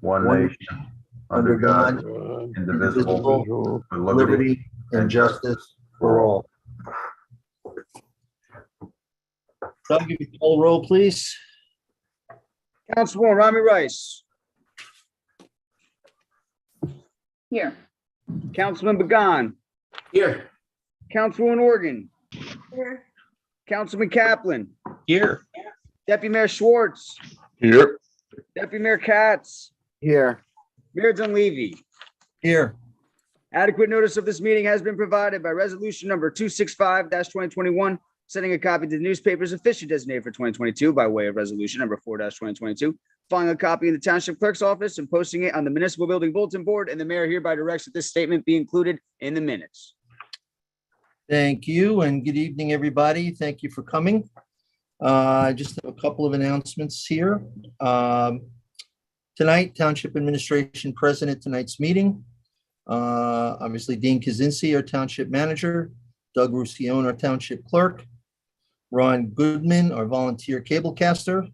one nation, under God, indivisible, with liberty and justice for all. Doug, give me the whole roll, please. Councilwoman Rami Rice. Here. Councilman Began. Here. Councilwoman Organ. Here. Councilman Kaplan. Here. Deputy Mayor Schwartz. Here. Deputy Mayor Katz. Here. Mayor Dunleavy. Here. Adequate notice of this meeting has been provided by resolution number 265-2021, sending a copy to the newspapers officially designated for 2022 by way of resolution number 4-2022, filing a copy in the township clerk's office and posting it on the municipal building bulletin board, and the mayor hereby directs that this statement be included in the minutes. Thank you and good evening, everybody. Thank you for coming. I just have a couple of announcements here. Tonight, Township Administration present at tonight's meeting. Obviously, Dean Kaczynski, our Township Manager, Doug Roussillon, our Township Clerk, Ron Goodman, our volunteer cablecaster,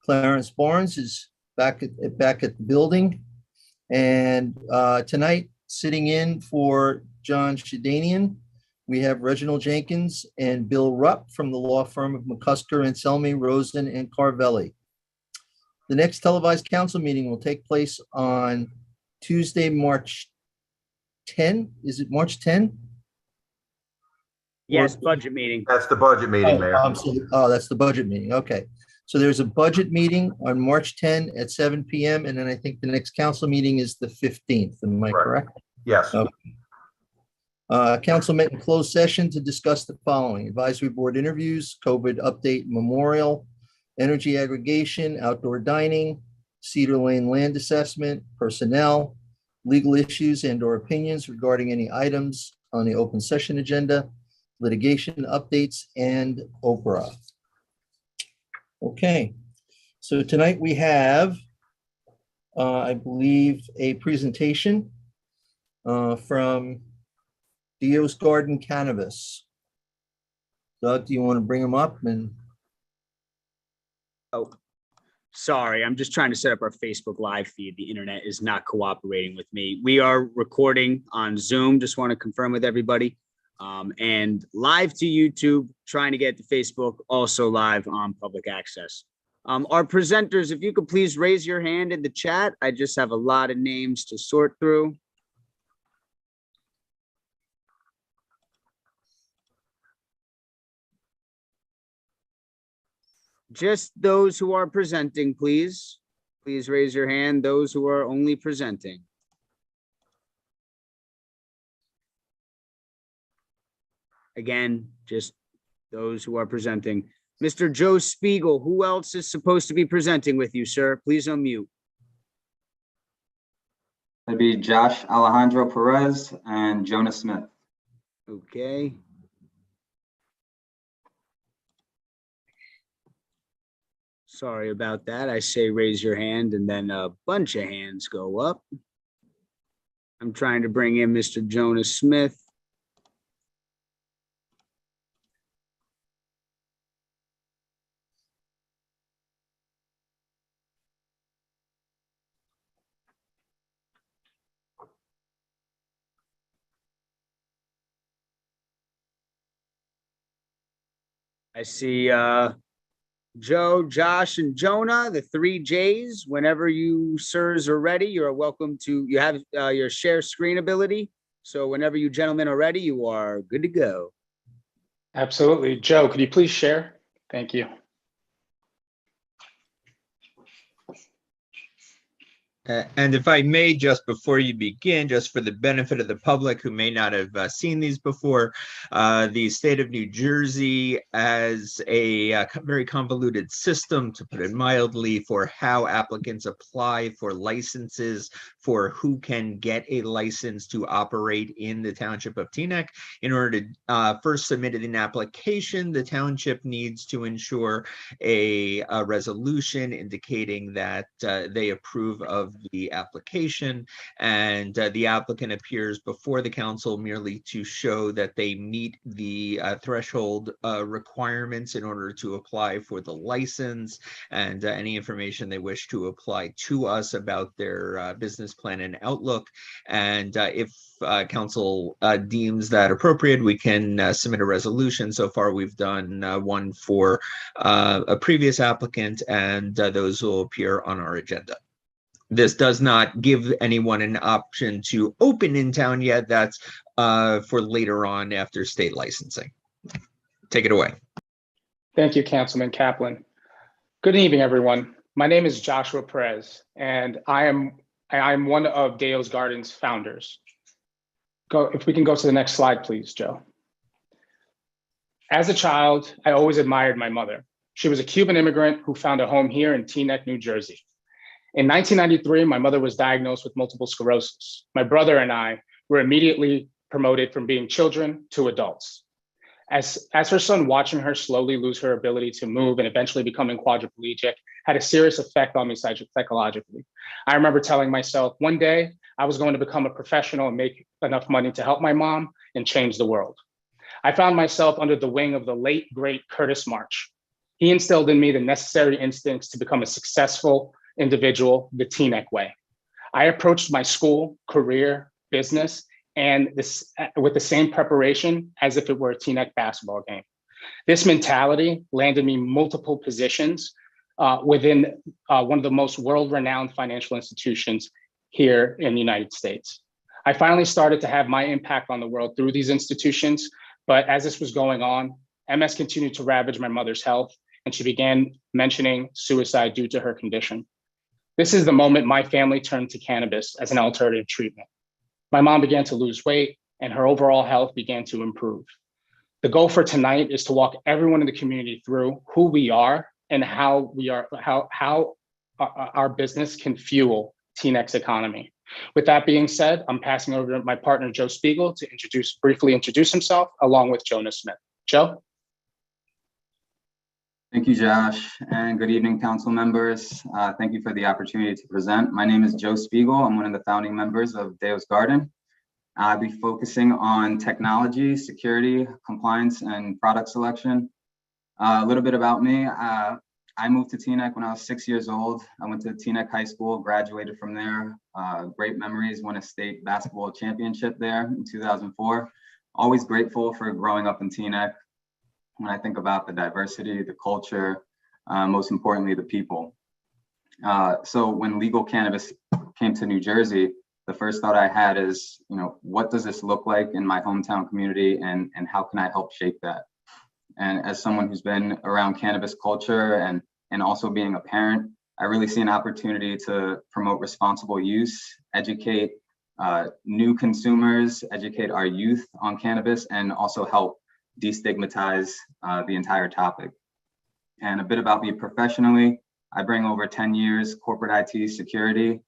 Clarence Barnes is back at the building, and tonight, sitting in for John Shadanian, we have Reginald Jenkins and Bill Rupp from the law firm of McCusker, Anselmi, Rosen, and Carvelli. The next televised council meeting will take place on Tuesday, March 10. Is it March 10? Yes, budget meeting. That's the budget meeting, Mayor. That's the budget meeting. Okay. So there's a budget meeting on March 10 at 7 p.m. And then I think the next council meeting is the 15th. Am I correct? Yes. Okay. Council met in closed session to discuss the following: advisory board interviews, COVID update memorial, energy aggregation, outdoor dining, Cedar Lane land assessment, personnel, legal issues and or opinions regarding any items on the open session agenda, litigation updates, and Oprah. Okay, so tonight we have, I believe, a presentation from Dio's Garden Cannabis. Doug, do you want to bring him up? And Oh, sorry. I'm just trying to set up our Facebook live feed. The internet is not cooperating with me. We are recording on Zoom. Just want to confirm with everybody. And live to YouTube, trying to get to Facebook, also live on public access. Our presenters, if you could please raise your hand in the chat. I just have a lot of names to sort through. Just those who are presenting, please. Please raise your hand, those who are only presenting. Again, just those who are presenting. Mr. Joe Spiegel, who else is supposed to be presenting with you, sir? Please unmute. That'd be Josh Alejandro Perez and Jonah Smith. Okay. Sorry about that. I say raise your hand and then a bunch of hands go up. I'm trying to bring in Mr. Jonah Smith. I see Joe, Josh, and Jonah, the three J's. Whenever you sirs are ready, you're welcome to, you have your share screen ability. So whenever you gentlemen are ready, you are good to go. Absolutely. Joe, could you please share? Thank you. And if I may, just before you begin, just for the benefit of the public who may not have seen these before, the state of New Jersey has a very convoluted system, to put it mildly, for how applicants apply for licenses, for who can get a license to operate in the township of Teaneck. In order to first submit an application, the township needs to ensure a resolution indicating that they approve of the application, and the applicant appears before the council merely to show that they meet the threshold requirements in order to apply for the license, and any information they wish to apply to us about their business plan and outlook. And if council deems that appropriate, we can submit a resolution. So far, we've done one for a previous applicant, and those will appear on our agenda. This does not give anyone an option to open in town yet. That's for later on after state licensing. Take it away. Thank you, Councilman Kaplan. Good evening, everyone. My name is Joshua Perez, and I'm one of Deo's Gardens founders. If we can go to the next slide, please, Joe. As a child, I always admired my mother. She was a Cuban immigrant who found a home here in Teaneck, New Jersey. In 1993, my mother was diagnosed with multiple sclerosis. My brother and I were immediately promoted from being children to adults. As her son, watching her slowly lose her ability to move and eventually becoming quadriplegic had a serious effect on me psychologically. I remember telling myself one day I was going to become a professional and make enough money to help my mom and change the world. I found myself under the wing of the late, great Curtis March. He instilled in me the necessary instincts to become a successful individual the Teaneck way. I approached my school, career, business, and this with the same preparation as if it were a Teaneck basketball game. This mentality landed me multiple positions within one of the most world-renowned financial institutions here in the United States. I finally started to have my impact on the world through these institutions, but as this was going on, MS continued to ravage my mother's health, and she began mentioning suicide due to her condition. This is the moment my family turned to cannabis as an alternative treatment. My mom began to lose weight, and her overall health began to improve. The goal for tonight is to walk everyone in the community through who we are and how our business can fuel Teaneck's economy. With that being said, I'm passing over to my partner, Joe Spiegel, to briefly introduce himself, along with Jonah Smith. Joe? Thank you, Josh, and good evening, council members. Thank you for the opportunity to present. My name is Joe Spiegel. I'm one of the founding members of Deo's Garden. I'll be focusing on technology, security, compliance, and product selection. A little bit about me. I moved to Teaneck when I was 6 years old. I went to Teaneck High School, graduated from there. Great memories, won a state basketball championship there in 2004. Always grateful for growing up in Teaneck. When I think about the diversity, the culture, most importantly, the people. So when legal cannabis came to New Jersey, the first thought I had is, what does this look like in my hometown community, and how can I help shape that? And as someone who's been around cannabis culture and also being a parent, I really see an opportunity to promote responsible use, educate new consumers, educate our youth on cannabis, and also help destigmatize the entire topic. And a bit about me professionally, I bring over 10 years corporate IT security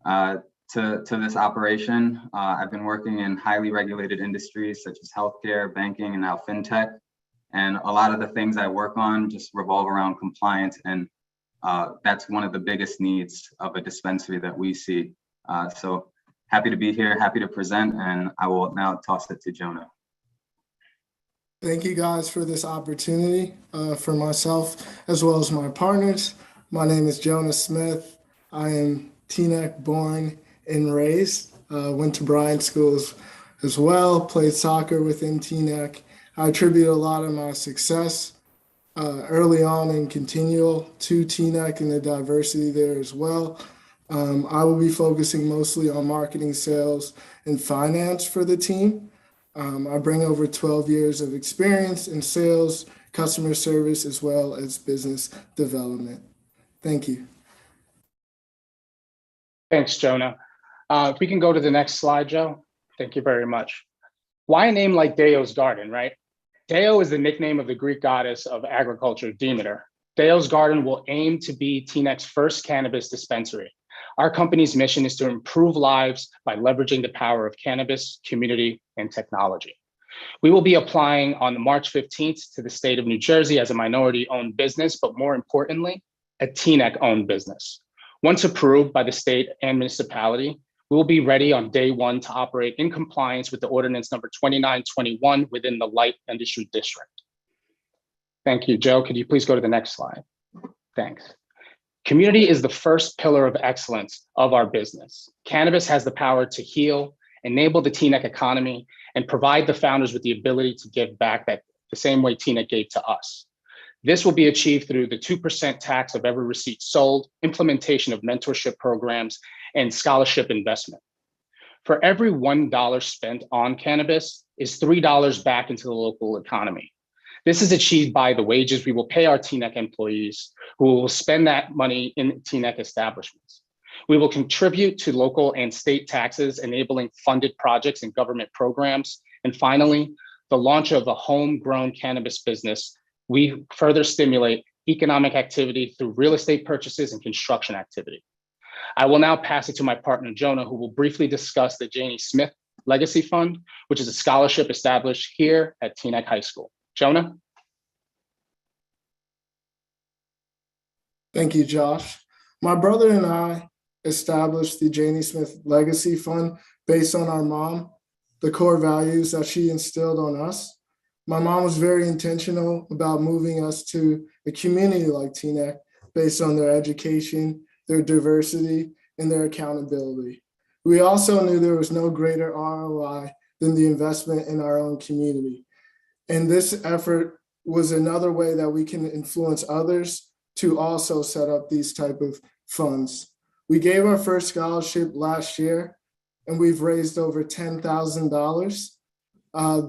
to this operation. I've been working in highly regulated industries such as healthcare, banking, and now fintech. And a lot of the things I work on just revolve around compliance, and that's one of the biggest needs of a dispensary that we see. So happy to be here, happy to present, and I will now toss it to Jonah. Thank you guys for this opportunity for myself as well as my partners. My name is Jonah Smith. I am Teaneck born and raised. Went to Bryant schools as well, played soccer within Teaneck. I attribute a lot of my success early on and continual to Teaneck and the diversity there as well. I will be focusing mostly on marketing, sales, and finance for the team. I bring over 12 years of experience in sales, customer service, as well as business development. Thank you. Thanks, Jonah. If we can go to the next slide, Joe. Thank you very much. Why a name like Deo's Garden, right? Deo is the nickname of the Greek goddess of agriculture, Demeter. Deo's Garden will aim to be Teaneck's first cannabis dispensary. Our company's mission is to improve lives by leveraging the power of cannabis, community, and technology. We will be applying on March 15th to the state of New Jersey as a minority-owned business, but more importantly, a Teaneck-owned business. Once approved by the state and municipality, we will be ready on day one to operate in compliance with the ordinance number 2921 within the light industry district. Thank you. Joe, could you please go to the next slide? Thanks. Community is the first pillar of excellence of our business. Cannabis has the power to heal, enable the Teaneck economy, and provide the founders with the ability to give back that the same way Teaneck gave to us. This will be achieved through the 2% tax of every receipt sold, implementation of mentorship programs, and scholarship investment. For every $1 spent on cannabis is $3 back into the local economy. This is achieved by the wages we will pay our Teaneck employees, who will spend that money in Teaneck establishments. We will contribute to local and state taxes, enabling funded projects and government programs. And finally, the launch of a homegrown cannabis business. We further stimulate economic activity through real estate purchases and construction activity. I will now pass it to my partner, Jonah, who will briefly discuss the Janie Smith Legacy Fund, which is a scholarship established here at Teaneck High School. Jonah? Thank you, Josh. My brother and I established the Janie Smith Legacy Fund based on our mom, the core values that she instilled on us. My mom was very intentional about moving us to a community like Teaneck based on their education, their diversity, and their accountability. We also knew there was no greater ROI than the investment in our own community. And this effort was another way that we can influence others to also set up these type of funds. We gave our first scholarship last year, and we've raised over $10,000.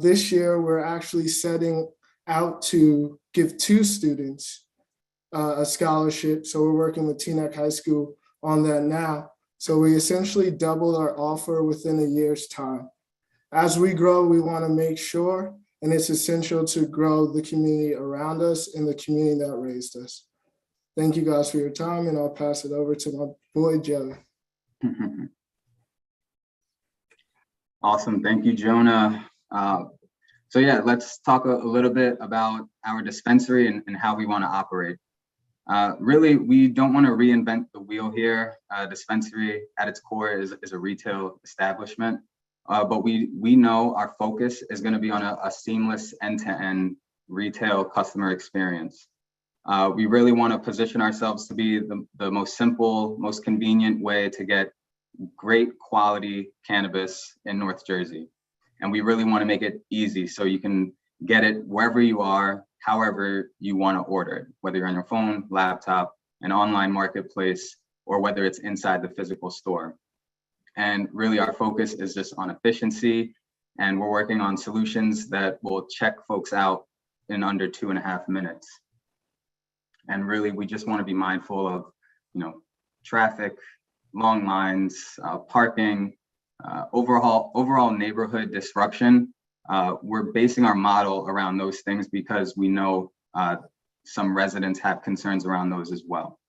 This year, we're actually setting out to give 2 students a scholarship. So we're working with Teaneck High School on that now. So we essentially doubled our offer within a year's time. As we grow, we want to make sure, and it's essential to grow the community around us and the community that raised us. Thank you guys for your time, and I'll pass it over to my boy, Joe. Awesome. Thank you, Jonah. So yeah, let's talk a little bit about our dispensary and how we want to operate. Really, we don't want to reinvent the wheel here. Dispensary at its core is a retail establishment, but we know our focus is going to be on a seamless end-to-end retail customer experience. We really want to position ourselves to be the most simple, most convenient way to get great quality cannabis in North Jersey. And we really want to make it easy so you can get it wherever you are, however you want to order it, whether you're on your phone, laptop, an online marketplace, or whether it's inside the physical store. And really our focus is just on efficiency, and we're working on solutions that will check folks out in under 2.5 minutes. And really, we just want to be mindful of, traffic, long lines, parking, overall neighborhood disruption. We're basing our model around those things because we know some residents have concerns around those as well.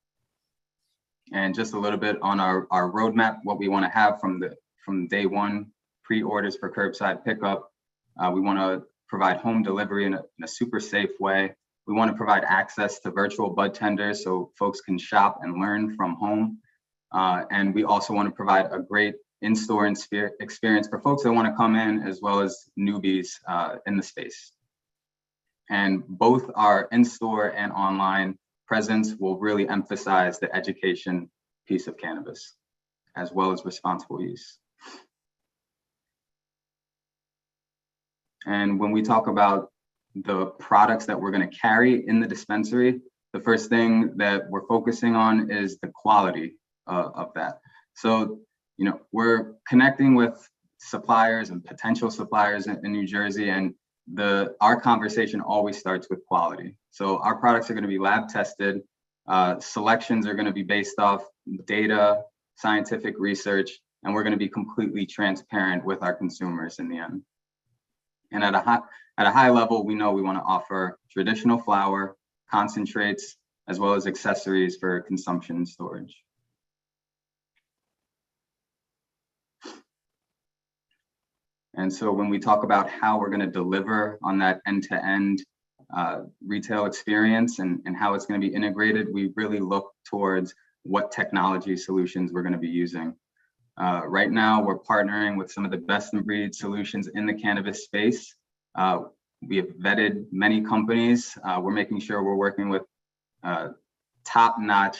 And just a little bit on our roadmap, what we want to have from day one, pre-orders for curbside pickup. We want to provide home delivery in a super safe way. We want to provide access to virtual bud tenders so folks can shop and learn from home. And we also want to provide a great in-store experience for folks that want to come in, as well as newbies in the space. And both our in-store and online presence will really emphasize the education piece of cannabis, as well as responsible use. And when we talk about the products that we're going to carry in the dispensary, the first thing that we're focusing on is the quality of that. So, we're connecting with suppliers and potential suppliers in New Jersey, and our conversation always starts with quality. So our products are going to be lab tested. Selections are going to be based off data, scientific research, and we're going to be completely transparent with our consumers in the end. And at a high level, we know we want to offer traditional flower, concentrates, as well as accessories for consumption and storage. And so when we talk about how we're going to deliver on that end-to-end retail experience and how it's going to be integrated, we really look towards what technology solutions we're going to be using. Right now, we're partnering with some of the best in breed solutions in the cannabis space. We have vetted many companies. We're making sure we're working with top-notch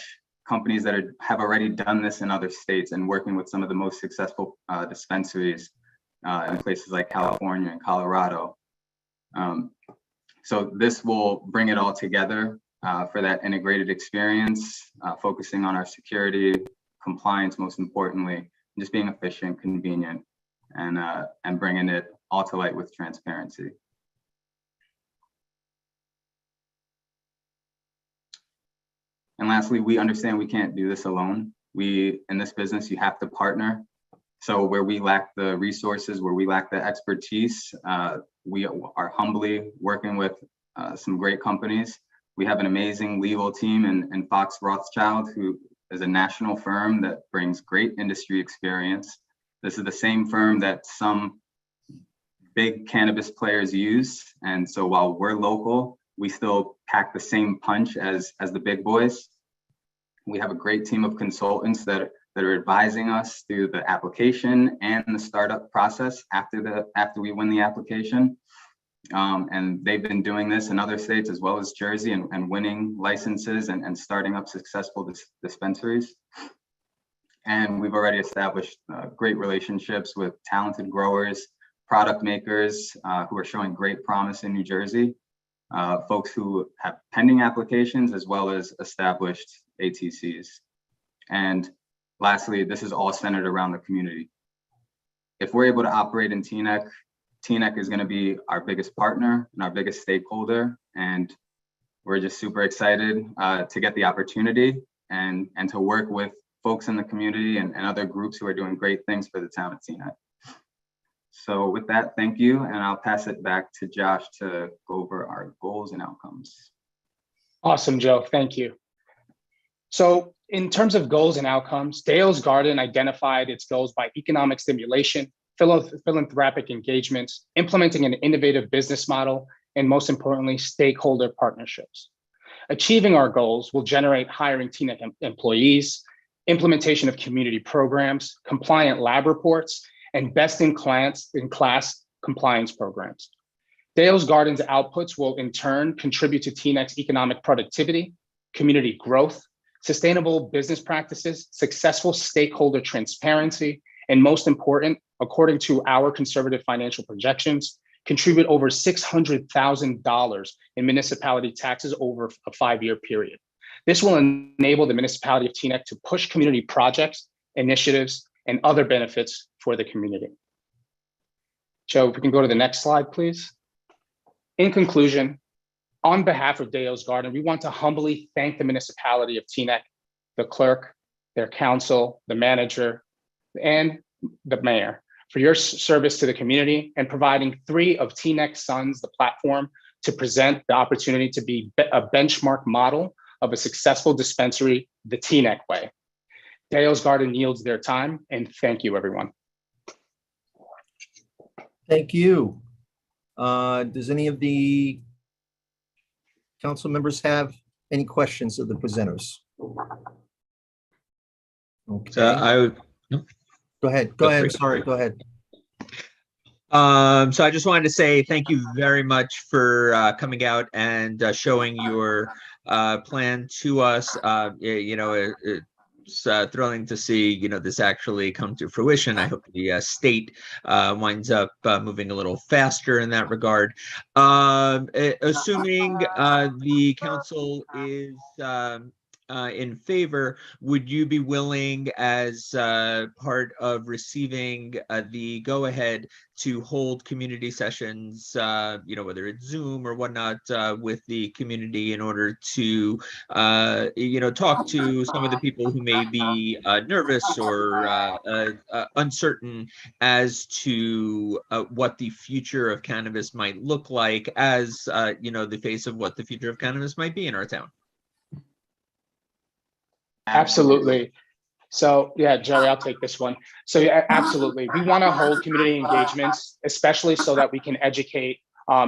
companies that have already done this in other states and working with some of the most successful dispensaries in places like California and Colorado. So this will bring it all together for that integrated experience, focusing on our security, compliance, most importantly, just being efficient, convenient, and bringing it all to light with transparency. And lastly, we understand we can't do this alone. In this business, you have to partner. So where we lack the resources, where we lack the expertise, we are humbly working with some great companies. We have an amazing legal team in Fox Rothschild, who is a national firm that brings great industry experience. This is the same firm that some big cannabis players use. And so while we're local, we still pack the same punch as the big boys. We have a great team of consultants that are advising us through the application and the startup process after we win the application. And they've been doing this in other states as well as Jersey and winning licenses and starting up successful dispensaries. And we've already established great relationships with talented growers, product makers who are showing great promise in New Jersey, folks who have pending applications as well as established ATCs. And lastly, this is all centered around the community. If we're able to operate in Teaneck, Teaneck is going to be our biggest partner and our biggest stakeholder. And we're just super excited to get the opportunity and to work with folks in the community and other groups who are doing great things for the town of Teaneck. So with that, thank you. And I'll pass it back to Josh to go over our goals and outcomes. Awesome, Joe. Thank you. So in terms of goals and outcomes, Dale's Garden identified its goals by economic stimulation, philanthropic engagements, implementing an innovative business model, and most importantly, stakeholder partnerships. Achieving our goals will generate hiring Teaneck employees, implementation of community programs, compliant lab reports, and best-in-class compliance programs. Dale's Garden's outputs will in turn contribute to Teaneck's economic productivity, community growth, sustainable business practices, successful stakeholder transparency, and most important, according to our conservative financial projections, contribute over $600,000 in municipality taxes over a 5-year period. This will enable the municipality of Teaneck to push community projects, initiatives, and other benefits for the community. Joe, if we can go to the next slide, please. In conclusion, on behalf of Dale's Garden, we want to humbly thank the municipality of Teaneck, the clerk, their council, the manager, and the mayor for your service to the community and providing 3 of Teaneck's Sons the platform to present the opportunity to be a benchmark model of a successful dispensary, the Teaneck way. Dale's Garden yields their time, and thank you, everyone. Thank you. Does any of the council members have any questions of the presenters? Okay. So Go ahead. Sorry, go ahead. So I just wanted to say thank you very much for coming out and showing your plan to us. It's thrilling to see, this actually come to fruition. I hope the state winds up moving a little faster in that regard. Assuming the council is in favor, would you be willing, as part of receiving the go-ahead, to hold community sessions, whether it's Zoom or whatnot, with the community in order to, talk to some of the people who may be nervous or uncertain as to what the future of cannabis might look like, as, the face of what the future of cannabis might be in our town? Absolutely. So yeah, Jerry, I'll take this one. So yeah, absolutely. We want to hold community engagements, especially so that we can educate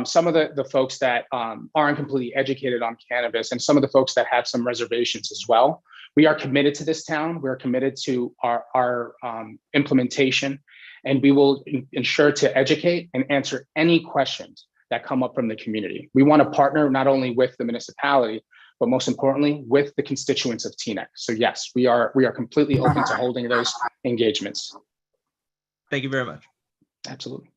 some of the folks that aren't completely educated on cannabis and some of the folks that have some reservations as well. We are committed to this town. We're committed to our implementation, and we will ensure to educate and answer any questions that come up from the community. We want to partner not only with the municipality, but most importantly, with the constituents of Teaneck. So yes, we are completely open to holding those engagements. Thank you very much. Absolutely.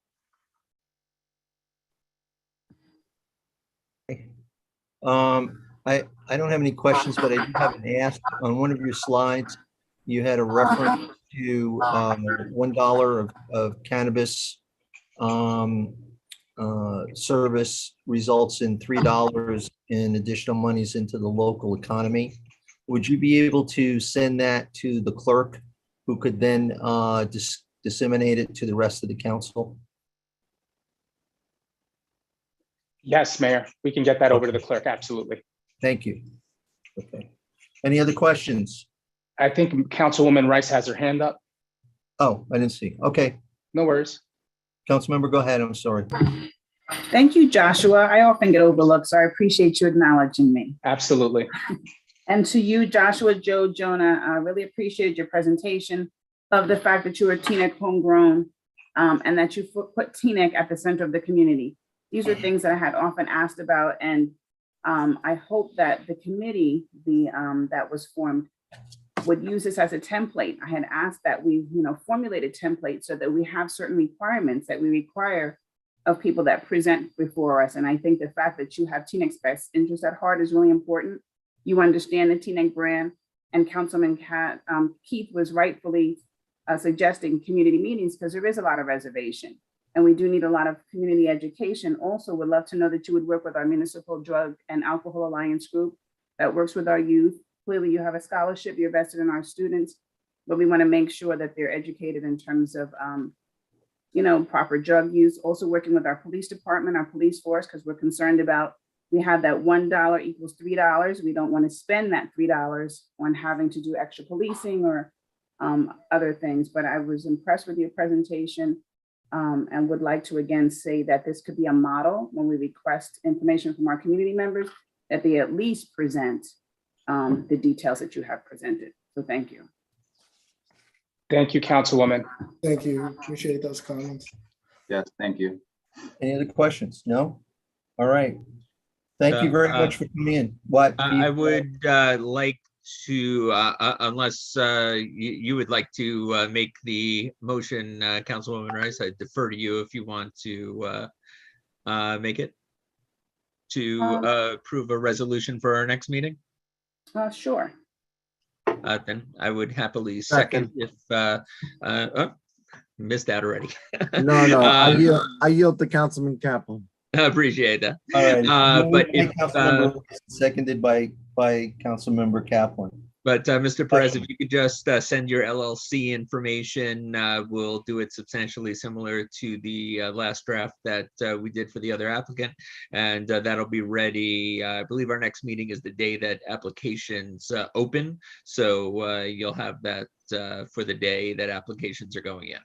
I don't have any questions, but I do have an ask. On one of your slides, you had a reference to $1 of cannabis service results in $3 in additional monies into the local economy. Would you be able to send that to the clerk, who could then disseminate it to the rest of the council? Yes, Mayor, we can get that over to the clerk. Absolutely. Thank you. Okay. Any other questions? I think Councilwoman Rice has her hand up. Oh, I didn't see. Okay. No worries. Councilmember, go ahead. I'm sorry. Thank you, Joshua. I often get overlooked, so I appreciate you acknowledging me. Absolutely. And to you, Joshua, Joe, Jonah, I really appreciated your presentation of the fact that you are Teaneck homegrown and that you put Teaneck at the center of the community. These are things that I had often asked about, and I hope that the committee that was formed would use this as a template. I had asked that we formulate a template so that we have certain requirements that we require of people that present before us. And I think the fact that you have Teaneck's best interest at heart is really important. You understand the Teaneck brand, and Councilman Keith was rightfully suggesting community meetings because there is a lot of reservation. And we do need a lot of community education. Also, would love to know that you would work with our Municipal Drug and Alcohol Alliance group that works with our youth. Clearly, you have a scholarship, you're vested in our students, but we want to make sure that they're educated in terms of, proper drug use. Also working with our police department, our police force, because we're concerned about, we have that $1 equals $3. We don't want to spend that $3 on having to do extra policing or other things. But I was impressed with your presentation. And would like to again say that this could be a model when we request information from our community members, that they at least present the details that you have presented. So thank you. Thank you, Councilwoman. Thank you. Appreciate those comments. Yes, thank you. Any other questions? No? All right. Thank you very much for coming in. What? I would like to, unless you would like to make the motion, Councilwoman Rice, I defer to you if you want to make it to approve a resolution for our next meeting. Sure. Then I would happily second if missed out already. No, I yield to Councilman Kaplan. I appreciate that. All right. But if Seconded by Councilmember Kaplan. But Mr. Perez, if you could just send your LLC information, we'll do it substantially similar to the last draft that we did for the other applicant. And that'll be ready. I believe our next meeting is the day that applications open. So you'll have that for the day that applications are going in.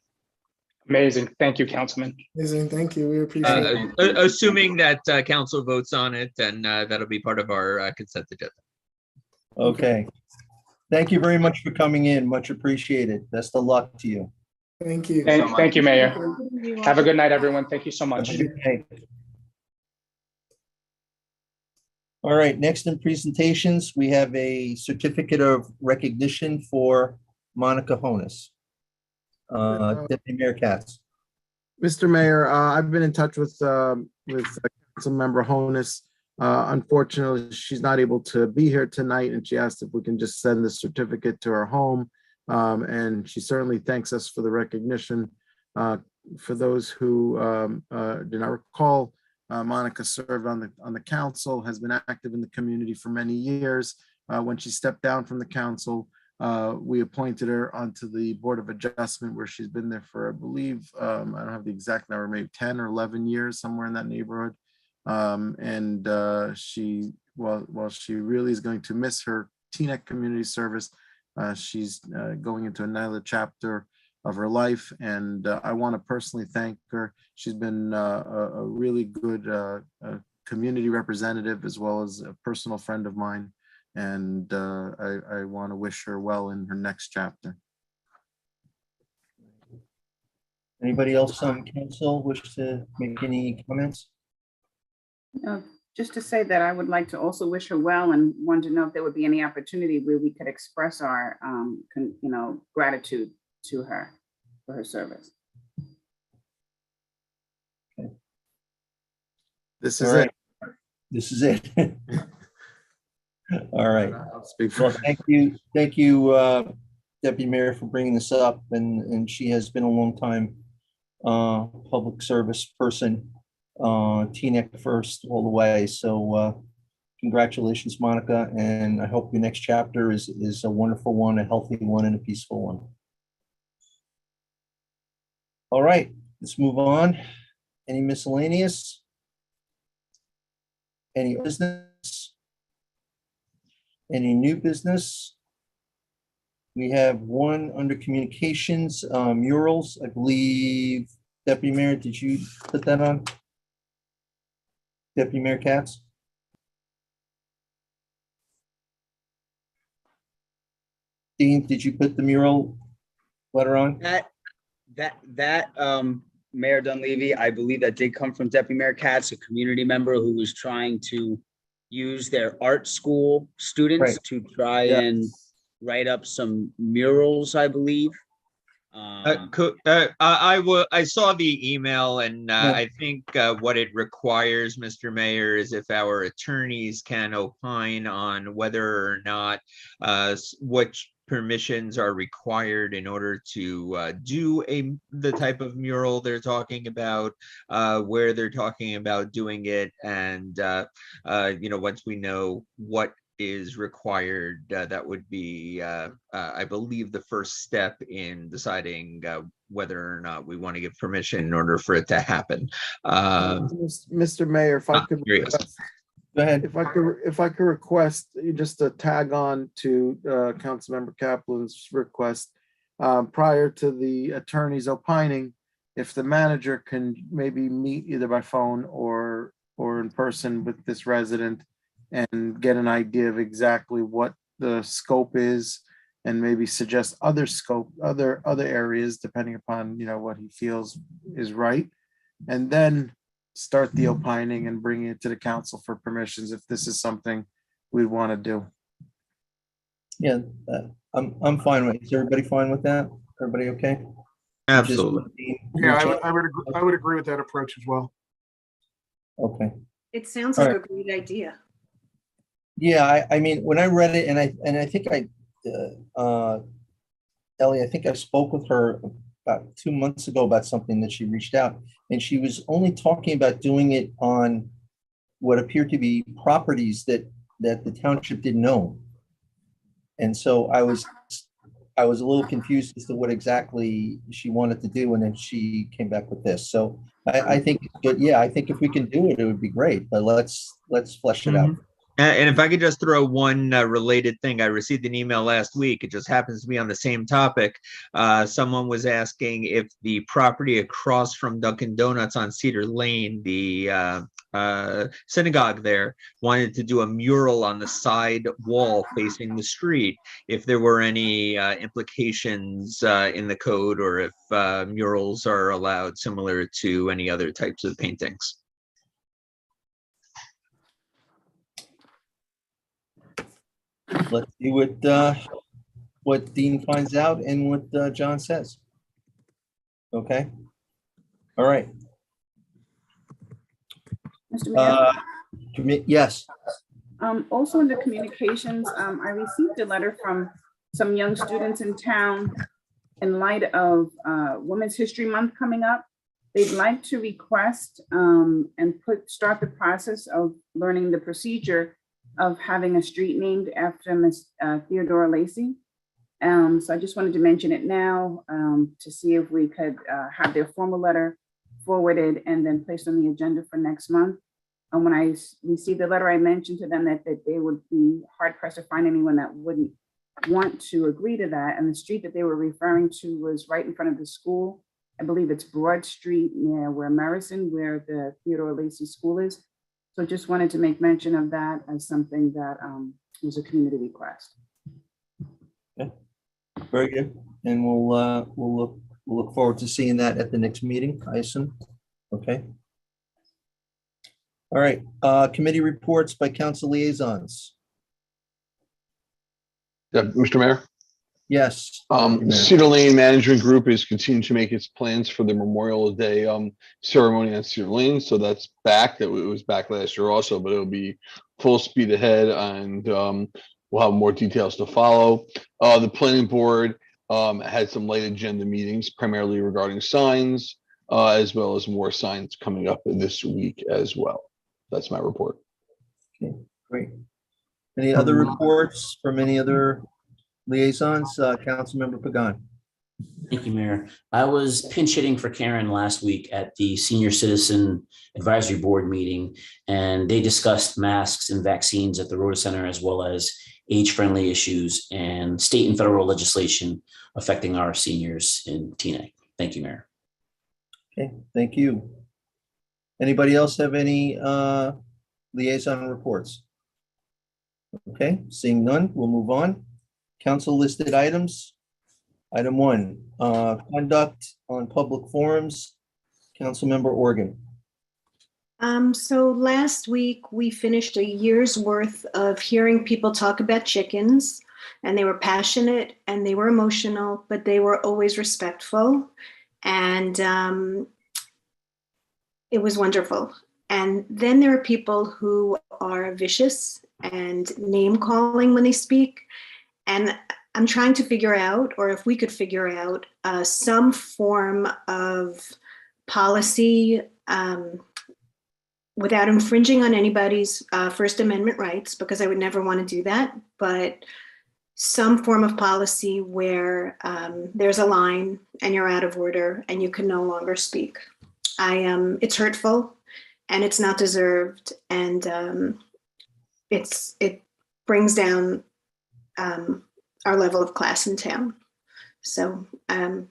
Amazing. Thank you, Councilman. Amazing. Thank you. We appreciate it. Assuming that council votes on it, then that'll be part of our consent agenda. Okay. Thank you very much for coming in. Much appreciated. Best of luck to you. Thank you. Thank you, Mayor. Have a good night, everyone. Thank you so much. Okay. All right, next in presentations, we have a certificate of recognition for Monica Honus. Deputy Mayor Katz. Mr. Mayor, I've been in touch with Councilmember Honus. Unfortunately, she's not able to be here tonight, and she asked if we can just send the certificate to her home. And she certainly thanks us for the recognition. For those who do not recall, Monica served on the council, has been active in the community for many years. When she stepped down from the council, we appointed her onto the Board of Adjustment, where she's been there for, I believe, I don't have the exact number, maybe 10 or 11 years, somewhere in that neighborhood. She, while she really is going to miss her Teaneck community service, she's going into another chapter of her life, and I want to personally thank her. She's been a really good community representative, as well as a personal friend of mine, And I want to wish her well in her next chapter. Anybody else on council wish to make any comments? Just to say that I would like to also wish her well and want to know if there would be any opportunity where we could express our, gratitude to her for her service. This All is right. it. This is it. All right. I'll speak for Well, thank you, Deputy Mayor, for bringing this up, and she has been a long time public service person, TNEC first all the way. So congratulations, Monica, and I hope your next chapter is a wonderful one, a healthy one, and a peaceful one. All right, let's move on. Any miscellaneous? Any business? Any new business? We have one under communications, murals. I believe, Deputy Mayor, did you put that on? Deputy Mayor Katz? Dean, did you put the mural letter on? Mayor Dunleavy, I believe that did come from Deputy Mayor Katz, a community member who was trying to use their art school students Right. to try Yeah. and write up some murals, I believe. I saw the email, and Yeah. I think what it requires, Mr. Mayor, is if our attorneys can opine on whether or not which permissions are required in order to do the type of mural they're talking about, where they're talking about doing it, and once we know what is required, that would be, I believe, the first step in deciding whether or not we want to give permission in order for it to happen. Mr. Mayor, if I could Curious. Go ahead. If I could request you just to tag on to Councilmember Kaplan's request, prior to the attorneys opining, if the manager can maybe meet either by phone or in person with this resident and get an idea of exactly what the scope is, and maybe suggest other areas depending upon what he feels is right, and then start the opining and bringing it to the council for permissions if this is something we want to do. Yeah, I'm fine with it. Is everybody fine with that? Everybody okay? Absolutely. Yeah, I would agree with that approach as well. Okay. It sounds All like right. a great idea. Yeah, I mean, when I read it, and I think Ellie, I think I spoke with her about 2 months ago about something that she reached out, and she was only talking about doing it on what appeared to be properties that the township didn't own. And so I was a little confused as to what exactly she wanted to do, and then she came back with this. So I think, but yeah, I think if we can do it, it would be great. But let's flesh it out. And if I could just throw one related thing, I received an email last week. It just happens to be on the same topic. Someone was asking if the property across from Dunkin' Donuts on Cedar Lane, the synagogue there, wanted to do a mural on the side wall facing the street, if there were any implications in the code, or if murals are allowed similar to any other types of paintings. Let's see what Dean finds out and what John says. Okay. All right. Mr. Mayor? Yes. Also under communications, I received a letter from some young students in town in light of Women's History Month coming up. They'd like to request and start the process of learning the procedure of having a street named after Miss Theodora Lacey. So I just wanted to mention it now to see if we could have their formal letter forwarded and then placed on the agenda for next month. And when I received the letter, I mentioned to them that they would be hard pressed to find anyone that wouldn't want to agree to that. And the street that they were referring to was right in front of the school. I believe it's Broad Street near where Marison, where the Theodore Lacey School is. So just wanted to make mention of that as something that It was a community request. Very good. And we'll look forward to seeing that at the next meeting, I assume. Okay. All right, committee reports by council liaisons. Yeah, Mr. Mayor, Yes. Cedar Lane Management Group is continuing to make its plans for the Memorial Day ceremony on Cedar Lane. So that's back. It was back last year also, but it'll be full speed ahead, and we'll have more details to follow. The planning board had some late agenda meetings, primarily regarding signs, as well as more signs coming up this week as well. That's my report. Okay, great. Any other reports from any other liaisons? Councilmember Pagan. Thank you, Mayor. I was pinch hitting for Karen last week at the Senior Citizen Advisory Board meeting, and they discussed masks and vaccines at the Rhoda Center, as well as age-friendly issues and state and federal legislation affecting our seniors in Teaneck. Thank you, Mayor. Okay, thank you. Anybody else have any liaison reports? Okay, seeing none, we'll move on. Council listed items. Item 1, conduct on public forums. Councilmember Organ. So last week we finished a year's worth of hearing people talk about chickens, and they were passionate and they were emotional, but they were always respectful. And it was wonderful. And then there are people who are vicious and name calling when they speak. And I'm trying to figure out, or if we could figure out, some form of policy without infringing on anybody's First Amendment rights, because I would never want to do that, but some form of policy where there's a line and you're out of order and you can no longer speak. It's hurtful and it's not deserved, and it brings down our level of class in town. So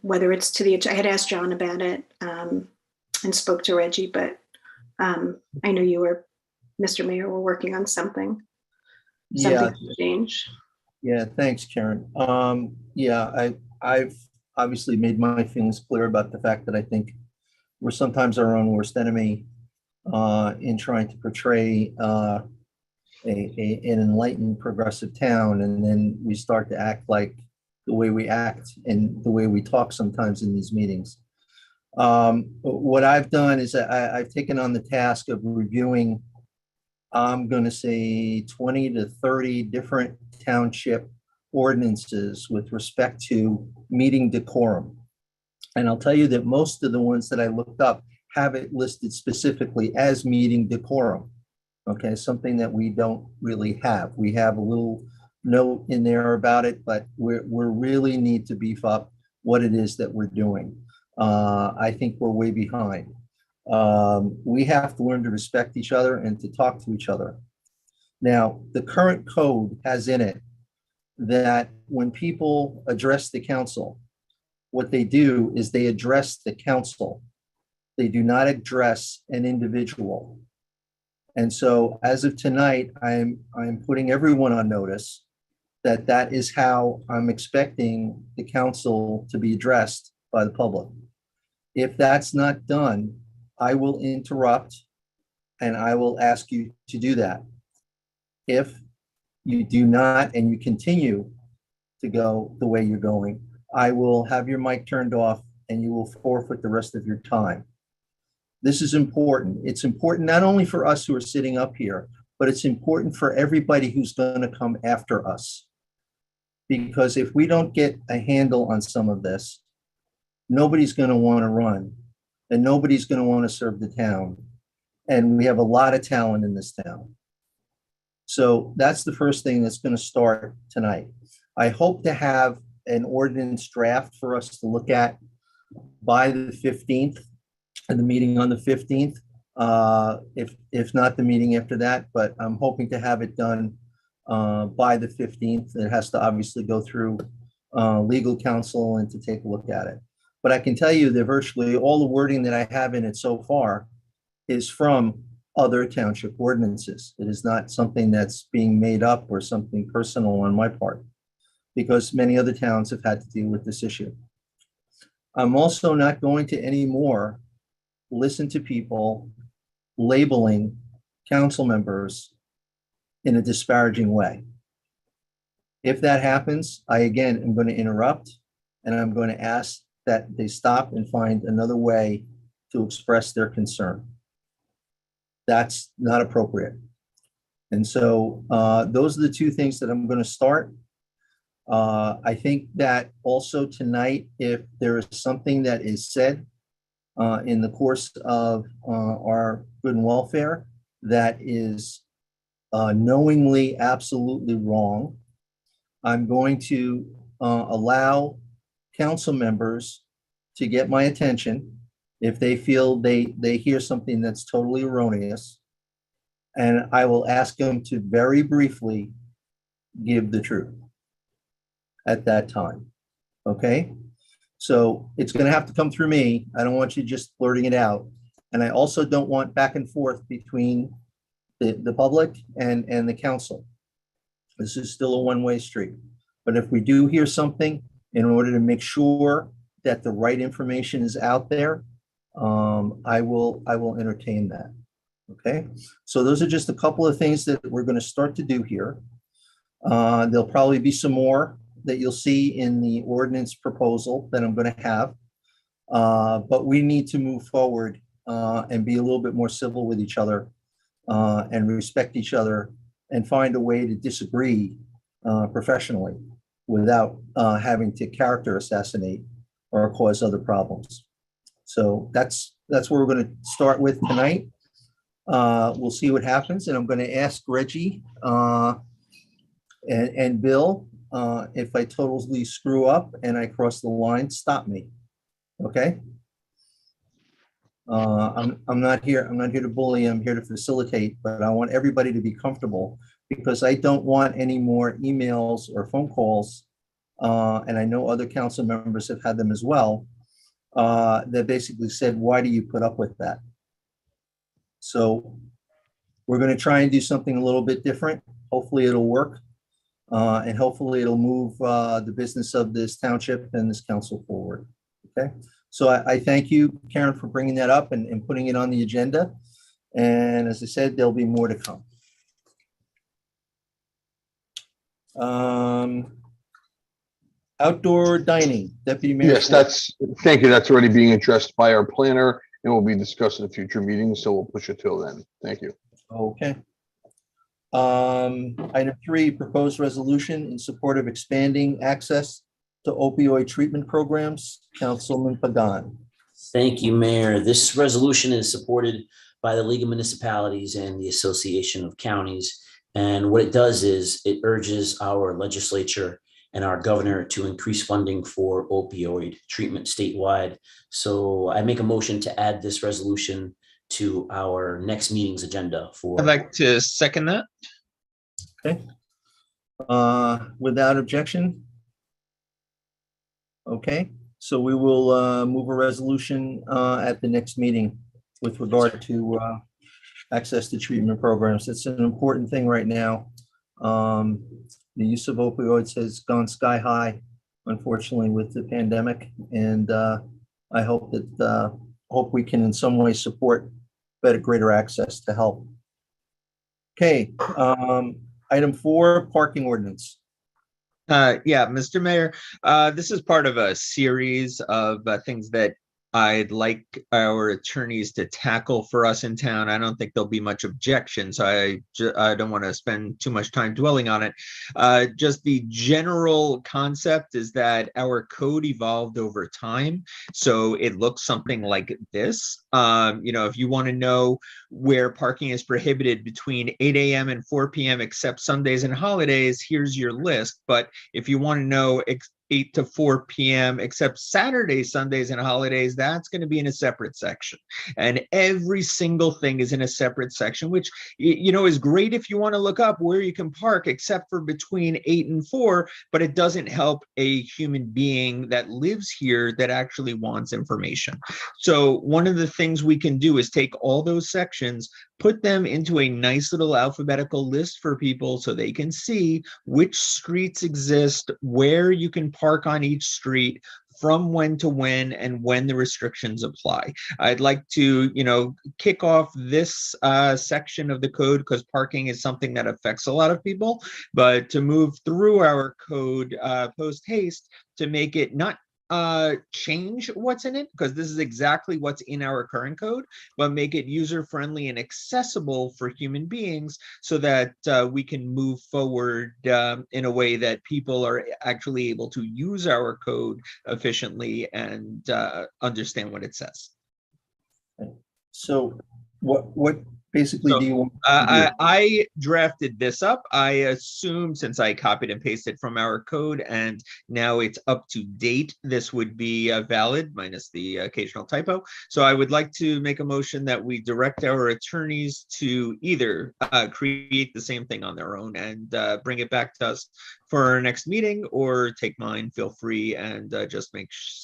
whether it's I had asked John about it and spoke to Reggie, but I know you were, Mr. Mayor, were working on something to change. Yeah, thanks, Karen. Yeah, I've obviously made my feelings clear about the fact that I think we're sometimes our own worst enemy in trying to portray an enlightened, progressive town, and then we start to act like the way we act and the way we talk sometimes in these meetings. What I've done is I've taken on the task of reviewing, I'm going to say 20 to 30 different township ordinances with respect to meeting decorum. And I'll tell you that most of the ones that I looked up have it listed specifically as meeting decorum. Okay, something that we don't really have. We have a little note in there about it, but we really need to beef up what it is that we're doing. I think we're way behind. We have to learn to respect each other and to talk to each other. Now, the current code has in it that when people address the council, what they do is they address the council. They do not address an individual. And so as of tonight, I'm putting everyone on notice that that is how I'm expecting the council to be addressed by the public. If that's not done, I will interrupt and I will ask you to do that. If you do not and you continue to go the way you're going, I will have your mic turned off and you will forfeit the rest of your time. This is important. It's important not only for us who are sitting up here, but it's important for everybody who's going to come after us. Because if we don't get a handle on some of this, nobody's going to want to run and nobody's going to want to serve the town. And we have a lot of talent in this town. So that's the first thing that's going to start tonight. I hope to have an ordinance draft for us to look at by the 15th, and the meeting on the 15th, if not the meeting after that, but I'm hoping to have it done by the 15th. It has to obviously go through legal counsel and to take a look at it. But I can tell you that virtually all the wording that I have in it so far is from other township ordinances. It is not something that's being made up or something personal on my part, because many other towns have had to deal with this issue. I'm also not going to anymore listen to people labeling council members in a disparaging way. If that happens, I again am going to interrupt, and I'm going to ask that they stop and find another way to express their concern. That's not appropriate. And so those are the two things that I'm going to start. I think that also tonight, if there is something that is said in the course of our good and welfare that is knowingly absolutely wrong, I'm going to allow council members to get my attention if they feel they hear something that's totally erroneous, and I will ask them to very briefly give the truth at that time. Okay? So it's going to have to come through me. I don't want you just blurting it out. And I also don't want back and forth between the public and the council. This is still a one-way street. But if we do hear something, in order to make sure that the right information is out there, I will entertain that. Okay, so those are just a couple of things that we're going to start to do here. There'll probably be some more that you'll see in the ordinance proposal that I'm going to have. But we need to move forward and be a little bit more civil with each other and respect each other and find a way to disagree professionally without having to character assassinate or cause other problems. So that's where we're going to start with tonight. We'll see what happens, and I'm going to ask Reggie and Bill, if I totally screw up and I cross the line, stop me. Okay? I'm not here to bully. I'm here to facilitate, but I want everybody to be comfortable, because I don't want any more emails or phone calls, and I know other council members have had them as well, that basically said, why do you put up with that? So we're going to try and do something a little bit different. Hopefully it'll work, and hopefully it'll move the business of this township and this council forward. Okay, so I thank you, Karen, for bringing that up and putting it on the agenda. And as I said, there'll be more to come. Outdoor dining, Deputy Mayor. Yes, thank you. That's already being addressed by our planner and will be discussed in a future meeting. So we'll push it till then. Thank you. Okay. Item 3, proposed resolution in support of expanding access to opioid treatment programs. Councilman Pagan. Thank you, Mayor. This resolution is supported by the League of Municipalities and the Association of Counties. And what it does is it urges our legislature and our governor to increase funding for opioid treatment statewide. So I make a motion to add this resolution to our next meeting's agenda for. I'd like to second that. Okay. Without objection. Okay, so we will move a resolution at the next meeting with regard to access to treatment programs. It's an important thing right now. The use of opioids has gone sky high, unfortunately, with the pandemic, and I hope that hope we can in some way support greater access to help. Okay, item 4, parking ordinance. Yeah, Mr. Mayor, this is part of a series of things that I'd like our attorneys to tackle for us in town. I don't think there'll be much objection, so I don't want to spend too much time dwelling on it. Just the general concept is that our code evolved over time, so it looks something like this. If you want to know where parking is prohibited between 8 a.m. and 4 p.m. except Sundays and holidays, here's your list. But if you want to know 8 to 4 p.m., except Saturdays, Sundays, and holidays, that's going to be in a separate section. And every single thing is in a separate section, which, is great if you want to look up where you can park, except for between 8 and 4, but it doesn't help a human being that lives here that actually wants information. So one of the things we can do is take all those sections, put them into a nice little alphabetical list for people so they can see which streets exist, where you can park on each street, from when to when, and when the restrictions apply. I'd like to, kick off this section of the code because parking is something that affects a lot of people, but to move through our code post haste to make it not change what's in it, because this is exactly what's in our current code, but make it user-friendly and accessible for human beings so that we can move forward in a way that people are actually able to use our code efficiently and understand what it says. So what basically do you want? I drafted this up. I assume since I copied and pasted from our code and now it's up to date, this would be valid minus the occasional typo. So I would like to make a motion that we direct our attorneys to either create the same thing on their own and bring it back to us for our next meeting, or take mine, feel free, and just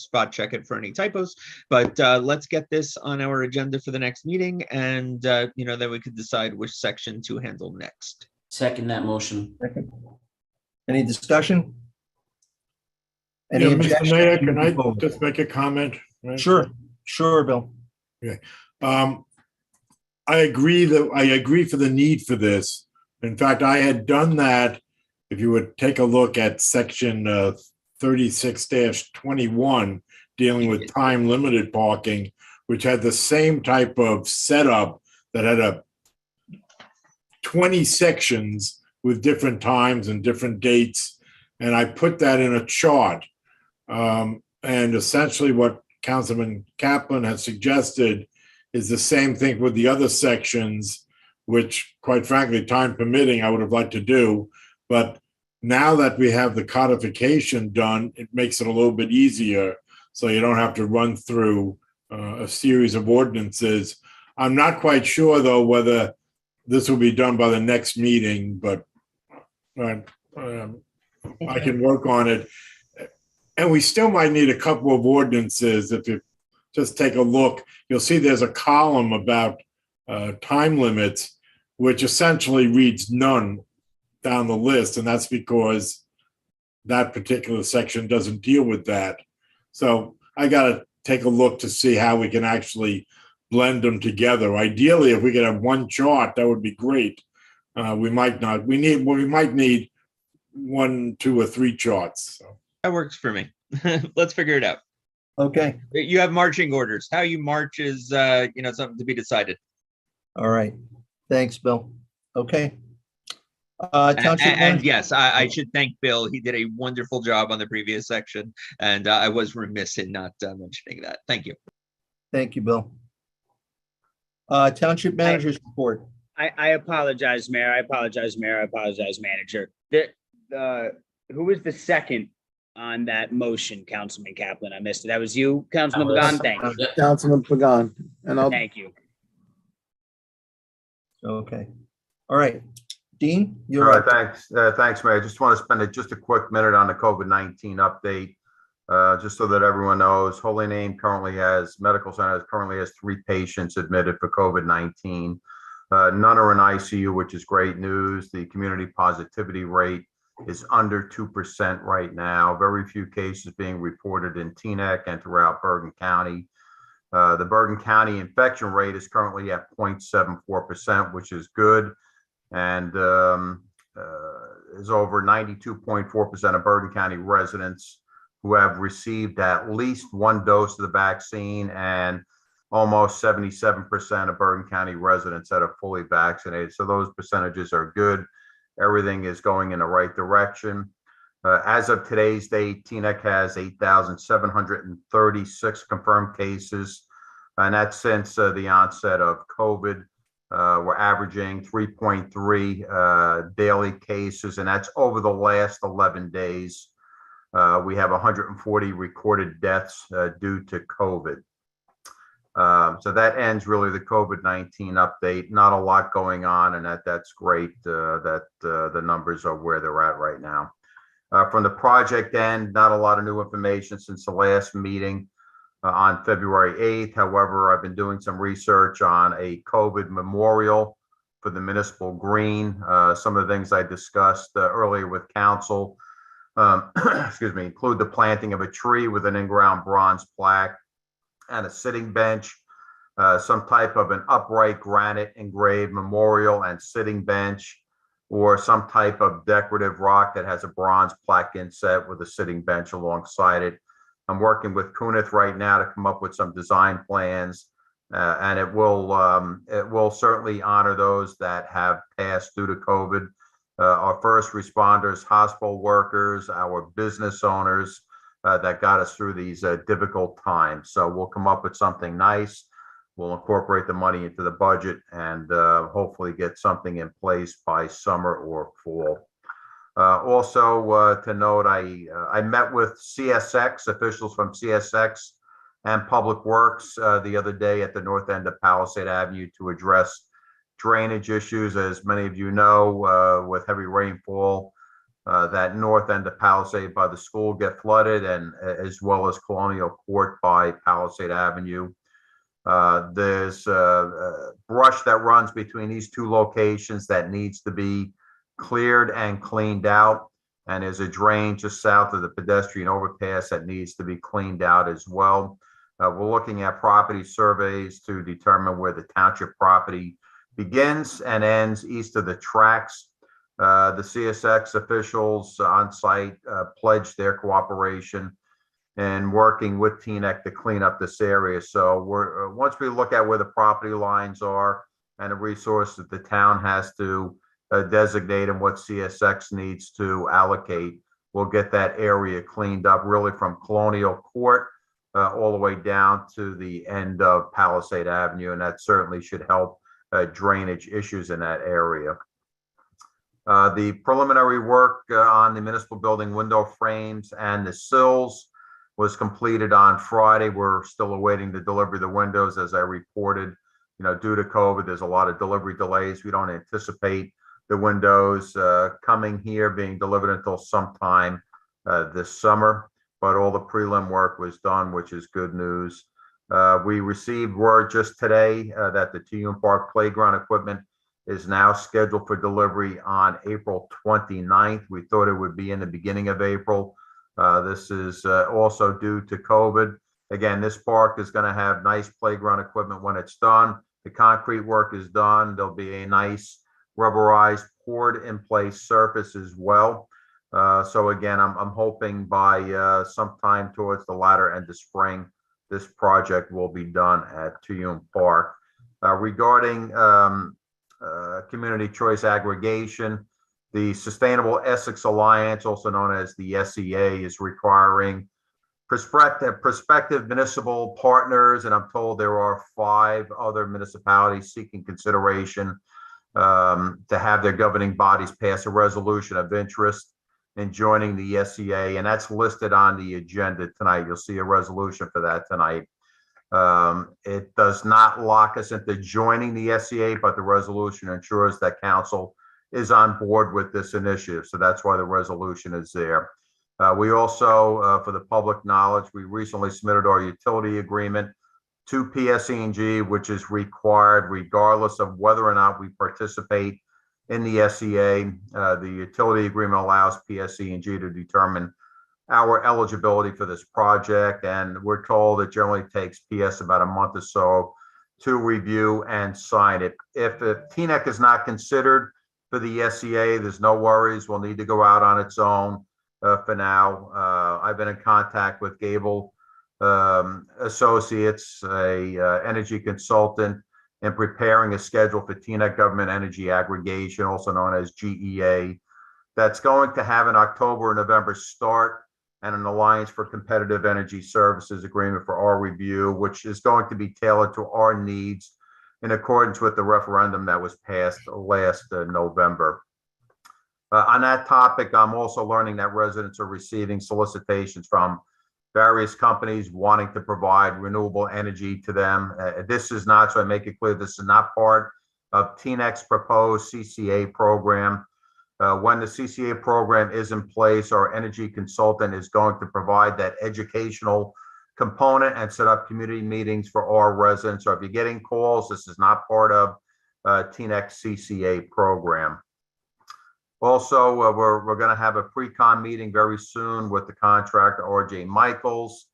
spot check it for any typos. But let's get this on our agenda for the next meeting, and then we could decide which section to handle next. Second that motion. Second. Any discussion? Any Yeah, Mr. objection? Mayor, can I just make a comment? Right? Sure, Bill. Okay. I agree for the need for this. In fact, I had done that. If you would take a look at section 36-21, dealing with time limited parking, which had the same type of setup that had 20 sections with different times and different dates. And I put that in a chart. And essentially what Councilman Kaplan has suggested is the same thing with the other sections, which quite frankly, time permitting, I would have liked to do. But now that we have the codification done, it makes it a little bit easier. So you don't have to run through a series of ordinances. I'm not quite sure though, whether this will be done by the next meeting, but I can work on it. And we still might need a couple of ordinances. If you just take a look, you'll see there's a column about time limits, which essentially reads none down the list. And that's because that particular section doesn't deal with that. So I got to take a look to see how we can actually blend them together. Ideally, if we could have one chart, that would be great. We might not. We might need 1, 2, or 3 charts. So. That works for me. Let's figure it out. Okay. You have marching orders. How you march is, something to be decided. All right. Thanks, Bill. Okay. And yes, I should thank Bill. He did a wonderful job on the previous section, and I was remiss in not mentioning that. Thank you. Thank you, Bill. Township Manager's report. I apologize, Mayor. I apologize, Manager. Who was the second on that motion, Councilman Kaplan? I missed it. That was you, Councilman Pagan. Thank you. Councilman Pagan, and I'll. Thank you. Okay. All right. Dean, you're All up. right. Thanks, Mayor. I just want to spend just a quick minute on the COVID-19 update, just so that everyone knows. Holy Name Medical Center currently has 3 patients admitted for COVID-19. None are in ICU, which is great news. The community positivity rate is under 2% right now. Very few cases being reported in Teaneck and throughout Bergen County. The Bergen County infection rate is currently at 0.74%, which is good. And is over 92.4% of Bergen County residents who have received at least 1 dose of the vaccine, and almost 77% of Bergen County residents that are fully vaccinated. So those percentages are good. Everything is going in the right direction. As of today's date, Teaneck has 8,736 confirmed cases, and that's since the onset of COVID. We're averaging 3.3 daily cases, and that's over the last 11 days. We have 140 recorded deaths due to COVID. So that ends really the COVID-19 update. Not a lot going on, and that's great that the numbers are where they're at right now. From the project end, not a lot of new information since the last meeting on February 8th. However, I've been doing some research on a COVID memorial for the municipal green. Some of the things I discussed earlier with council, excuse me, include the planting of a tree with an in-ground bronze plaque and a sitting bench, some type of an upright granite engraved memorial and sitting bench, or some type of decorative rock that has a bronze plaque inset with a sitting bench alongside it. I'm working with Kunith right now to come up with some design plans, and it will certainly honor those that have passed due to COVID. Our first responders, hospital workers, our business owners that got us through these difficult times. So we'll come up with something nice. We'll incorporate the money into the budget and hopefully get something in place by summer or fall. Also to note, I met with CSX, officials from CSX and Public Works the other day at the north end of Palisade Avenue to address drainage issues. As many of you know, with heavy rainfall, that north end of Palisade by the school get flooded, and as well as Colonial Court by Palisade Avenue. There's brush that runs between these two locations that needs to be cleared and cleaned out, and there's a drain just south of the pedestrian overpass that needs to be cleaned out as well. We're looking at property surveys to determine where the township property begins and ends east of the tracks. The CSX officials on site pledged their cooperation and working with TNEC to clean up this area. So once we look at where the property lines are and the resources the town has to designate and what CSX needs to allocate, we'll get that area cleaned up really from Colonial Court all the way down to the end of Palisade Avenue, and that certainly should help drainage issues in that area. The preliminary work on the municipal building window frames and the sills was completed on Friday. We're still awaiting the delivery of the windows, as I reported. Due to COVID, there's a lot of delivery delays. We don't anticipate the windows coming here being delivered until sometime this summer, but all the prelim work was done, which is good news. We received word just today that the Tuyum Park playground equipment is now scheduled for delivery on April 29th. We thought it would be in the beginning of April. This is also due to COVID. Again, this park is going to have nice playground equipment when it's done. The concrete work is done. There'll be a nice rubberized poured in place surface as well. So again, I'm hoping by sometime towards the latter end of spring, this project will be done at Tuyum Park. Regarding community choice aggregation, the Sustainable Essex Alliance, also known as the SEA, is requiring prospective municipal partners, and I'm told there are 5 other municipalities seeking consideration to have their governing bodies pass a resolution of interest in joining the SEA, and that's listed on the agenda tonight. You'll see a resolution for that tonight. It does not lock us into joining the SEA, but the resolution ensures that council is on board with this initiative. So that's why the resolution is there. We also, for the public knowledge, we recently submitted our utility agreement to PSE&G, which is required regardless of whether or not we participate in the SEA. The utility agreement allows PSE&G to determine our eligibility for this project, and we're told it generally takes PS about a month or so to review and sign it. If TNEC is not considered for the SEA, there's no worries. We'll need to go out on its own for now. I've been in contact with Gable Associates, a energy consultant, in preparing a schedule for TNEC government energy aggregation, also known as GEA, that's going to have an October or November start, and an Alliance for Competitive Energy Services agreement for our review, which is going to be tailored to our needs in accordance with the referendum that was passed last November. On that topic, I'm also learning that residents are receiving solicitations from various companies wanting to provide renewable energy to them. This is not, so I make it clear, this is not part of TNEC's proposed CCA program. When the CCA program is in place, our energy consultant is going to provide that educational component and set up community meetings for our residents. So if you're getting calls, this is not part of TNEC's CCA program. Also, we're going to have a pre-con meeting very soon with the contractor RJ Michaels.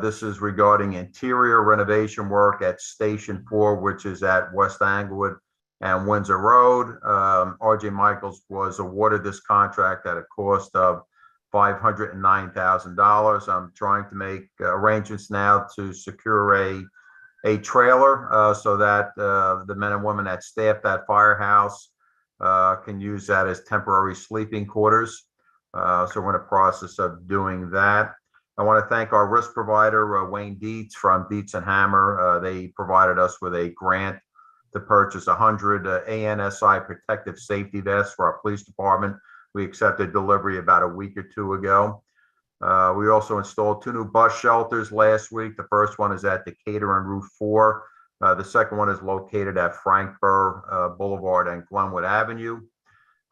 This is regarding interior renovation work at Station 4, which is at West Anglewood and Windsor Road. RJ Michaels was awarded this contract at a cost of $509,000. I'm trying to make arrangements now to secure a trailer so that the men and women that staff that firehouse can use that as temporary sleeping quarters. So we're in the process of doing that. I want to thank our risk provider, Wayne Dietz from Dietz and Hammer. They provided us with a grant to purchase 100 ANSI protective safety vests for our police department. We accepted delivery about a week or two ago. We also installed 2 new bus shelters last week. The first one is at Decatur and Route 4. The second one is located at Frank Burr Boulevard and Glenwood Avenue.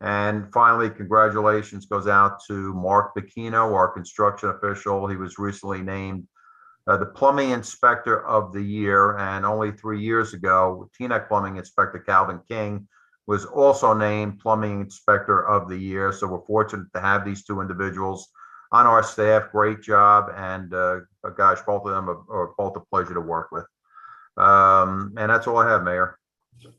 And finally, congratulations goes out to Mark Bacchino, our construction official. He was recently named the Plumbing Inspector of the Year. And only 3 years ago, TNEC Plumbing Inspector Calvin King was also named Plumbing Inspector of the Year. So we're fortunate to have these 2 individuals on our staff. Great job. And gosh, both of them are both a pleasure to work with. And that's all I have, Mayor.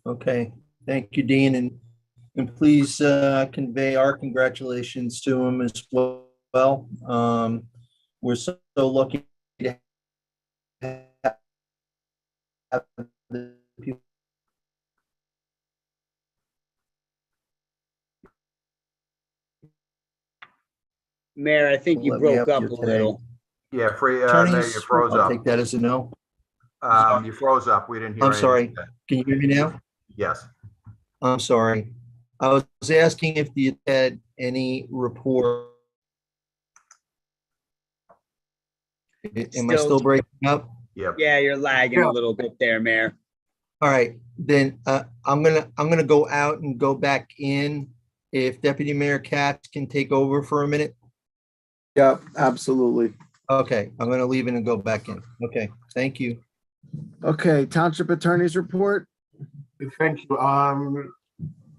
Okay, thank you, Dean, and please convey our congratulations to him as well. We're so lucky to have the people. Mayor, I think you Let me broke up up here a today. little. Yeah, Mayor, you froze I'll up. take that as a no. You froze up. We didn't hear I'm anything. sorry. Can you hear me now? Yes. I'm sorry. I was asking if you had any report. Am I still breaking up? Yep. Yeah, you're lagging a little bit there, Mayor. All right, then I'm gonna go out and go back in. If Deputy Mayor Katz can take over for a minute. Yep, absolutely. Okay, I'm gonna leave it and go back in. Okay, thank you. Okay, Township Attorney's report. Thank you.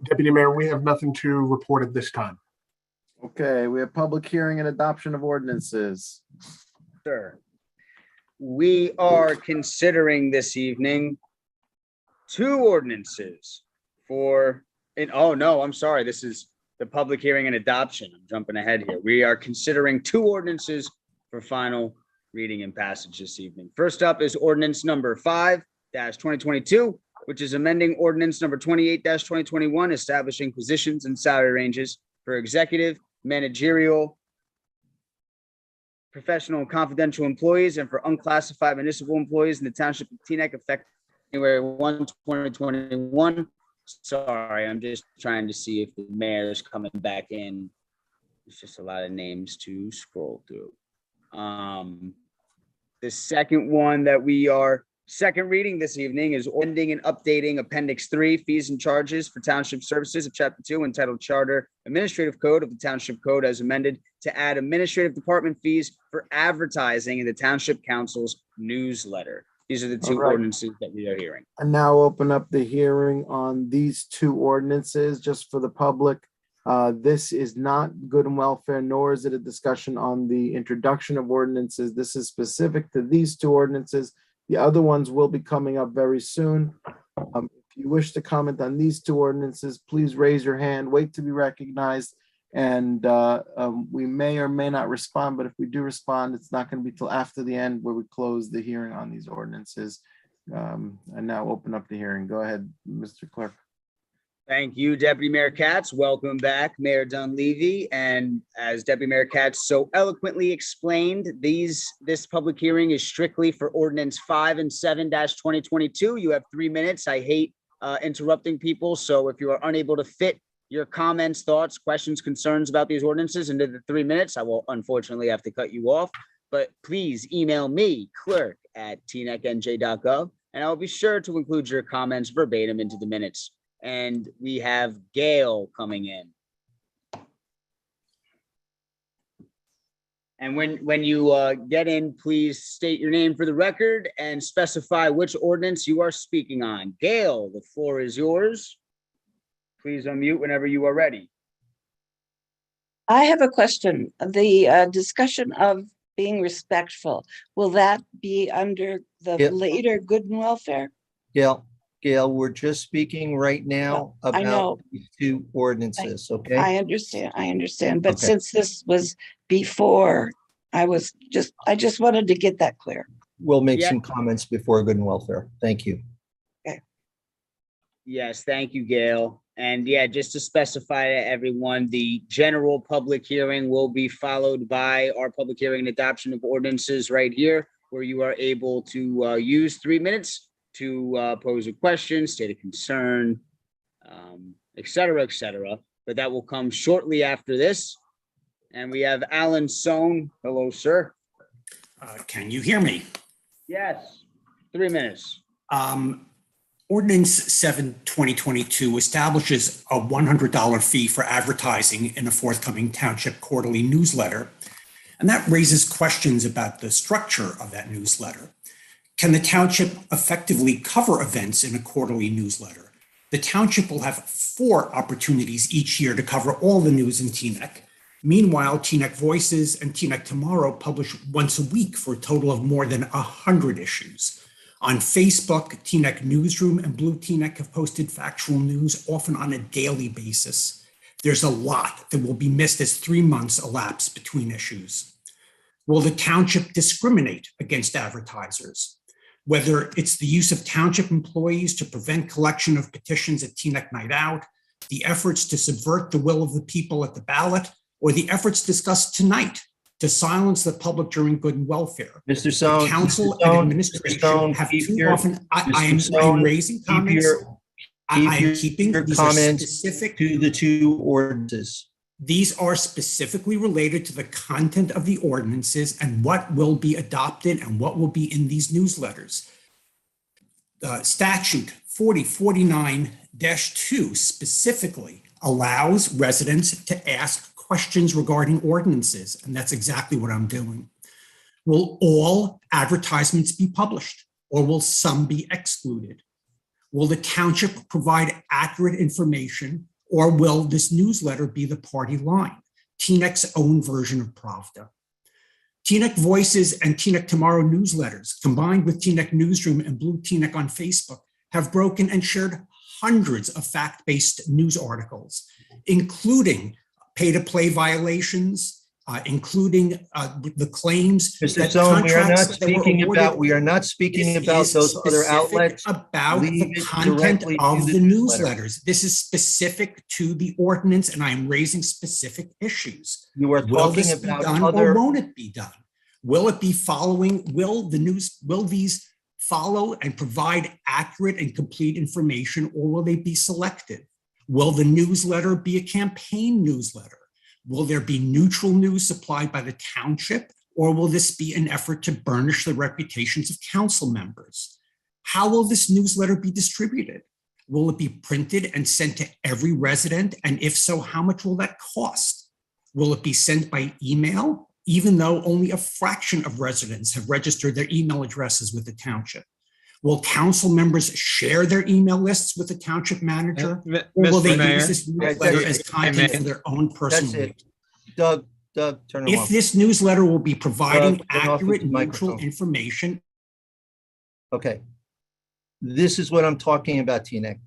Deputy Mayor, we have nothing to report at this time. Okay, we have public hearing and adoption of ordinances. Sure. We are considering this evening 2 ordinances oh no, I'm sorry. This is the public hearing and adoption. I'm jumping ahead here. We are considering 2 ordinances for final reading and passage this evening. First up is ordinance number 5-2022, which is amending ordinance number 28-2021, establishing positions and salary ranges for executive, managerial, professional and confidential employees and for unclassified municipal employees in the township of Teaneck effective January 1, 2021. Sorry, I'm just trying to see if the mayor is coming back in. It's just a lot of names to scroll through. The second one that we are second reading this evening is ending and updating Appendix 3, fees and charges for township services of Chapter 2, entitled Charter Administrative Code of the Township Code as amended to add administrative department fees for advertising in the Township Council's newsletter. These are the 2 ordinances that we are hearing. And now open up the hearing on these 2 ordinances just for the public. This is not good and welfare, nor is it a discussion on the introduction of ordinances. This is specific to these 2 ordinances. The other ones will be coming up very soon. If you wish to comment on these 2 ordinances, please raise your hand, wait to be recognized, and we may or may not respond, but if we do respond, it's not going to be till after the end where we close the hearing on these ordinances. And now open up the hearing. Go ahead, Mr. Clerk. Thank you, Deputy Mayor Katz. Welcome back, Mayor Dunleavy. And as Deputy Mayor Katz so eloquently explained, this public hearing is strictly for ordinance 5 and 7-2022. You have 3 minutes. I hate interrupting people. So if you are unable to fit your comments, thoughts, questions, concerns about these ordinances into the 3 minutes. I will unfortunately have to cut you off, but please email me, clerk@tnecnj.gov, and I'll be sure to include your comments verbatim into the minutes. And we have Gail coming in. And when you get in, please state your name for the record and specify which ordinance you are speaking on. Gail, the floor is yours. Please unmute whenever you are ready. I have a question. The discussion of being respectful, will that be under the Yeah. later good and welfare? Gail, we're just speaking right now I know. about these two ordinances, okay? I understand. But Okay. since this was before, I just wanted to get that clear. We'll make Yeah. some comments before good and welfare. Thank you. Yes, thank you, Gail. And yeah, just to specify to everyone, the general public hearing will be followed by our public hearing and adoption of ordinances right here, where you are able to use 3 minutes to pose a question, state a concern, et cetera, but that will come shortly after this. And we have Alan Sohn. Hello, sir. Can you hear me? Yes, 3 minutes. Ordinance 7/2022 establishes a $100 fee for advertising in a forthcoming township quarterly newsletter. And that raises questions about the structure of that newsletter. Can the township effectively cover events in a quarterly newsletter? The township will have 4 opportunities each year to cover all the news in Teaneck. Meanwhile, Teaneck Voices and Teaneck Tomorrow publish once a week for a total of more than 100 issues. On Facebook, Teaneck Newsroom and Blue Teaneck have posted factual news, often on a daily basis. There's a lot that will be missed as 3 months elapse between issues. Will the township discriminate against advertisers? Whether it's the use of township employees to prevent collection of petitions at Teaneck Night Out, the efforts to subvert the will of the people at the ballot, or the efforts discussed tonight to silence the public during good and welfare. Mr. Sohn, The council Mr. Sohn, and administration Mr. Sohn, have keep too your- often, Mr. I'm Sohn, raising keep comments. your- I am keeping, your these are comments specific. to the two ordinances. These are specifically related to the content of the ordinances and what will be adopted and what will be in these newsletters. Statute 4049-2 specifically allows residents to ask questions regarding ordinances, and that's exactly what I'm doing. Will all advertisements be published, or will some be excluded? Will the township provide accurate information, or will this newsletter be the party line, Teaneck's own version of Pravda? Teaneck Voices and Teaneck Tomorrow newsletters, combined with Teaneck Newsroom and Blue Teaneck on Facebook, have broken and shared hundreds of fact-based news articles, including pay-to-play violations, including the claims. Mr. Sohn, we are not speaking about those other outlets. About the content of the newsletters. This is specific to the ordinance, and I am raising specific issues. You are Will talking this be about done other. or won't it be done? Will it be following, will these follow and provide accurate and complete information, or will they be selective? Will the newsletter be a campaign newsletter? Will there be neutral news supplied by the township, or will this be an effort to burnish the reputations of council members? How will this newsletter be distributed? Will it be printed and sent to every resident? And if so, how much will that cost? Will it be sent by email, even though only a fraction of residents have registered their email addresses with the township? Will council members share their email lists with the township manager? Or will they use this newsletter as content for their own personal That's use? it. Doug, turn it If off. this newsletter will be providing Turn off accurate, the neutral microphone. information. Okay. This is what I'm talking about, Teaneck.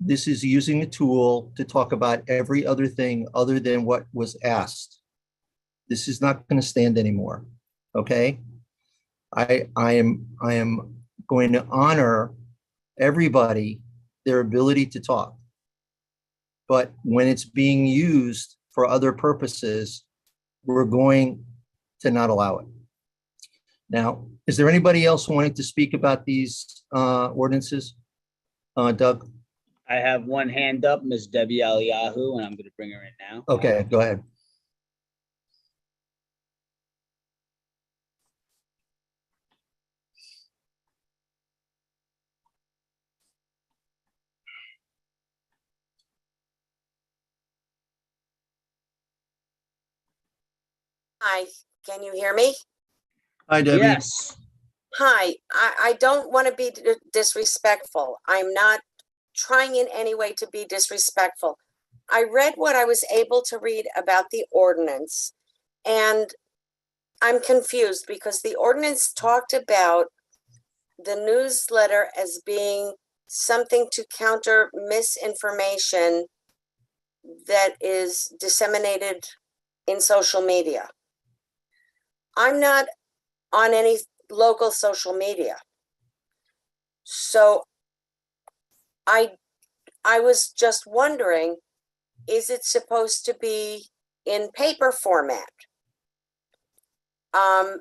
This is using a tool to talk about every other thing other than what was asked. This is not going to stand anymore. Okay. I am going to honor everybody, their ability to talk. But when it's being used for other purposes, we're going to not allow it. Now, is there anybody else wanting to speak about these ordinances? Doug? I have one hand up, Ms. Debbie Aliahu, and I'm going to bring her in now. Okay, go ahead. Hi, can you hear me? Hi, Debbie. Yes. Hi, I don't want to be disrespectful. I'm not trying in any way to be disrespectful. I read what I was able to read about the ordinance, and I'm confused because the ordinance talked about the newsletter as being something to counter misinformation that is disseminated in social media. I'm not on any local social media. So I was just wondering, is it supposed to be in paper format? I've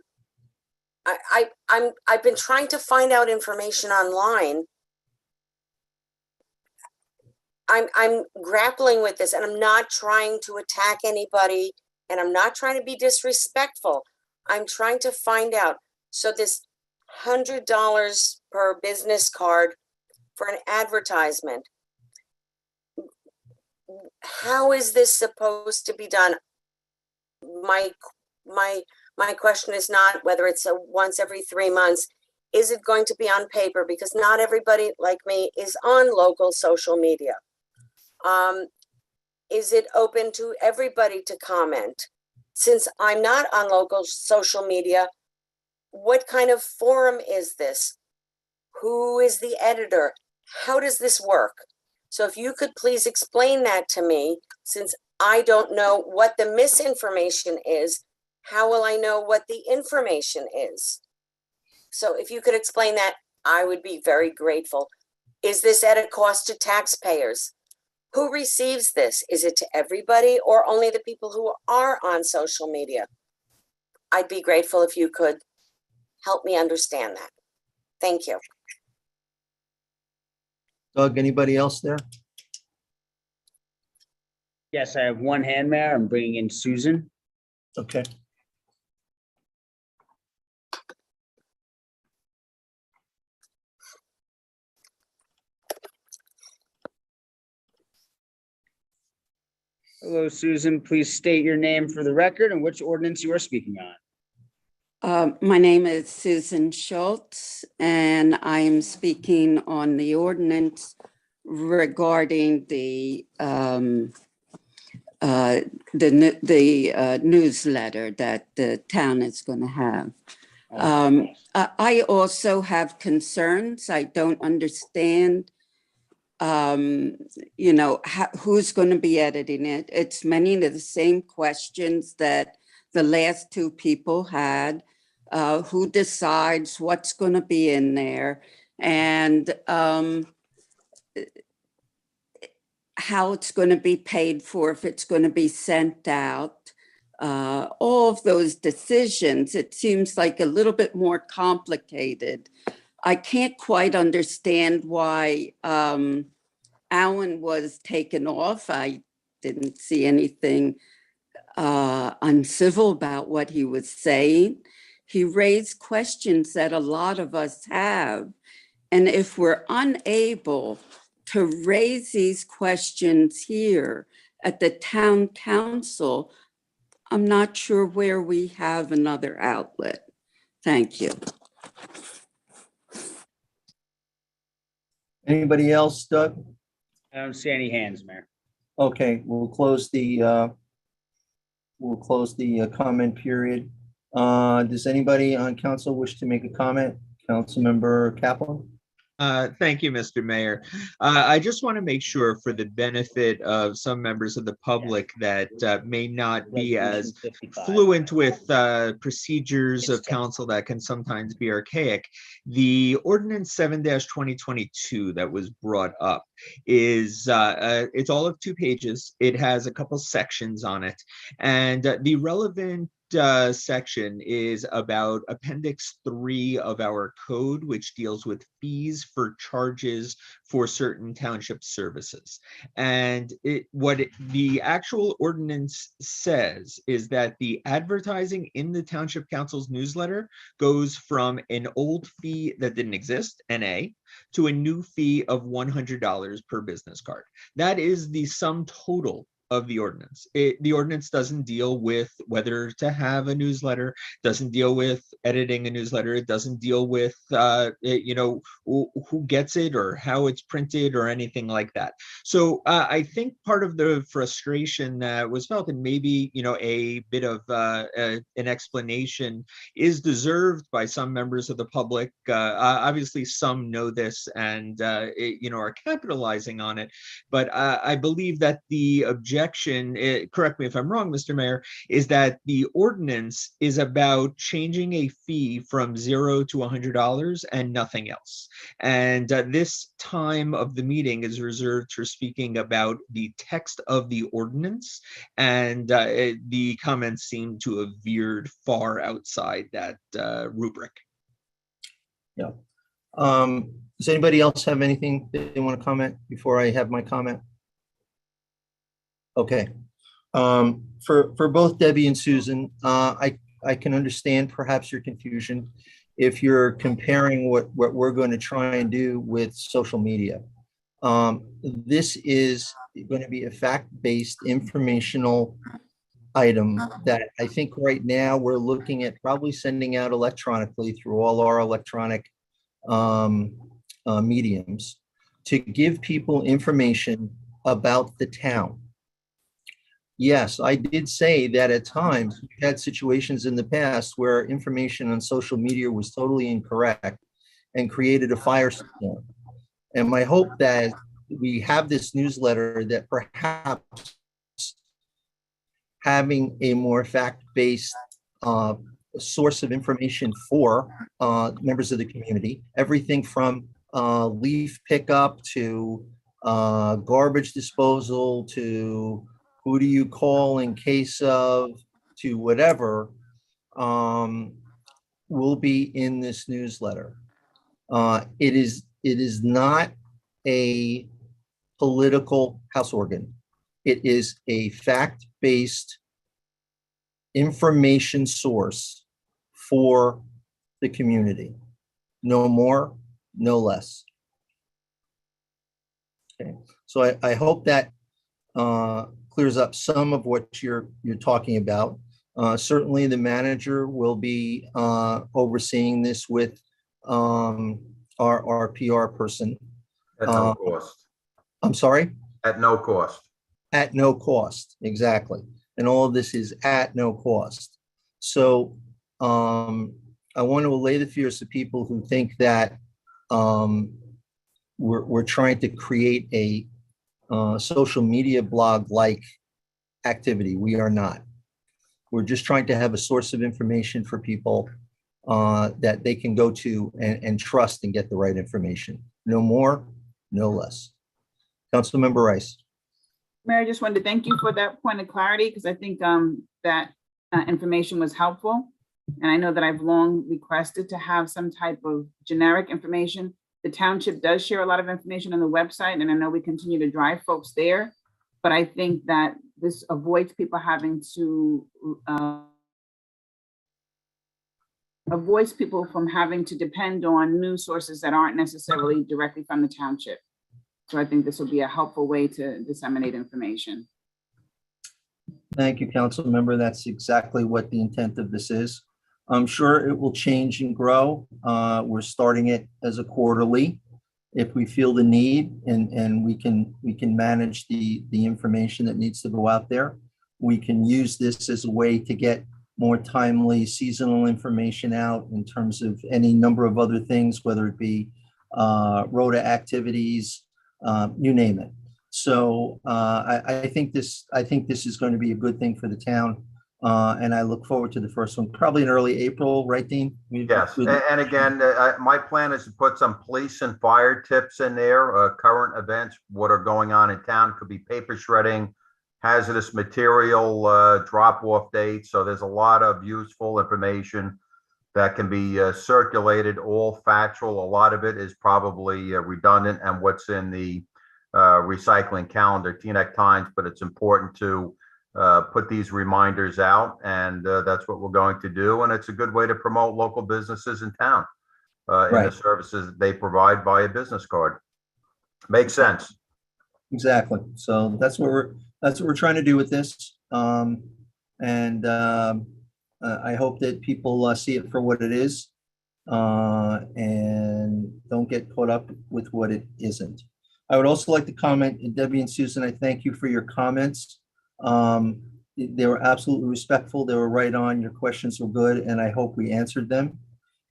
been trying to find out information online. I'm grappling with this, and I'm not trying to attack anybody, and I'm not trying to be disrespectful. I'm trying to find out. So this $100 per business card for an advertisement, how is this supposed to be done? My question is not whether it's a once every 3 months. Is it going to be on paper? Because not everybody like me is on local social media. Is it open to everybody to comment? Since I'm not on local social media, what kind of forum is this? Who is the editor? How does this work? So if you could please explain that to me, since I don't know what the misinformation is, how will I know what the information is? So if you could explain that, I would be very grateful. Is this at a cost to taxpayers? Who receives this? Is it to everybody or only the people who are on social media? I'd be grateful if you could help me understand that. Thank you. Doug, anybody else there? Yes, I have one hand, Mayor. I'm bringing in Susan. Okay. Hello, Susan. Please state your name for the record and which ordinance you are speaking on. My name is Susan Schultz, and I am speaking on the ordinance regarding the newsletter that the town is going to have. I also have concerns. I don't understand, who's going to be editing it. It's many of the same questions that the last two people had. Who decides what's going to be in there, and how it's going to be paid for, if it's going to be sent out. All of those decisions, it seems like a little bit more complicated. I can't quite understand why Alan was taken off. I didn't see anything uncivil about what he was saying. He raised questions that a lot of us have. And if we're unable to raise these questions here at the town council, I'm not sure where we have another outlet. Thank you. Anybody else, Doug? I don't see any hands, Mayor. Okay, we'll close the comment period. Does anybody on council wish to make a comment? Councilmember Kaplan? Thank you, Mr. Mayor. I just want to make sure, for the benefit of some members of the public that may not be as fluent with procedures of council that can sometimes be archaic, the Ordinance 7-2022 that was brought up is, it's all of 2 pages. It has a couple sections on it, and the relevant section is about Appendix 3 of our code, which deals with fees for charges for certain township services. And the actual ordinance says is that the advertising in the Township Council's newsletter goes from an old fee that didn't exist, NA, to a new fee of $100 per business card. That is the sum total of the ordinance. The ordinance doesn't deal with whether to have a newsletter, doesn't deal with editing a newsletter, it doesn't deal with who gets it or how it's printed or anything like that. So I think part of the frustration that was felt, and maybe a bit of an explanation, is deserved by some members of the public. Obviously, some know this and are capitalizing on it, but I believe that the objection, correct me if I'm wrong, Mr. Mayor, is that the ordinance is about changing a fee from $0 to $100 and nothing else. And this time of the meeting is reserved for speaking about the text of the ordinance, and the comments seem to have veered far outside that rubric. Yeah. Does anybody else have anything they want to comment before I have my comment? Okay. For both Debbie and Susan, I can understand perhaps your confusion if you're comparing what we're going to try and do with social media. This is going to be a fact-based informational item that I think right now we're looking at probably sending out electronically through all our electronic mediums to give people information about the town. Yes, I did say that at times we had situations in the past where information on social media was totally incorrect and created a firestorm. And my hope that we have this newsletter that perhaps having a more fact-based source of information for members of the community, everything from leaf pickup to garbage disposal to who do you call in case of, to whatever, will be in this newsletter. It is not a political house organ. It is a fact-based information source for the community. No more, no less. Okay, so I hope that clears up some of what you're talking about. Certainly the manager will be overseeing this with our PR person. At no cost. I'm sorry? At no cost. At no cost, exactly. And all of this is at no cost. So I want to allay the fears of people who think that we're trying to create a social media blog-like activity. We are not. We're just trying to have a source of information for people that they can go to and trust and get the right information. No more, no less. Councilmember Rice. Mayor, I just wanted to thank you for that point of clarity, because I think that information was helpful. And I know that I've long requested to have some type of generic information. The township does share a lot of information on the website, and I know we continue to drive folks there. But I think that this avoids people having to, avoids people from having to depend on news sources that aren't necessarily directly from the township. So I think this will be a helpful way to disseminate information. Thank you, council member. That's exactly what the intent of this is. I'm sure it will change and grow. We're starting it as a quarterly. If we feel the need and we can manage the information that needs to go out there, we can use this as a way to get more timely seasonal information out in terms of any number of other things, whether it be ROTA activities, you name it. So I think this is going to be a good thing for the town. And I look forward to the first one, probably in early April, right, Dean? Yes, and again, my plan is to put some police and fire tips in there, current events, what are going on in town. Could be paper shredding, hazardous material drop-off dates. So there's a lot of useful information that can be circulated, all factual. A lot of it is probably redundant and what's in the recycling calendar, Teaneck Times, but it's important to put these reminders out, and that's what we're going to do. And it's a good way to promote local businesses in town in the services that they provide via business card. Makes sense. Exactly. So that's what we're trying to do with this. I hope that people see it for what it is and don't get caught up with what it isn't. I would also like to comment, and Debbie and Susan, I thank you for your comments. They were absolutely respectful. They were right on. Your questions were good, and I hope we answered them.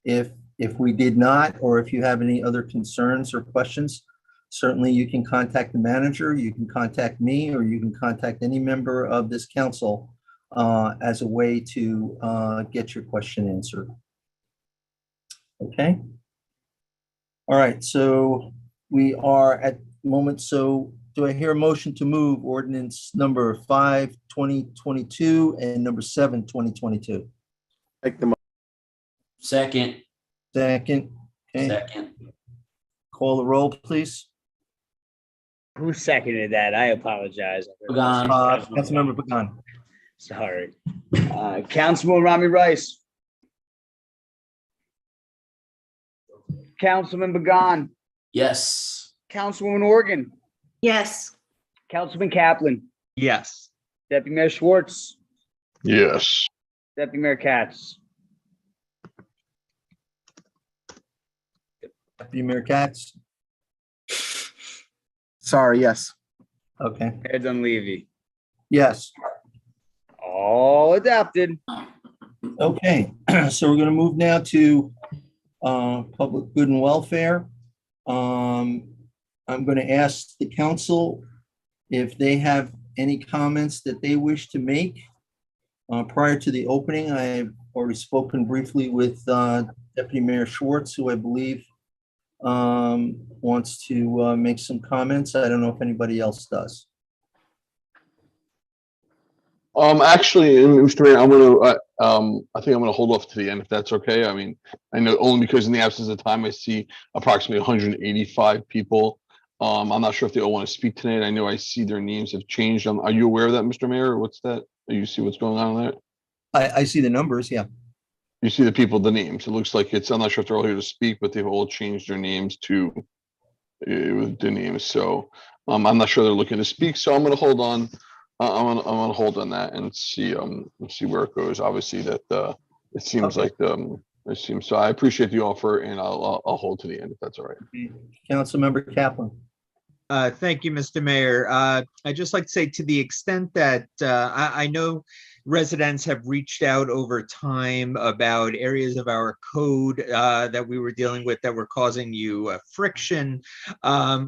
If we did not, or if you have any other concerns or questions, certainly you can contact the manager, you can contact me, or you can contact any member of this council as a way to get your question answered. Okay. All right, so we are at the moment. So do I hear a motion to move ordinance number 5, 2022 and number 7, 2022? Make the Second. Second. Okay. Second. Call the roll, please. Who seconded that? I apologize. Pagan. Councilmember Pagan. Sorry. Councilman Rami Rice. Councilman Pagan. Yes. Councilwoman Organ. Yes. Councilman Kaplan. Yes. Deputy Mayor Schwartz. Yes. Deputy Mayor Katz. Deputy Mayor Katz. Sorry, yes. Okay. Mayor Dunleavy. Yes. All adopted. Okay, so we're going to move now to public good and welfare. I'm going to ask the council if they have any comments that they wish to make. Prior to the opening, I've already spoken briefly with Deputy Mayor Schwartz, who I believe wants to make some comments. I don't know if anybody else does. Actually, Mr. Mayor, I think I'm gonna hold off to the end if that's okay. I mean, I know only because in the absence of time, I see approximately 185 people. I'm not sure if they all want to speak tonight. I know I see their names have changed. Are you aware of that, Mr. Mayor? Or what's that? Do you see what's going on there? I see the numbers, yeah. You see the people, the names. It looks like I'm not sure if they're all here to speak, but they've all changed their names to with the names. So I'm not sure they're looking to speak. So I'm gonna hold on. I'm gonna hold on that and see where it goes. Obviously, that it seems like it seems so. I appreciate the offer, and I'll hold to the end if that's all right. Councilmember Kaplan. Thank you, Mr. Mayor. I'd just like to say, to the extent that I know residents have reached out over time about areas of our code that we were dealing with that were causing you friction.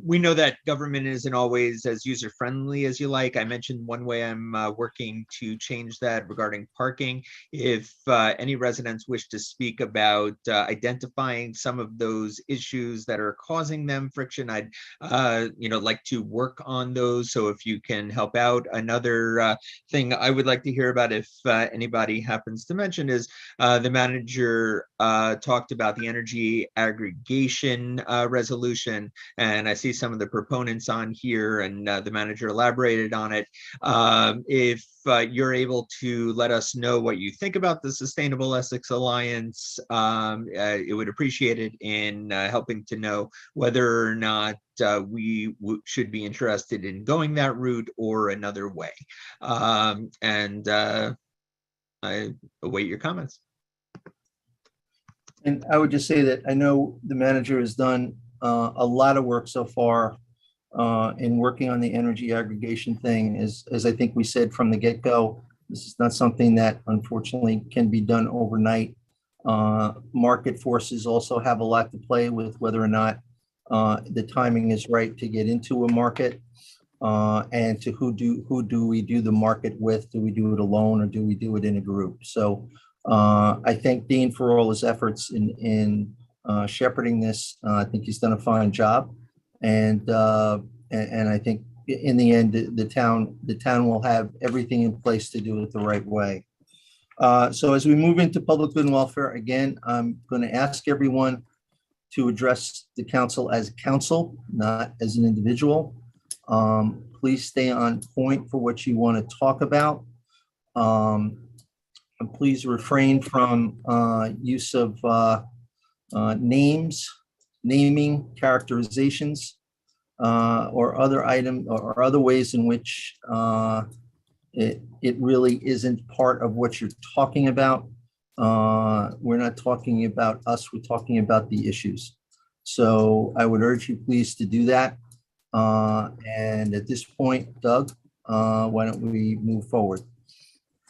We know that government isn't always as user-friendly as you like. I mentioned one way I'm working to change that regarding parking. If any residents wish to speak about identifying some of those issues that are causing them friction, I'd like to work on those. So if you can help out. Another thing I would like to hear about, if anybody happens to mention, is the manager talked about the energy aggregation resolution, and I see some of the proponents on here, and the manager elaborated on it. If you're able to let us know what you think about the Sustainable Essex Alliance, it would appreciate it in helping to know whether or not we should be interested in going that route or another way. I await your comments. And I would just say that I know the manager has done a lot of work so far in working on the energy aggregation thing. As I think we said from the get-go, this is not something that unfortunately can be done overnight. Market forces also have a lot to play with whether or not the timing is right to get into a market, and to who do we do the market with? Do we do it alone, or do we do it in a group? So I thank Dean for all his efforts in shepherding this. I think he's done a fine job, and I think in the end, the town will have everything in place to do it the right way. So as we move into public good and welfare, again, I'm going to ask everyone to address the council as council, not as an individual. Please stay on point for what you want to talk about. And please refrain from use of names, naming, characterizations, or other or other ways in which it really isn't part of what you're talking about. We're not talking about us, we're talking about the issues. So I would urge you please to do that. And at this point, Doug, why don't we move forward?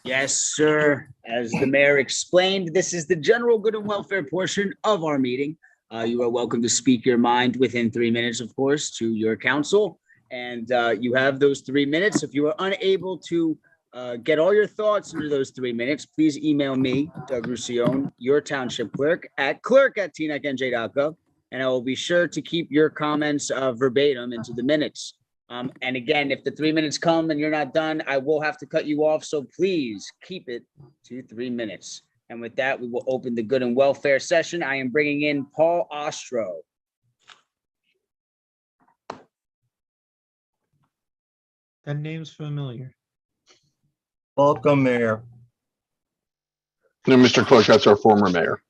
Yes, sir. As the mayor explained, this is the general good and welfare portion of our meeting. You are welcome to speak your mind within 3 minutes, of course, to your council. And you have those 3 minutes. If you are unable to get all your thoughts into those 3 minutes, please email me, Doug Roussillon, your township clerk, at clerk@tnecnj.gov. And I will be sure to keep your comments verbatim into the minutes. And again, if the 3 minutes come and you're not done, I will have to cut you off. So please keep it to 3 minutes. And with that, we will open the good and welfare session. I am bringing in Paul Ostro. That name's familiar. Welcome, Mayor. No, Mr. Clerk, that's our former mayor.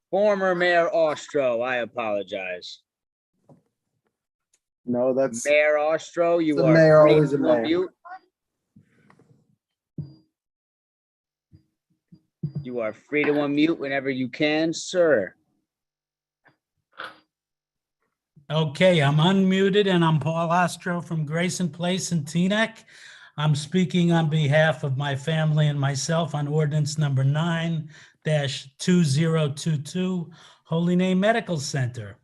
Former Mayor Ostro, I apologize. No, that's Mayor Ostro, you the are mayor, free always to a mayor. unmute. You are free to unmute whenever you can, sir. Okay, I'm unmuted and I'm Paul Ostro from Grayson Place in Teaneck. I'm speaking on behalf of my family and myself on ordinance number 9-2022, Holy Name Medical Center.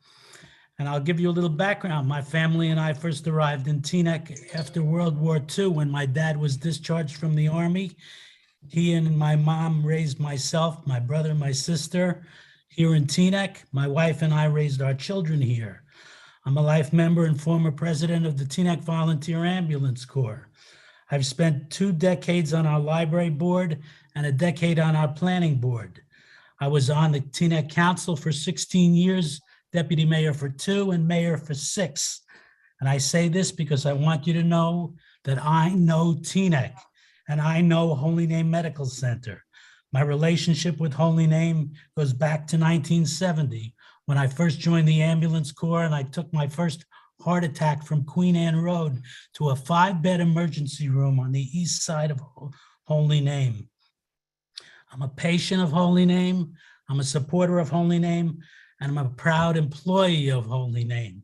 And I'll give you a little background. My family and I first arrived in Teaneck after World War II when my dad was discharged from the Army. He and my mom raised myself, my brother, my sister here in Teaneck. My wife and I raised our children here. I'm a life member and former president of the Teaneck Volunteer Ambulance Corps. I've spent 2 decades on our library board and a decade on our planning board. I was on the Teaneck Council for 16 years, deputy mayor for 2 and mayor for 6. And I say this because I want you to know that I know Teaneck and I know Holy Name Medical Center. My relationship with Holy Name goes back to 1970 when I first joined the ambulance corps and I took my first heart attack from Queen Anne Road to a 5-bed emergency room on the east side of Holy Name. I'm a patient of Holy Name, I'm a supporter of Holy Name, and I'm a proud employee of Holy Name.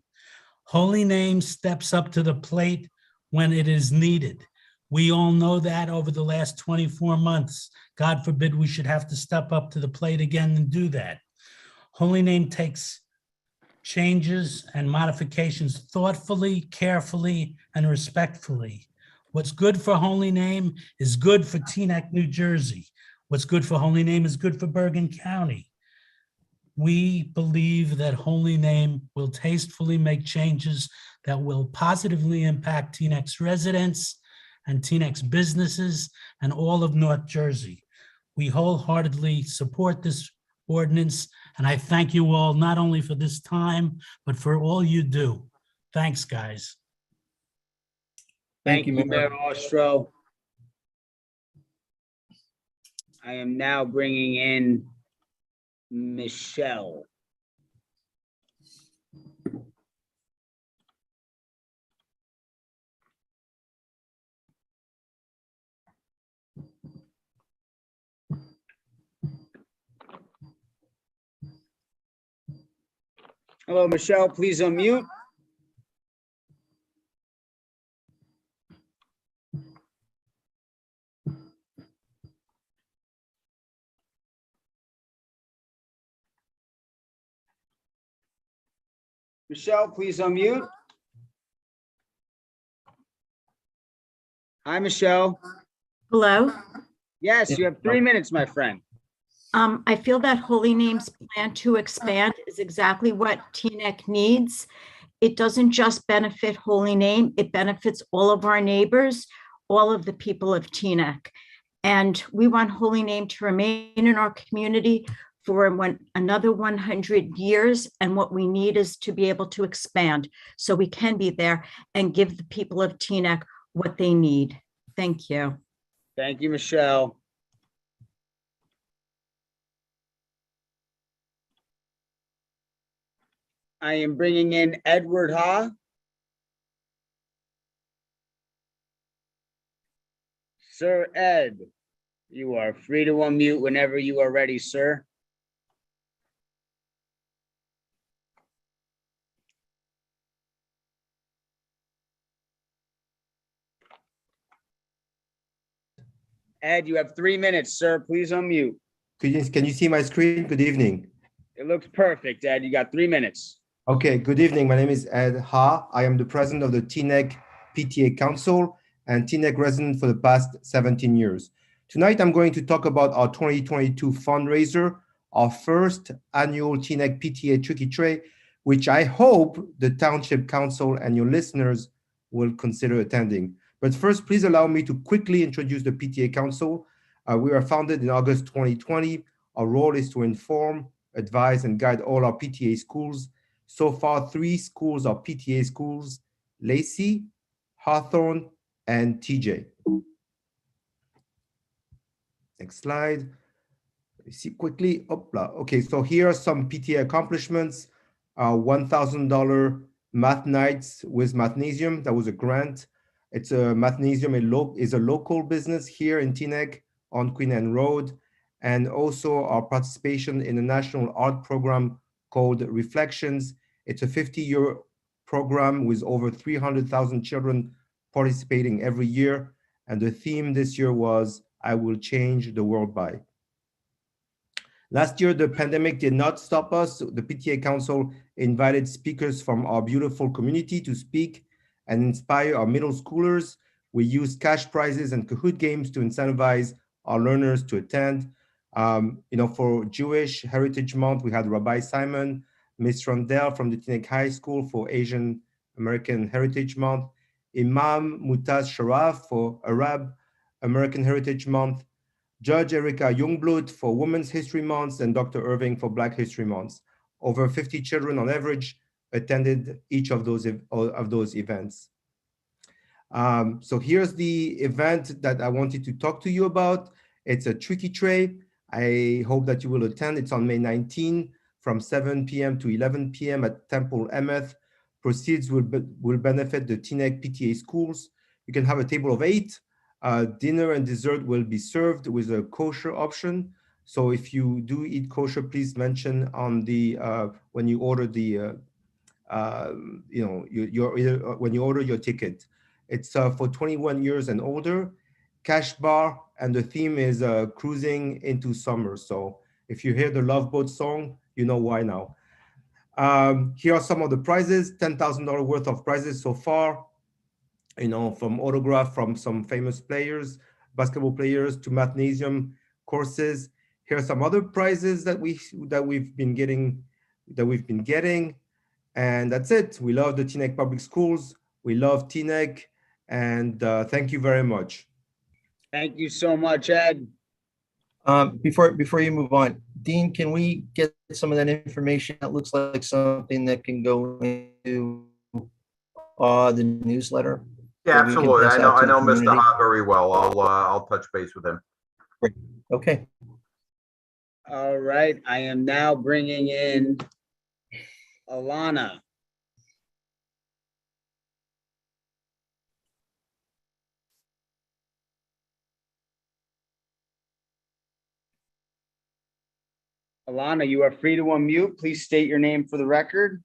Holy Name steps up to the plate when it is needed. We all know that over the last 24 months. God forbid we should have to step up to the plate again and do that. Holy Name takes changes and modifications thoughtfully, carefully, and respectfully. What's good for Holy Name is good for Teaneck, New Jersey. What's good for Holy Name is good for Bergen County. We believe that Holy Name will tastefully make changes that will positively impact Teaneck's residents and Teaneck's businesses and all of North Jersey. We wholeheartedly support this ordinance, and I thank you all not only for this time, but for all you do. Thanks, guys. Thank you, Mayor Ostro. I am now bringing in Michelle. Hello, Michelle, please unmute. Michelle, please unmute. Hi, Michelle. Hello. Yes, you have 3 minutes, my friend. I feel that Holy Name's plan to expand is exactly what Teaneck needs. it doesn't just benefit Holy Name, it benefits all of our neighbors, all of the people of Teaneck. And we want Holy Name to remain in our community for another 100 years. And what we need is to be able to expand so we can be there and give the people of Teaneck what they need. Thank you. Thank you, Michelle. I am bringing in Edward Ha. Sir Ed, you are free to unmute whenever you are ready, sir. Ed, you have 3 minutes, sir. Please unmute. Can you see my screen? Good evening. It looks perfect, Ed. You got 3 minutes. Okay, good evening. My name is Ed Ha. I am the president of the Teaneck PTA Council and Teaneck resident for the past 17 years. Tonight, I'm going to talk about our 2022 fundraiser, our first annual Teaneck PTA Tricky Tray, which I hope the Township Council and your listeners will consider attending. But first, please allow me to quickly introduce the PTA Council. We were founded in August 2020. Our role is to inform, advise, and guide all our PTA schools. So far, 3 schools are PTA schools: Lacey, Hawthorne, and TJ. Next slide. Let me see quickly. Okay, so here are some PTA accomplishments. $1,000 math nights with Mathnasium. That was a grant. It's a Mathnasium is a local business here in Teaneck on Queen Anne Road. And also our participation in a national art program called Reflections. It's a 50-year program with over 300,000 children participating every year. And the theme this year was, I will change the world by. Last year, the pandemic did not stop us. The PTA Council invited speakers from our beautiful community to speak and inspire our middle schoolers. We used cash prizes and Kahoot games to incentivize our learners to attend. For Jewish Heritage Month, we had Rabbi Simon, Miss Rondell from the Teaneck High School for Asian American Heritage Month, Imam Mutaz Sharaf for Arab American Heritage Month, Judge Erika Jungblut for Women's History Month, and Dr. Irving for Black History Month. Over 50 children on average attended each of those events. So here's the event that I wanted to talk to you about. It's a Tricky Tray. I hope that you will attend. It's on May 19 from 7 p.m. to 11 p.m. at Temple Emeth. Proceeds will benefit the Teaneck PTA schools. You can have a table of 8. Dinner and dessert will be served with a kosher option. So if you do eat kosher, please mention on the when you order the when you order your ticket. It's for 21 years and older. Cash bar, and the theme is cruising into summer. So if you hear the Love Boat song, you know why now. Here are some of the prizes: $10,000 worth of prizes so far. From autograph from some famous players, basketball players, to Mathnasium courses. Here are some other prizes that we've been getting, and that's it. We love the Teaneck Public Schools. We love Teaneck, and thank you very much. Thank you so much, Ed. Before you move on, Dean, can we get some of that information? That looks like something that can go into the newsletter. Yeah, absolutely. I know Mr. Ha very well. I'll touch base with him. Great. Okay. All right. I am now bringing in Alana. Alana, you are free to unmute. Please state your name for the record.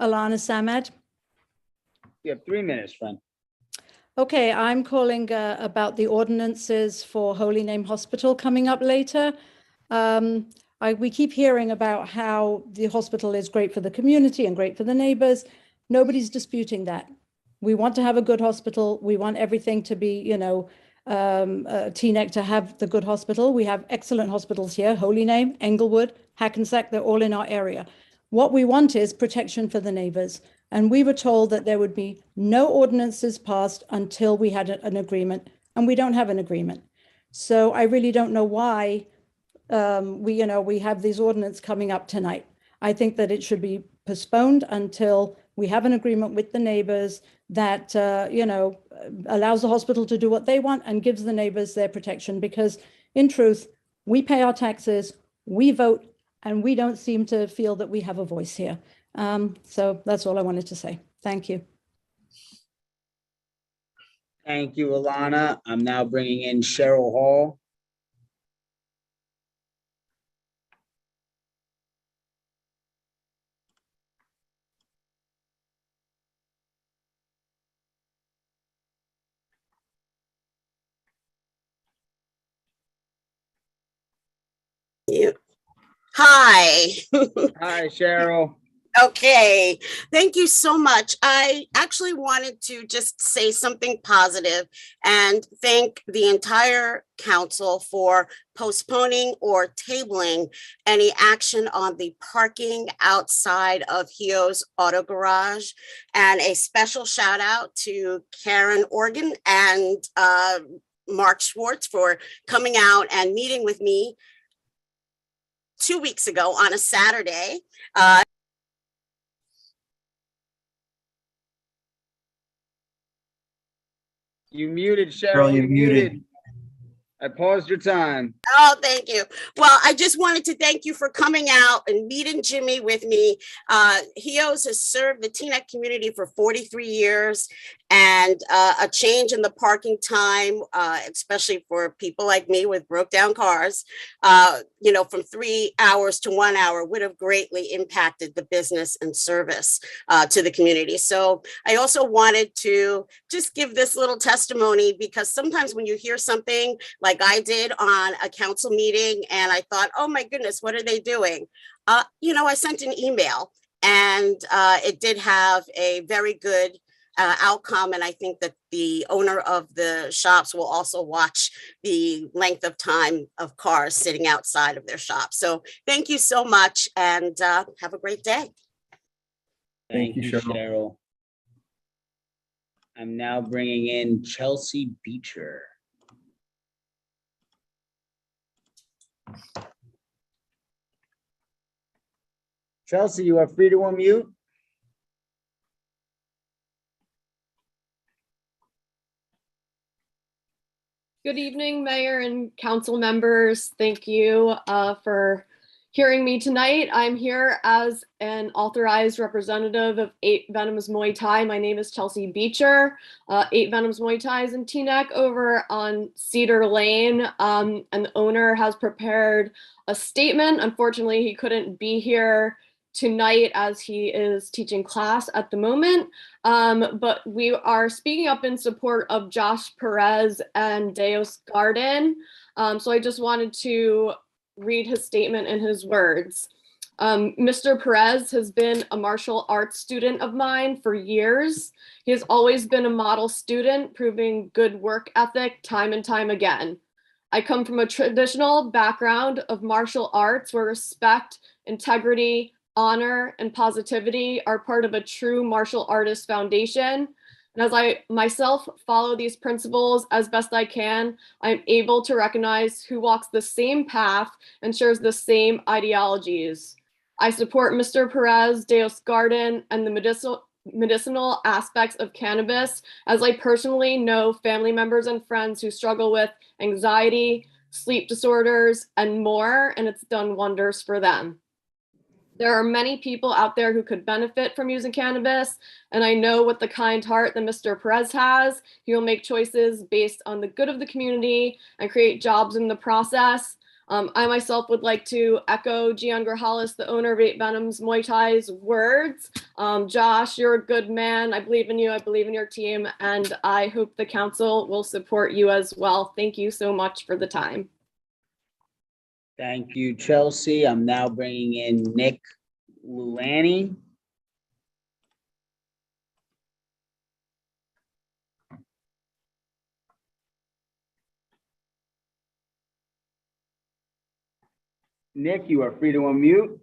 Alana Samad. You have 3 minutes, friend. Okay, I'm calling about the ordinances for Holy Name Hospital coming up later. We keep hearing about how the hospital is great for the community and great for the neighbors. Nobody's disputing that. We want to have a good hospital. We want everything to be, Teaneck to have the good hospital. We have excellent hospitals here: Holy Name, Englewood, Hackensack. They're all in our area. What we want is protection for the neighbors. And we were told that there would be no ordinances passed until we had an agreement, and we don't have an agreement. So I really don't know why we have these ordinance coming up tonight. I think that it should be postponed until we have an agreement with the neighbors that, allows the hospital to do what they want and gives the neighbors their protection. Because in truth, we pay our taxes, we vote, and we don't seem to feel that we have a voice here. So that's all I wanted to say. Thank you. Thank you, Alana. I'm now bringing in Cheryl Hall. Hi. Hi, Cheryl. Okay, thank you so much. I actually wanted to just say something positive and thank the entire council for postponing or tabling any action on the parking outside of Hio's Auto Garage. And a special shout out to Karen Organ and Mark Schwartz for coming out and meeting with me 2 weeks ago on a Saturday. You muted, Cheryl. Cheryl, You you're muted. muted. I paused your time. Oh, thank you. Well, I just wanted to thank you for coming out and meeting Jimmy with me. Hio's has served the Teaneck community for 43 years, and a change in the parking time, especially for people like me with broke down cars, from 3 hours to 1 hour would have greatly impacted the business and service to the community. So I also wanted to just give this little testimony, because sometimes when you hear something like I did on a council meeting and I thought, oh my goodness, what are they doing? I sent an email, and it did have a very good outcome. And I think that the owner of the shops will also watch the length of time of cars sitting outside of their shop. So thank you so much, and have a great day. Thank you, Cheryl. I'm now bringing in Chelsea Beecher. Chelsea, you are free to unmute. Good evening, Mayor and council members. Thank you for hearing me tonight. I'm here as an authorized representative of 8 Venoms Muay Thai. My name is Chelsea Beecher. 8 Venoms Muay Thai is in Teaneck over on Cedar Lane, and the owner has prepared a statement. Unfortunately, he couldn't be here tonight as he is teaching class at the moment. But we are speaking up in support of Josh Perez and Deos Garden. So I just wanted to read his statement in his words. Mr. Perez has been a martial arts student of mine for years. He has always been a model student, proving good work ethic time and time again. I come from a traditional background of martial arts where respect, integrity, honor, and positivity are part of a true martial artist foundation. And as I myself follow these principles as best I can, I'm able to recognize who walks the same path and shares the same ideologies. I support Mr. Perez, Deos Garden, and the medicinal aspects of cannabis, as I personally know family members and friends who struggle with anxiety, sleep disorders, and more, and it's done wonders for them. There are many people out there who could benefit from using cannabis, and I know with the kind heart that Mr. Perez has, he will make choices based on the good of the community and create jobs in the process. I myself would like to echo Gian Grajales, the owner of 8 Venoms Muay Thai's words. Josh, you're a good man. I believe in you. I believe in your team, and I hope the council will support you as well. Thank you so much for the time. Thank you, Chelsea. I'm now bringing in Nick Luani. Nick, you are free to unmute.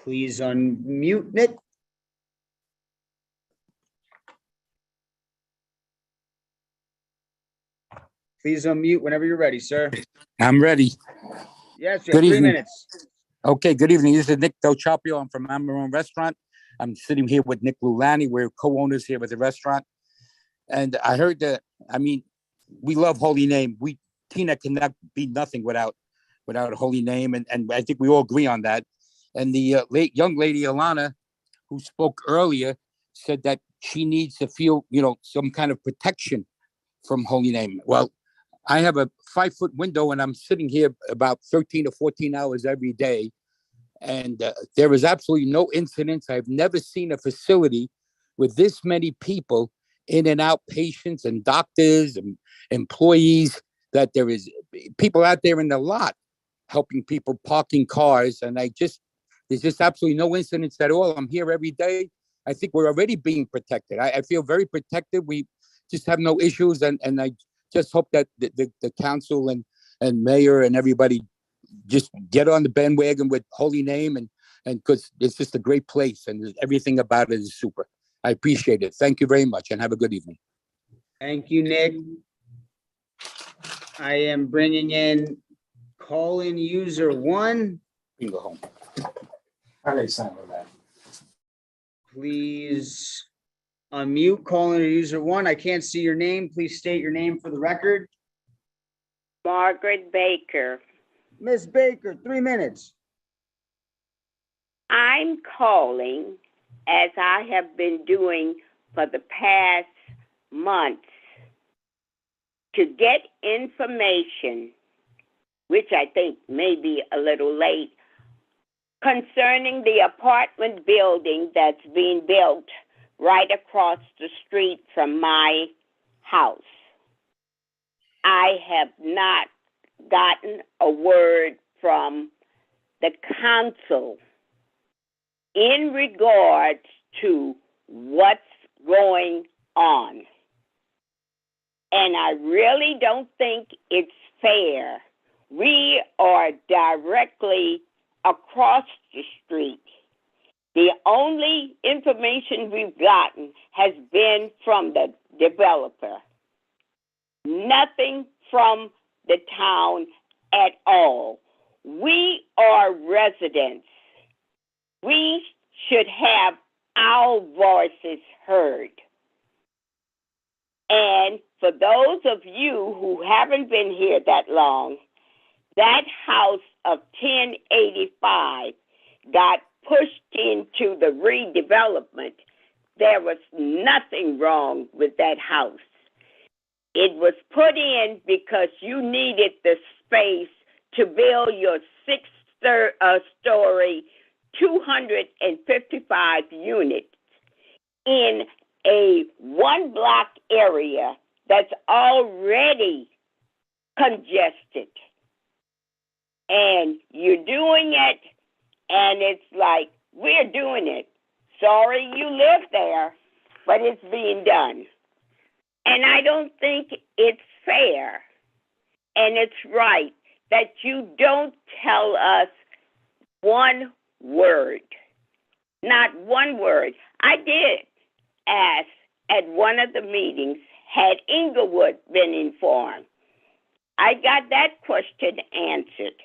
Please unmute Nick. Please unmute whenever you're ready, sir. I'm ready. Yes, you Good have 3 evening. minutes. Okay, good evening. This is Nick Del Chapio. I'm from Amarone Restaurant. I'm sitting here with Nick Lulani. We're co-owners here with the restaurant. And I heard that, I mean, we love Holy Name. Tina cannot be nothing without a Holy Name. And I think we all agree on that. And the young lady, Alana, who spoke earlier, said that she needs to feel, some kind of protection from Holy Name. Well, I have a 5-foot window and I'm sitting here about 13 to 14 hours every day. And there is absolutely no incidents. I've never seen a facility with this many people in and out, patients and doctors and employees, that there is people out there in the lot helping people parking cars. And there's just absolutely no incidents at all. I'm here every day. I think we're already being protected. I feel very protected. We just have no issues. And I just hope that the council and mayor and everybody just get on the bandwagon with Holy Name, and because it's just a great place and everything about it is super. I appreciate it. Thank you very much and have a good evening. Thank you, Nick. I am bringing in call-in user 1. You can go home. How do I sign with that? Please unmute call-in user 1. I can't see your name. Please state your name for the record. Margaret Baker. Miss Baker, 3 minutes. I'm calling, as I have been doing for the past months, to get information, which I think may be a little late, concerning the apartment building that's being built right across the street from my house. I have not gotten a word from the council in regards to what's going on. And I really don't think it's fair. We are directly across the street. The only information we've gotten has been from the developer. Nothing from the town at all. We are residents. We should have our voices heard. And for those of you who haven't been here that long, that house of 1085 got pushed into the redevelopment. There was nothing wrong with that house. It was put in because you needed the space to build your 6-story, 255 units in a 1-block area that's already congested. And you're doing it, and it's like, we're doing it. Sorry you live there, but it's being done. And I don't think it's fair, and it's right that you don't tell us one word, not one word. I did ask at one of the meetings, had Inglewood been informed? I got that question answered.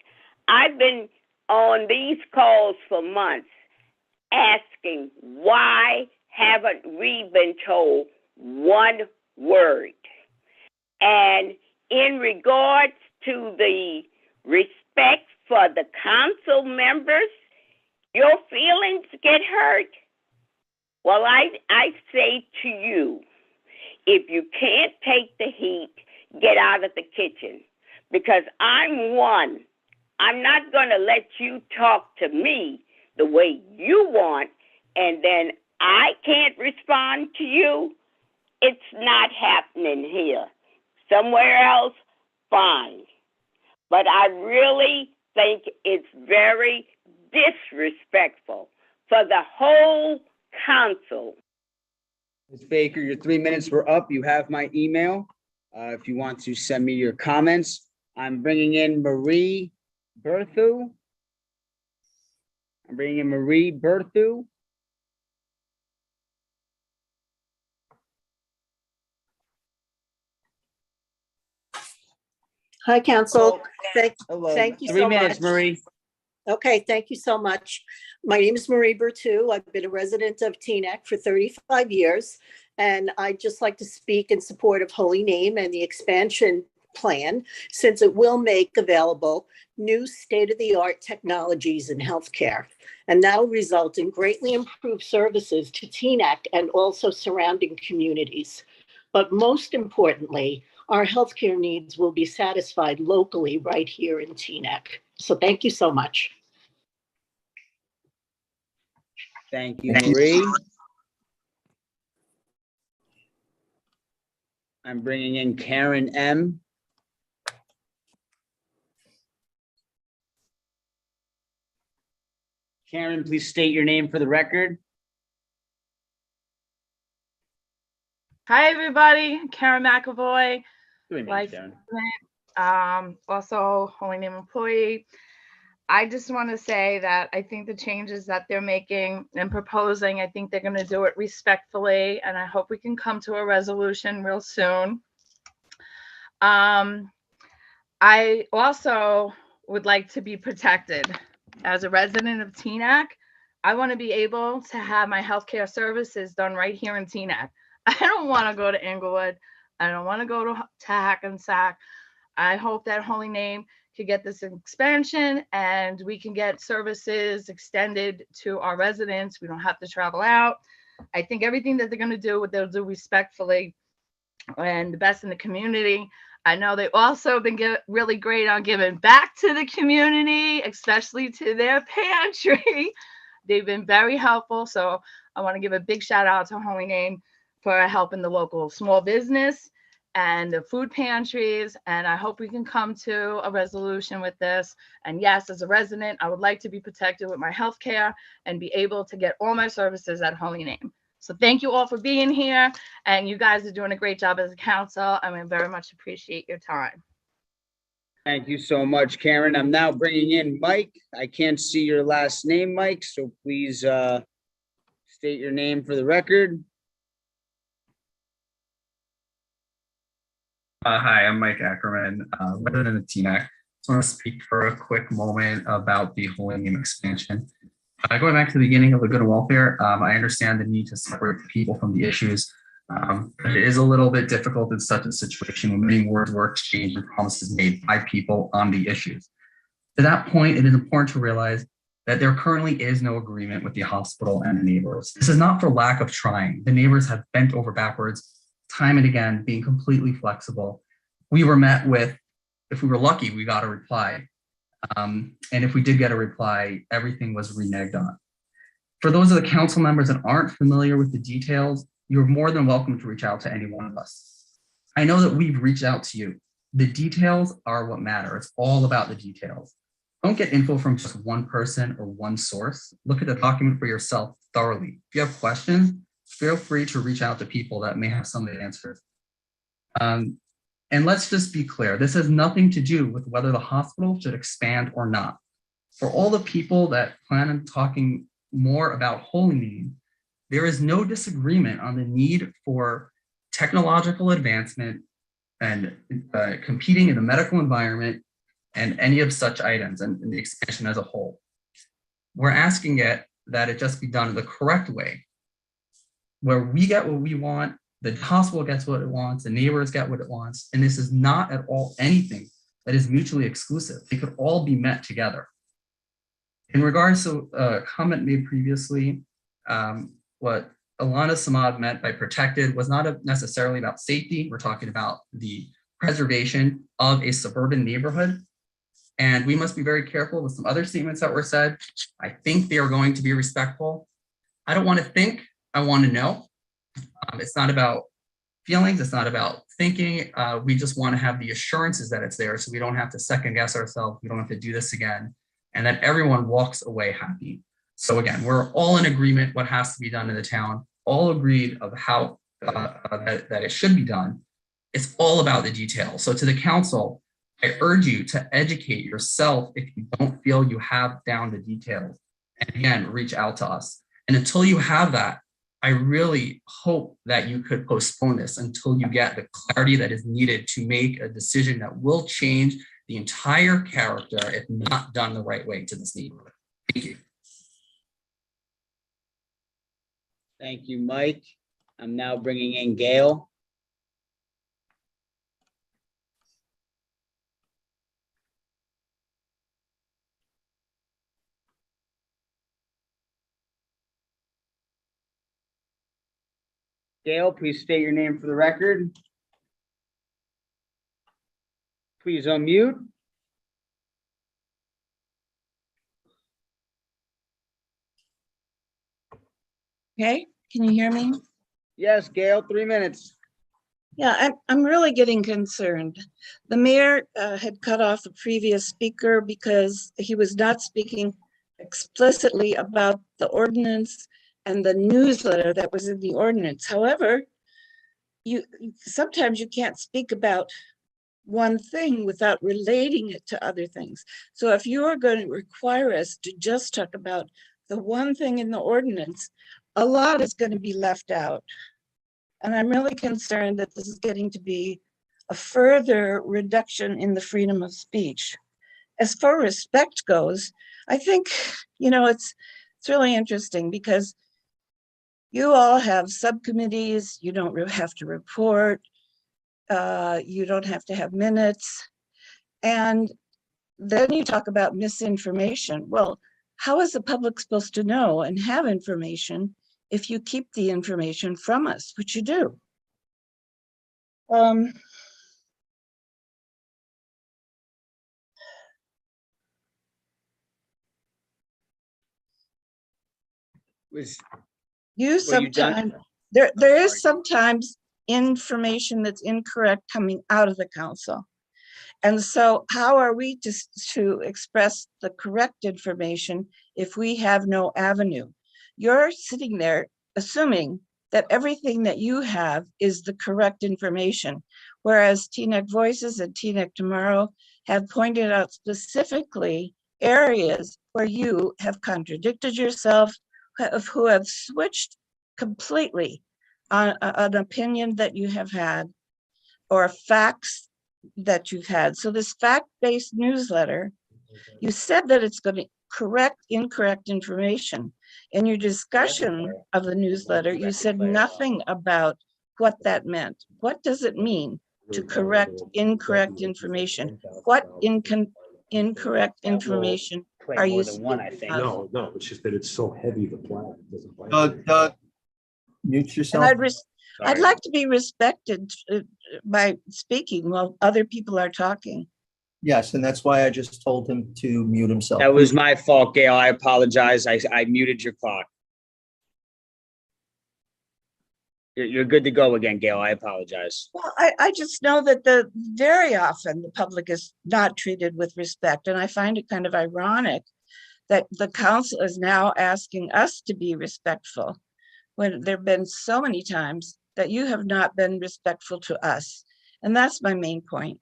I've been on these calls for months asking, why haven't we been told one word? And in regards to the respect for the council members, your feelings get hurt. Well, I say to you, if you can't take the heat, get out of the kitchen. Because I'm one. I'm not going to let you talk to me the way you want, and then I can't respond to you. It's not happening here. Somewhere else, fine. But I really think it's very disrespectful for the whole council. Ms. Baker, your 3 minutes were up. You have my email. If you want to send me your comments. I'm bringing in Marie Berthu. I'm bringing in Marie Berthu. Hi, Council. Hello. Thank you 3 so minutes, much. Marie. Okay, thank you so much. My name is Marie Berthu. I've been a resident of Teaneck for 35 years, and I'd just like to speak in support of Holy Name and the expansion plan, since it will make available new state-of-the-art technologies in healthcare. And that'll result in greatly improved services to Teaneck and also surrounding communities. But most importantly, our healthcare needs will be satisfied locally right here in Teaneck. So thank you so much. Thank you, Marie. I'm bringing in Karen M. Karen, please state your name for the record. Hi, everybody. Karen McAvoy. 3 minutes, Karen. Also Holy Name employee. I just want to say that I think the changes that they're making and proposing, I think they're going to do it respectfully, and I hope we can come to a resolution real soon. I also would like to be protected. As a resident of Teaneck, I want to be able to have my healthcare services done right here in Teaneck. I don't want to go to Inglewood. I don't want to go to Hackensack. I hope that Holy Name could get this expansion and we can get services extended to our residents. We don't have to travel out. I think everything that they're going to do, they'll do respectfully and the best in the community. I know they've also been really great on giving back to the community, especially to their pantry. They've been very helpful. So I want to give a big shout out to Holy Name for helping the local small business and the food pantries. And I hope we can come to a resolution with this. And yes, as a resident, I would like to be protected with my health care and be able to get all my services at Holy Name. So thank you all for being here. And you guys are doing a great job as a council. I mean, very much appreciate your time. Thank you so much, Karen. I'm now bringing in Mike. I can't see your last name, Mike, so please state your name for the record. Hi, I'm Mike Ackerman, resident of Teaneck. I just want to speak for a quick moment about the Holy Name expansion. Going back to the beginning of the good and welfare, I understand the need to separate the people from the issues. But it is a little bit difficult in such a situation when many words were exchanged and promises made by people on the issues. To that point, it is important to realize that there currently is no agreement with the hospital and the neighbors. This is not for lack of trying. The neighbors have bent over backwards time and again, being completely flexible. We were met with, if we were lucky, we got a reply. And if we did get a reply, everything was reneged on. For those of the council members that aren't familiar with the details, you're more than welcome to reach out to any one of us. I know that we've reached out to you. The details are what matter. It's all about the details. Don't get info from just one person or one source. Look at the document for yourself thoroughly. If you have questions, feel free to reach out to people that may have some of the answers. And let's just be clear, this has nothing to do with whether the hospital should expand or not. For all the people that plan on talking more about Holy Name, there is no disagreement on the need for technological advancement and competing in the medical environment and any of such items and the expansion as a whole. We're asking that it just be done in the correct way, where we get what we want, the hospital gets what it wants, the neighbors get what it wants, and this is not at all anything that is mutually exclusive. They could all be met together. In regards to a comment made previously, what Alana Samad meant by protected was not necessarily about safety. We're talking about the preservation of a suburban neighborhood. And we must be very careful with some other statements that were said. I think they are going to be respectful. I don't want to think, I want to know. It's not about feelings, it's not about thinking. We just want to have the assurances that it's there so we don't have to second guess ourselves. We don't have to do this again, and that everyone walks away happy. So again, we're all in agreement what has to be done in the town, all agreed of how that it should be done. It's all about the details. So to the council, I urge you to educate yourself if you don't feel you have down the details. And again, reach out to us. And until you have that, I really hope that you could postpone this until you get the clarity that is needed to make a decision that will change the entire character if not done the right way to this neighborhood. Thank you. Thank you, Mike. I'm now bringing in Gail. Gail, please state your name for the record. Please unmute. Okay, can you hear me? Yes, Gail, 3 minutes. Yeah, I'm really getting concerned. The mayor had cut off the previous speaker because he was not speaking explicitly about the ordinance and the newsletter that was in the ordinance. However, sometimes you can't speak about one thing without relating it to other things. So if you are going to require us to just talk about the one thing in the ordinance, a lot is going to be left out. And I'm really concerned that this is getting to be a further reduction in the freedom of speech. As far as respect goes, I think, it's really interesting because you all have subcommittees, you don't have to report, you don't have to have minutes. And then you talk about misinformation. Well, how is the public supposed to know and have information if you keep the information from us, which you do? There is sometimes information that's incorrect coming out of the council. And so how are we to express the correct information if we have no avenue? You're sitting there assuming that everything that you have is the correct information, whereas Teaneck Voices and Teaneck Tomorrow have pointed out specifically areas where you have contradicted yourself, who have switched completely on an opinion that you have had or facts that you've had. So this fact-based newsletter, you said that it's going to correct incorrect information. In your discussion of the newsletter, you said nothing about what that meant. What does it mean to correct incorrect information? What incorrect information are you speaking of? No, it's just that it's so heavy, the plan. It doesn't bite. Doug, mute yourself. And I'd like to be respected by speaking while other people are talking. Yes, and that's why I just told him to mute himself. That was my fault, Gail. I apologize. I muted your clock. You're good to go again, Gail. I apologize. Well, I just know that very often the public is not treated with respect. And I find it kind of ironic that the council is now asking us to be respectful when there have been so many times that you have not been respectful to us. And that's my main point.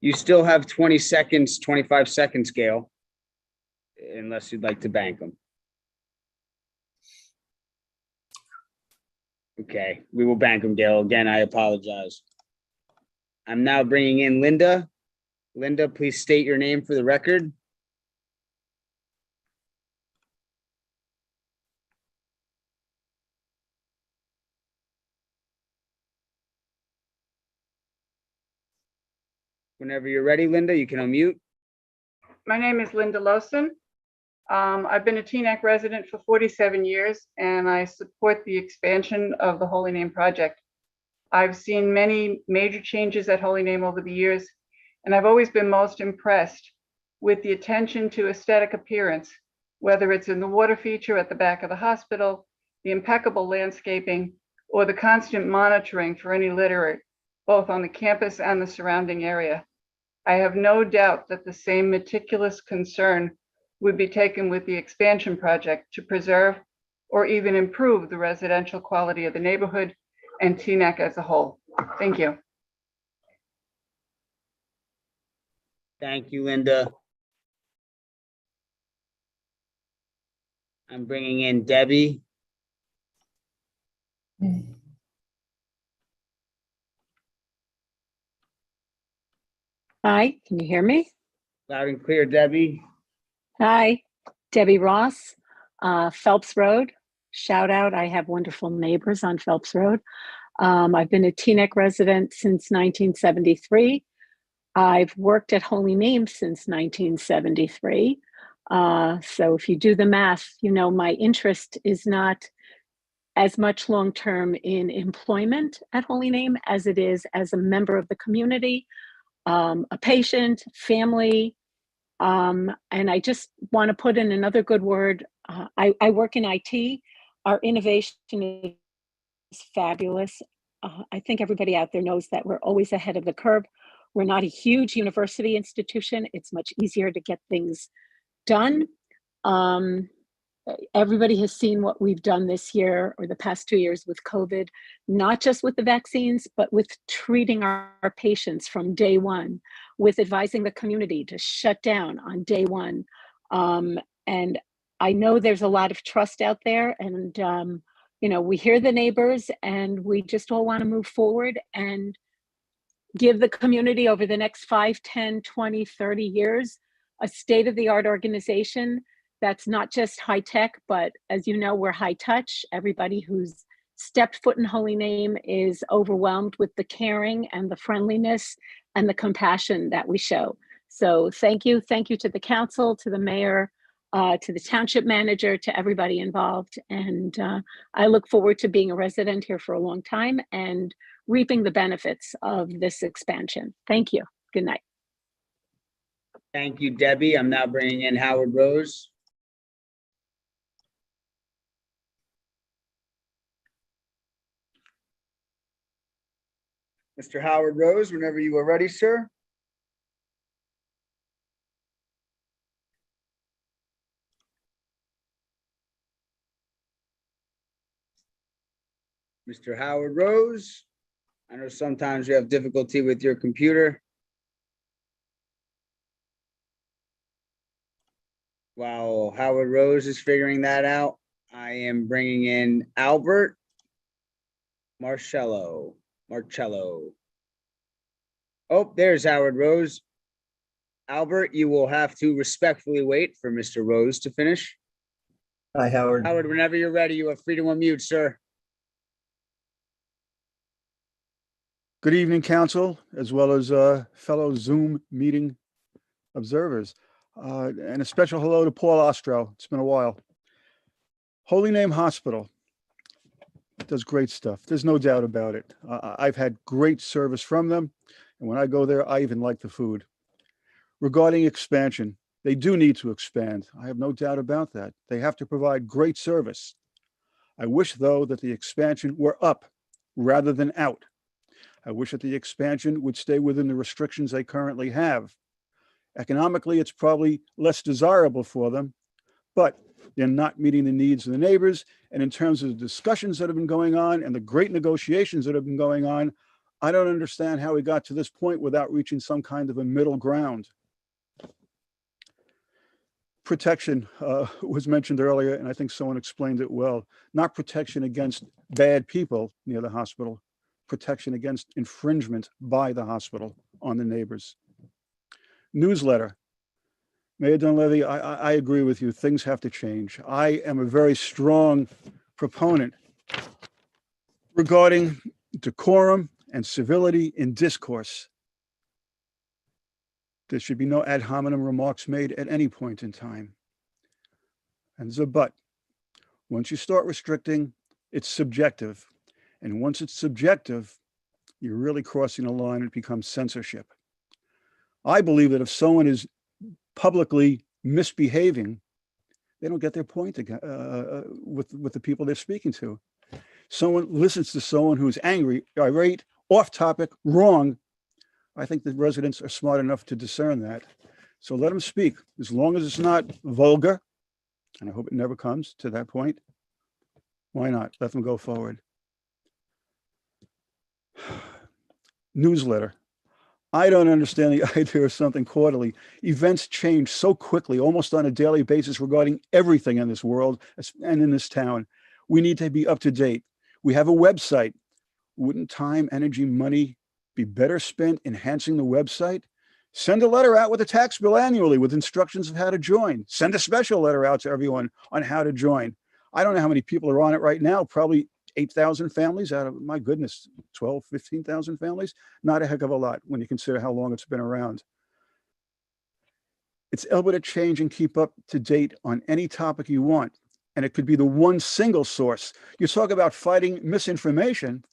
You still have 20 seconds, 25 seconds, Gail, unless you'd like to bank them. Okay, we will bank them, Gail. Again, I apologize. I'm now bringing in Linda. Linda, please state your name for the record. Whenever you're ready, Linda, you can unmute. My name is Linda Lawson. I've been a Teaneck resident for 47 years, and I support the expansion of the Holy Name Project. I've seen many major changes at Holy Name over the years, and I've always been most impressed with the attention to aesthetic appearance, whether it's in the water feature at the back of the hospital, the impeccable landscaping, or the constant monitoring for any litter, both on the campus and the surrounding area. I have no doubt that the same meticulous concern would be taken with the expansion project to preserve or even improve the residential quality of the neighborhood and Teaneck as a whole. Thank you. Thank you, Linda. I'm bringing in Debbie. Hi, can you hear me? Loud and clear, Debbie. Hi, Debbie Ross, Phelps Road. Shout out, I have wonderful neighbors on Phelps Road. I've been a Teaneck resident since 1973. I've worked at Holy Name since 1973. So if you do the math, you know, my interest is not as much long-term in employment at Holy Name as it is as a member of the community, a patient, family, and I just want to put in another good word. I work in IT. Our innovation is fabulous. I think everybody out there knows that we're always ahead of the curve. We're not a huge university institution. It's much easier to get things done. Everybody has seen what we've done this year or the past 2 years with COVID, not just with the vaccines, but with treating our patients from day one, with advising the community to shut down on day one. And I know there's a lot of trust out there, and you know, we hear the neighbors and we just all want to move forward and give the community over the next 5, 10, 20, 30 years a state-of-the-art organization that's not just high tech, but as you know, we're high touch. Everybody who's stepped foot in Holy Name is overwhelmed with the caring and the friendliness and the compassion that we show. So thank you. Thank you to the council, to the mayor, to the township manager, to everybody involved. And I look forward to being a resident here for a long time and reaping the benefits of this expansion. Thank you. Good night. Thank you, Debbie. I'm now bringing in Howard Rose. Mr. Howard Rose, whenever you are ready, sir. Mr. Howard Rose, I know sometimes you have difficulty with your computer. While Howard Rose is figuring that out, I am bringing in Albert Marcello. Oh, there's Howard Rose. Albert, you will have to respectfully wait for Mr. Rose to finish. Hi, Howard. Howard, whenever you're ready, you are free to unmute, sir. Good evening, council, as well as fellow Zoom meeting observers. And a special hello to Paul Ostro. It's been a while. Holy Name Hospital does great stuff. There's no doubt about it. I've had great service from them. And when I go there, I even like the food. Regarding expansion, they do need to expand. I have no doubt about that. They have to provide great service. I wish, though, that the expansion were up rather than out. I wish that the expansion would stay within the restrictions they currently have. Economically, it's probably less desirable for them, but they're not meeting the needs of the neighbors. And in terms of the discussions that have been going on and the great negotiations that have been going on, I don't understand how we got to this point without reaching some kind of a middle ground. Protection was mentioned earlier, and I think someone explained it well. Not protection against bad people near the hospital, protection against infringement by the hospital on the neighbors. Newsletter. Mayor Dunleavy, I agree with you. Things have to change. I am a very strong proponent regarding decorum and civility in discourse. There should be no ad hominem remarks made at any point in time. And there's a but. Once you start restricting, it's subjective. And once it's subjective, you're really crossing a line and it becomes censorship. I believe that if someone is publicly misbehaving, they don't get their point with the people they're speaking to. Someone listens to someone who's angry, irate, off topic, wrong. I think the residents are smart enough to discern that. So let them speak, as long as it's not vulgar, and I hope it never comes to that point. Why not? Let them go forward. Newsletter. I don't understand the idea of something quarterly. Events change so quickly, almost on a daily basis regarding everything in this world and in this town. We need to be up to date. We have a website. Wouldn't time, energy, money be better spent enhancing the website? Send a letter out with a tax bill annually with instructions of how to join. Send a special letter out to everyone on how to join. I don't know how many people are on it right now, probably 8,000 families out of, my goodness, 12, 15,000 families. Not a heck of a lot when you consider how long it's been around. It's able to change and keep up to date on any topic you want. And it could be the one single source. You talk about fighting misinformation.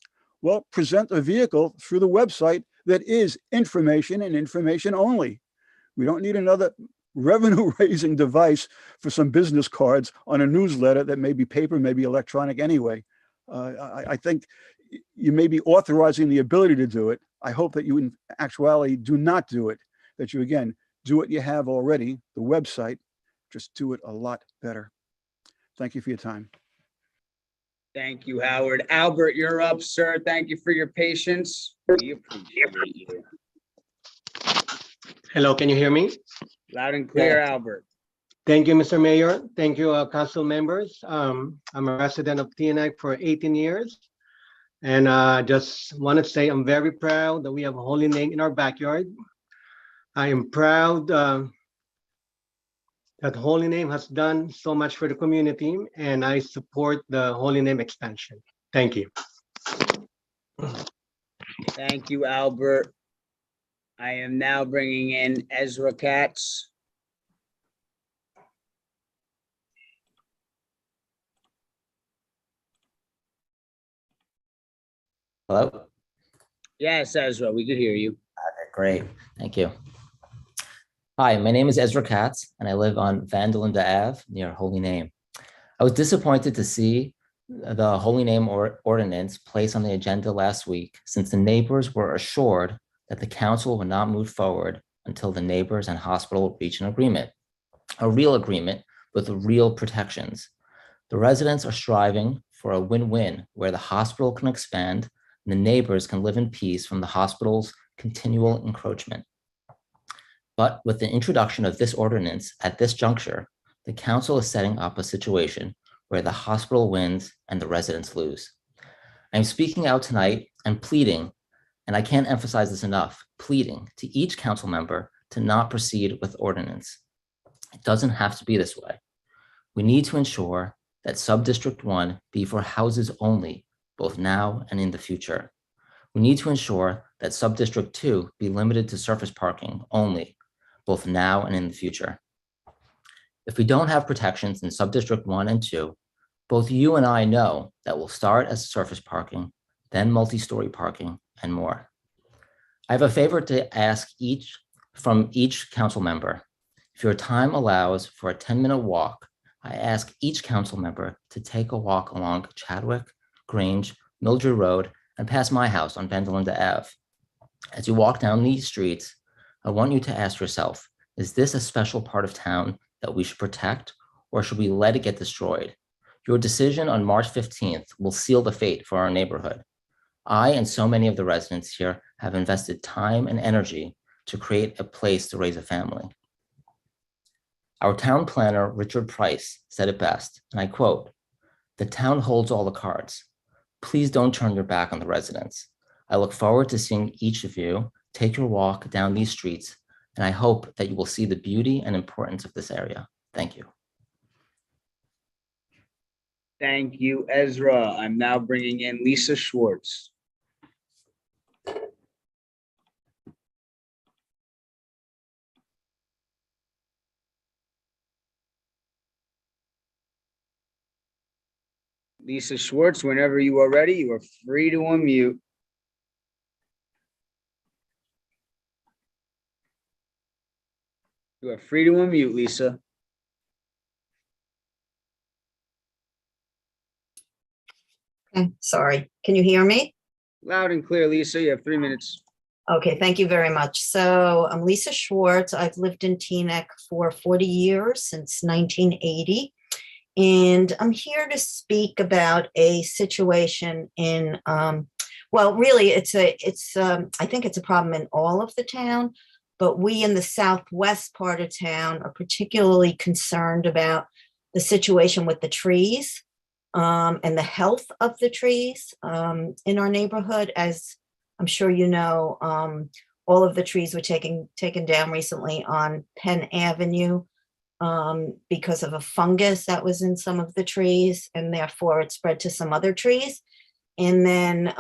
Well, present a vehicle through the website that is information and information only. We don't need another revenue-raising device for some business cards on a newsletter that may be paper, maybe electronic anyway. I think you may be authorizing the ability to do it. I hope that you in actuality do not do it, that you, again, do what you have already, the website, just do it a lot better. Thank you for your time. Thank you, Howard. Albert, you're up, sir. Thank you for your patience. We appreciate you. Hello, can you hear me? Loud and clear, Albert. Thank you, Mr. Mayor. Thank you, council members. I'm a resident of TNAC for 18 years. And just want to say I'm very proud that we have a Holy Name in our backyard. I am proud that Holy Name has done so much for the community, and I support the Holy Name expansion. Thank you. Thank you, Albert. I am now bringing in Ezra Katz. Hello? Yes, Ezra, we could hear you. Okay, great. Thank you. Hi, my name is Ezra Katz, and I live on Van der Linde Ave near Holy Name. I was disappointed to see the Holy Name Ordinance placed on the agenda last week, since the neighbors were assured that the council would not move forward until the neighbors and hospital reach an agreement, a real agreement with real protections. The residents are striving for a win-win where the hospital can expand and the neighbors can live in peace from the hospital's continual encroachment. But with the introduction of this ordinance at this juncture, the council is setting up a situation where the hospital wins and the residents lose. I'm speaking out tonight and pleading, and I can't emphasize this enough, pleading to each council member to not proceed with ordinance. It doesn't have to be this way. We need to ensure that Subdistrict 1 be for houses only, both now and in the future. We need to ensure that Subdistrict 2 be limited to surface parking only, both now and in the future. If we don't have protections in Subdistrict 1 and 2, both you and I know that will start as surface parking, then multi-story parking, and more. I have a favor to ask from each council member. If your time allows for a 10-minute walk, I ask each council member to take a walk along Chadwick, Grange, Mildred Road, and past my house on Van der Linde Ave. As you walk down these streets, I want you to ask yourself, is this a special part of town that we should protect, or should we let it get destroyed? Your decision on March 15th will seal the fate for our neighborhood. I and so many of the residents here have invested time and energy to create a place to raise a family. Our town planner, Richard Price, said it best, and I quote, "The town holds all the cards. Please don't turn your back on the residents. I look forward to seeing each of you take your walk down these streets, and I hope that you will see the beauty and importance of this area. Thank you." Thank you, Ezra. I'm now bringing in Lisa Schwartz. Lisa Schwartz, whenever you are ready, you are free to unmute. You are free to unmute, Lisa. Okay, sorry. Can you hear me? Loud and clear, Lisa. You have 3 minutes. Okay, thank you very much. So I'm Lisa Schwartz. I've lived in Teaneck for 40 years, since 1980. And I'm here to speak about a situation in Well, really, I think it's a problem in all of the town, but we in the southwest part of town are particularly concerned about the situation with the trees and the health of the trees in our neighborhood. As I'm sure you know, all of the trees were taken down recently on Penn Avenue because of a fungus that was in some of the trees, and therefore it spread to some other trees. And then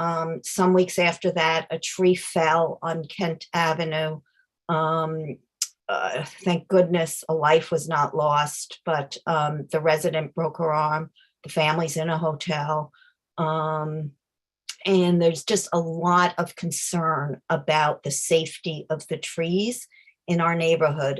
some weeks after that, a tree fell on Kent Avenue. Thank goodness a life was not lost, but the resident broke her arm. The family's in a hotel. And there's just a lot of concern about the safety of the trees in our neighborhood.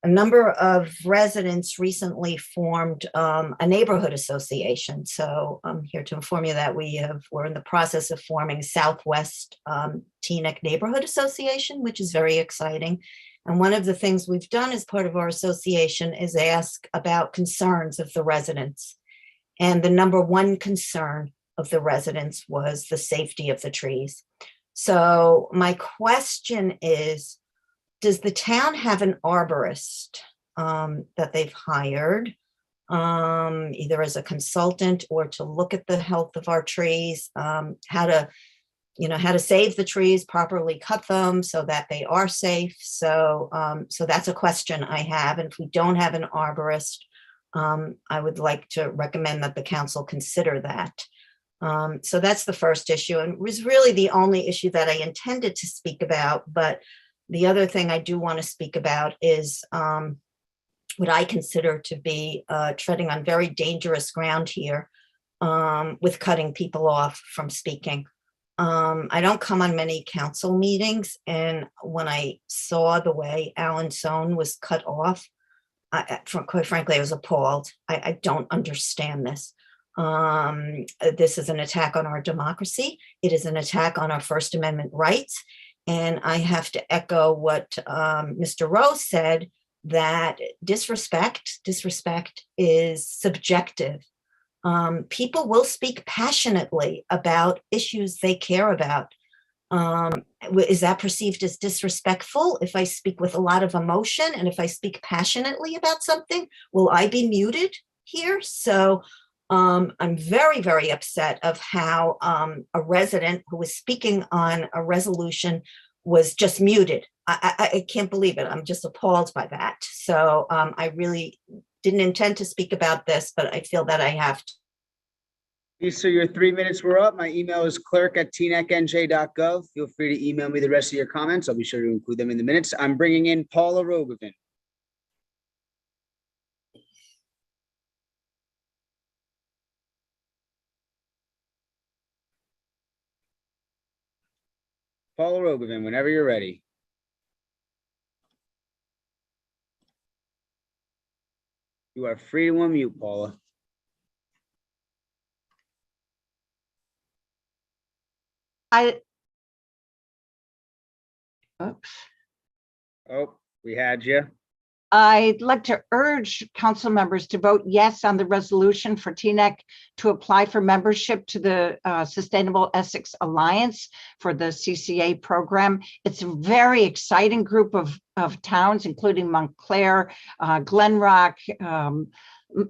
A number of residents recently formed a neighborhood association. So I'm here to inform you that we're in the process of forming Southwest Teaneck Neighborhood Association, which is very exciting. And one of the things we've done as part of our association is ask about concerns of the residents. And the number one concern of the residents was the safety of the trees. So my question is, does the town have an arborist that they've hired, either as a consultant or to look at the health of our trees, how to save the trees, properly cut them so that they are safe? So that's a question I have. And if we don't have an arborist, I would like to recommend that the council consider that. So that's the first issue, and it was really the only issue that I intended to speak about. But the other thing I do want to speak about is what I consider to be treading on very dangerous ground here with cutting people off from speaking. I don't come on many council meetings, and when I saw the way Alan Sohn was cut off, quite frankly, I was appalled. I don't understand this. This is an attack on our democracy. It is an attack on our First Amendment rights. And I have to echo what Mr. Rose said, that disrespect is subjective. People will speak passionately about issues they care about. Is that perceived as disrespectful if I speak with a lot of emotion, and if I speak passionately about something, will I be muted here? So I'm very, very upset of how a resident who was speaking on a resolution was just muted. I can't believe it. I'm just appalled by that. So I really didn't intend to speak about this, but I feel that I have to. So your 3 minutes were up. My email is clerk@tnecnj.gov. Feel free to email me the rest of your comments. I'll be sure to include them in the minutes. I'm bringing in Paula Rogovin. Paula Rogovin, whenever you're ready. You are free to unmute, Paula. Oops. Oh, we had you. I'd like to urge council members to vote yes on the resolution for Teaneck to apply for membership to the Sustainable Essex Alliance for the CCA program. It's a very exciting group of towns, including Montclair, Glen Rock,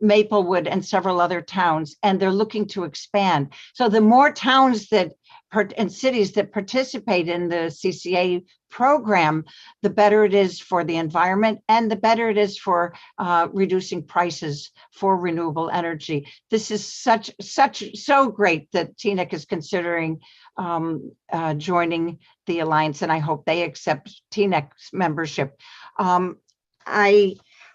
Maplewood, and several other towns, and they're looking to expand. So the more towns and cities that participate in the CCA program, the better it is for the environment, and the better it is for reducing prices for renewable energy. This is so great that Teaneck is considering joining the alliance, and I hope they accept Teaneck's membership.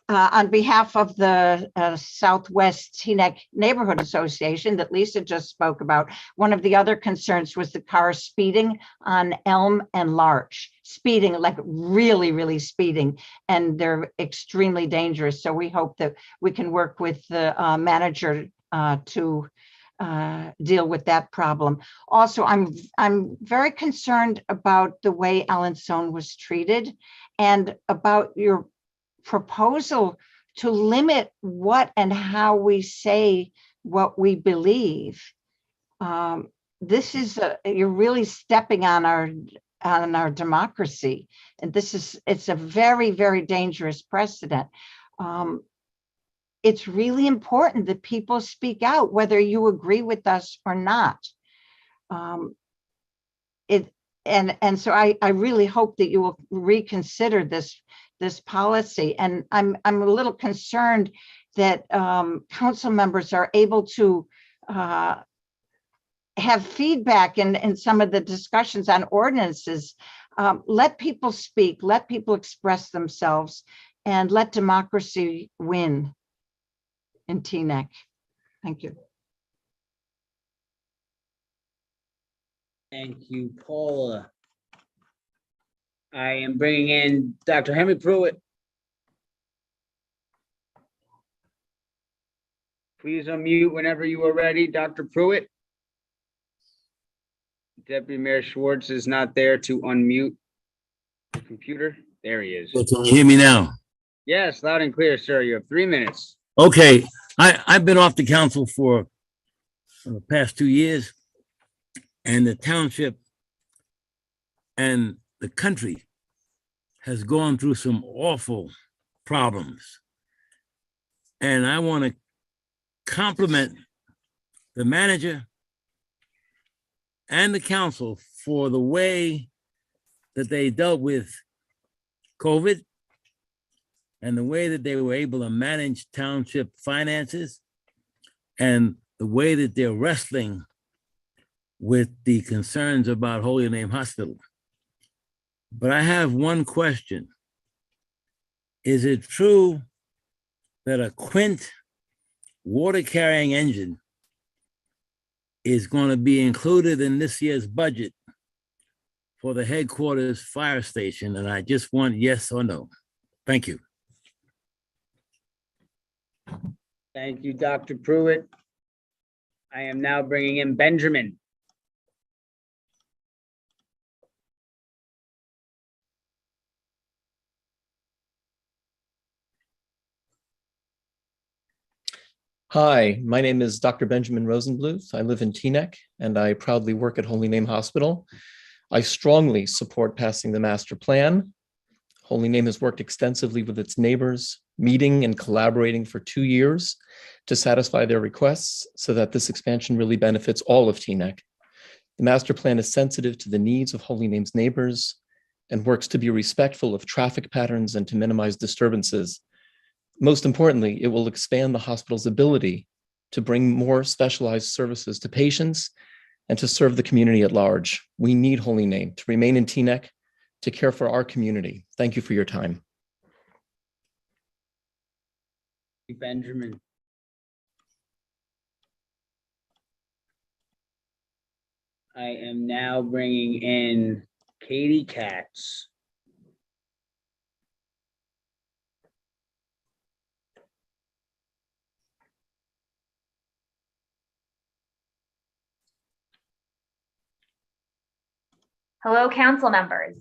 On behalf of the Southwest Teaneck Neighborhood Association that Lisa just spoke about, one of the other concerns was the cars speeding on Elm and Larch, speeding, like really, really speeding, and they're extremely dangerous. So we hope that we can work with the manager to deal with that problem. Also, I'm very concerned about the way Alan Sohn was treated, and about your proposal to limit what and how we say what we believe. this is you're really stepping on our democracy, and it's a very, very dangerous precedent. It's really important that people speak out, whether you agree with us or not. So I really hope that you will reconsider this policy. And I'm a little concerned that council members are able to have feedback in some of the discussions on ordinances. Let people speak, let people express themselves, and let democracy win in Teaneck. Thank you. Thank you, Paula. I am bringing in Dr. Henry Pruitt. Please unmute whenever you are ready, Dr. Pruitt. Deputy Mayor Schwartz is not there to unmute the computer. There he is. Can you hear me now? Yes, loud and clear, sir. You have 3 minutes. Okay, I've been off the council for the past 2 years, and the township and the country has gone through some awful problems. And I want to compliment the manager and the council for the way that they dealt with COVID and the way that they were able to manage township finances and the way that they're wrestling with the concerns about Holy Name Hospital. But I have one question. Is it true that a Quint water carrying engine is going to be included in this year's budget for the headquarters fire station? And I just want yes or no. Thank you. Thank you, Dr. Pruitt. I am now bringing in Benjamin. Hi, my name is Dr. Benjamin Rosenblutz. I live in Teaneck, and I proudly work at Holy Name Hospital. I strongly support passing the master plan. Holy Name has worked extensively with its neighbors, meeting and collaborating for 2 years to satisfy their requests so that this expansion really benefits all of Teaneck. The master plan is sensitive to the needs of Holy Name's neighbors and works to be respectful of traffic patterns and to minimize disturbances. Most importantly, it will expand the hospital's ability to bring more specialized services to patients and to serve the community at large. We need Holy Name to remain in Teaneck, to care for our community. Thank you for your time. Benjamin. I am now bringing in Katie Katz. Hello, council members.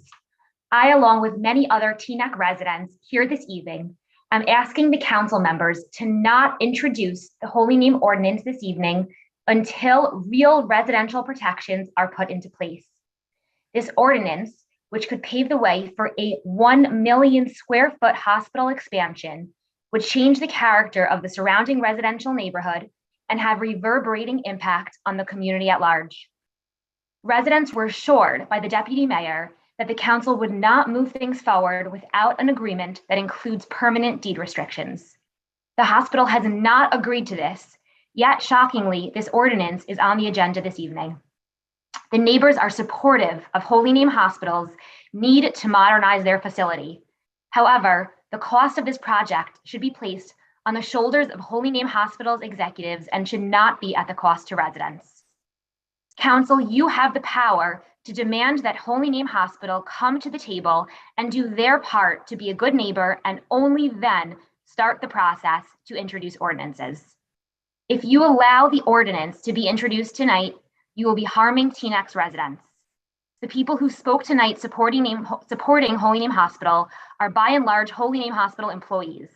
I, along with many other Teaneck residents here this evening, am asking the council members to not introduce the Holy Name Ordinance this evening until real residential protections are put into place. This ordinance, which could pave the way for a 1 million square foot hospital expansion, would change the character of the surrounding residential neighborhood and have reverberating impact on the community at large. Residents were assured by the deputy mayor that the council would not move things forward without an agreement that includes permanent deed restrictions. The hospital has not agreed to this, yet shockingly, this ordinance is on the agenda this evening. The neighbors are supportive of Holy Name Hospital's need to modernize their facility. However, the cost of this project should be placed on the shoulders of Holy Name Hospital's executives and should not be at the cost to residents. Council, you have the power to demand that Holy Name Hospital come to the table and do their part to be a good neighbor, and only then start the process to introduce ordinances. If you allow the ordinance to be introduced tonight, you will be harming Teaneck's residents. The people who spoke tonight supporting Holy Name Hospital are by and large Holy Name Hospital employees.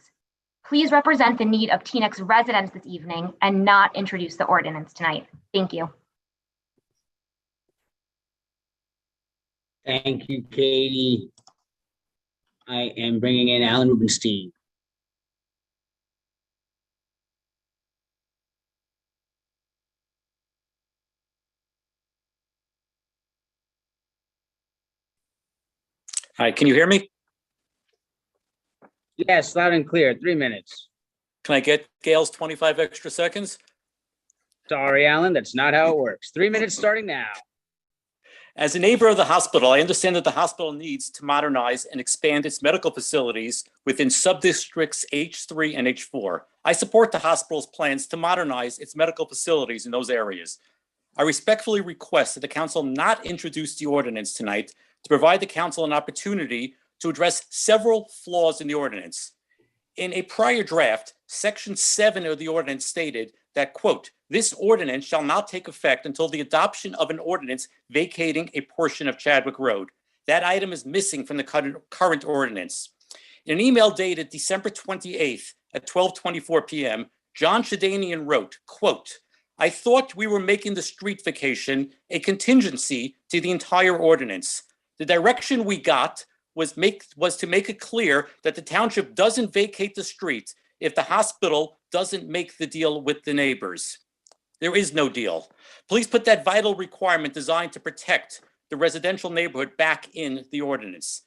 Please represent the need of Teaneck's residents this evening and not introduce the ordinance tonight. Thank you. Thank you, Katie. I am bringing in Alan Rubenstein. Hi, can you hear me? Yes, loud and clear. 3 minutes. Can I get Gail's 25 extra seconds? Sorry, Alan, that's not how it works. 3 minutes starting now. As a neighbor of the hospital, I understand that the hospital needs to modernize and expand its medical facilities within subdistricts H3 and H4. I support the hospital's plans to modernize its medical facilities in those areas. I respectfully request that the council not introduce the ordinance tonight to provide the council an opportunity to address several flaws in the ordinance. In a prior draft, Section 7 of the ordinance stated that, quote, "This ordinance shall not take effect until the adoption of an ordinance vacating a portion of Chadwick Road." That item is missing from the current ordinance. In an email dated December 28th at 12:24 p.m., John Shadanian wrote, quote, "I thought we were making the street vacation a contingency to the entire ordinance. The direction we got was to make it clear that the township doesn't vacate the street if the hospital doesn't make the deal with the neighbors." There is no deal. Please put that vital requirement designed to protect the residential neighborhood back in the ordinance.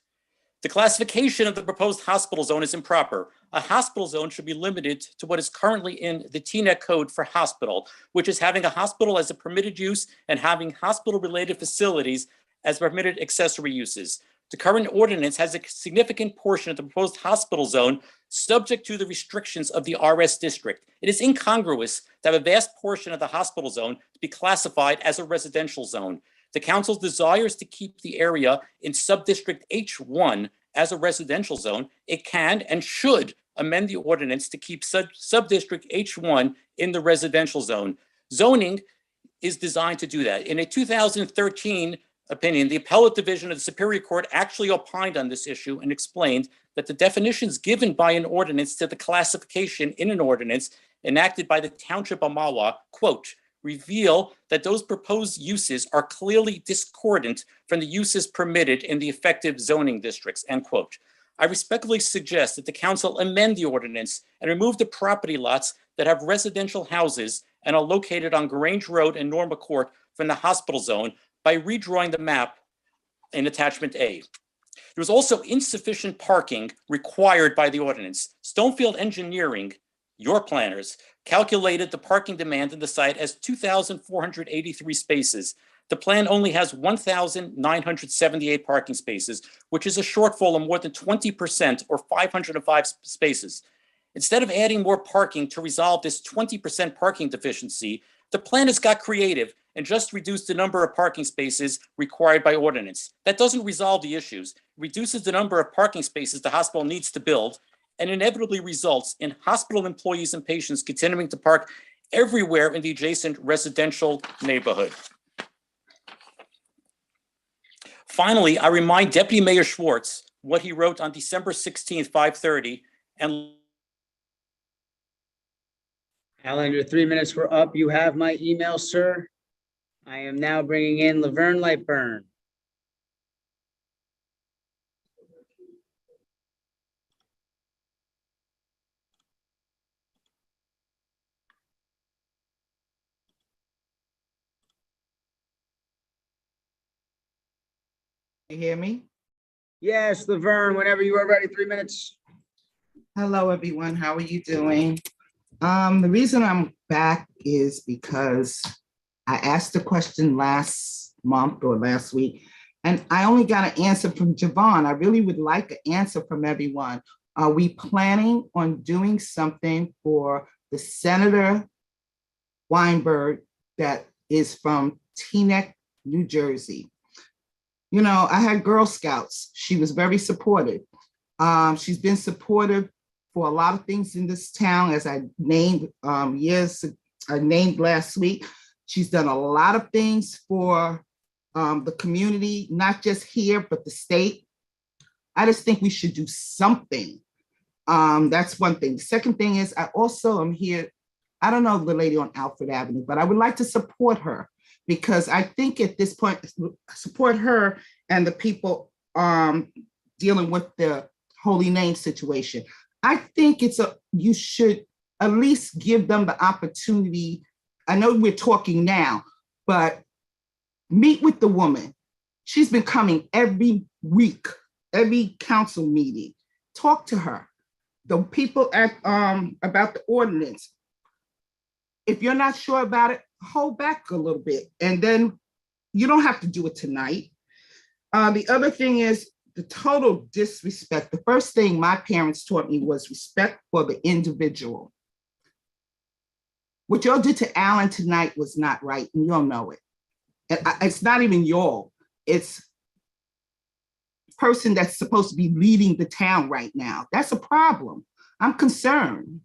The classification of the proposed hospital zone is improper. A hospital zone should be limited to what is currently in the TNEC code for hospital, which is having a hospital as a permitted use and having hospital-related facilities as permitted accessory uses. The current ordinance has a significant portion of the proposed hospital zone subject to the restrictions of the RS district. It is incongruous to have a vast portion of the hospital zone to be classified as a residential zone. The council desires to keep the area in subdistrict H1 as a residential zone. It can and should amend the ordinance to keep subdistrict H1 in the residential zone. Zoning is designed to do that. In a 2013 opinion, the appellate division of the Superior Court actually opined on this issue and explained that the definitions given by an ordinance to the classification in an ordinance enacted by the Township of Mahwah, quote, "reveal that those proposed uses are clearly discordant from the uses permitted in the effective zoning districts," end quote. I respectfully suggest that the council amend the ordinance and remove the property lots that have residential houses and are located on Grange Road and Norma Court from the hospital zone by redrawing the map in attachment A. There was also insufficient parking required by the ordinance. Stonefield Engineering, your planners, calculated the parking demand in the site as 2,483 spaces. The plan only has 1,978 parking spaces, which is a shortfall of more than 20% or 505 spaces. Instead of adding more parking to resolve this 20% parking deficiency, the planners got creative and just reduced the number of parking spaces required by ordinance. That doesn't resolve the issues. It reduces the number of parking spaces the hospital needs to build and inevitably results in hospital employees and patients continuing to park everywhere in the adjacent residential neighborhood. Finally, I remind Deputy Mayor Schwartz what he wrote on December 16th, 5:30, and Alan, your 3 minutes were up. You have my email, sir. I am now bringing in Laverne Lightburn. You hear me? Yes, Laverne, whenever you are ready, 3 minutes. Hello, everyone. How are you doing? The reason I'm back is because I asked a question last month or last week, and I only got an answer from Javon. I really would like an answer from everyone. Are we planning on doing something for the Senator Weinberg that is from Teaneck, New Jersey? You know, I had Girl Scouts. She was very supportive. She's been supportive for a lot of things in this town, as I named named last week. She's done a lot of things for the community, not just here, but the state. I just think we should do something. That's one thing. Second thing is, I also am here. I don't know the lady on Alfred Avenue, but I would like to support her because I think at this point, support her and the people dealing with the Holy Name situation. I think you should at least give them the opportunity. I know we're talking now, but meet with the woman. She's been coming every week, every council meeting. Talk to her. The people at about the ordinance. If you're not sure about it, hold back a little bit, and then you don't have to do it tonight. The other thing is the total disrespect. The first thing my parents taught me was respect for the individual. What y'all did to Alan tonight was not right, and y'all know it. And it's not even y'all. It's the person that's supposed to be leading the town right now. That's a problem. I'm concerned.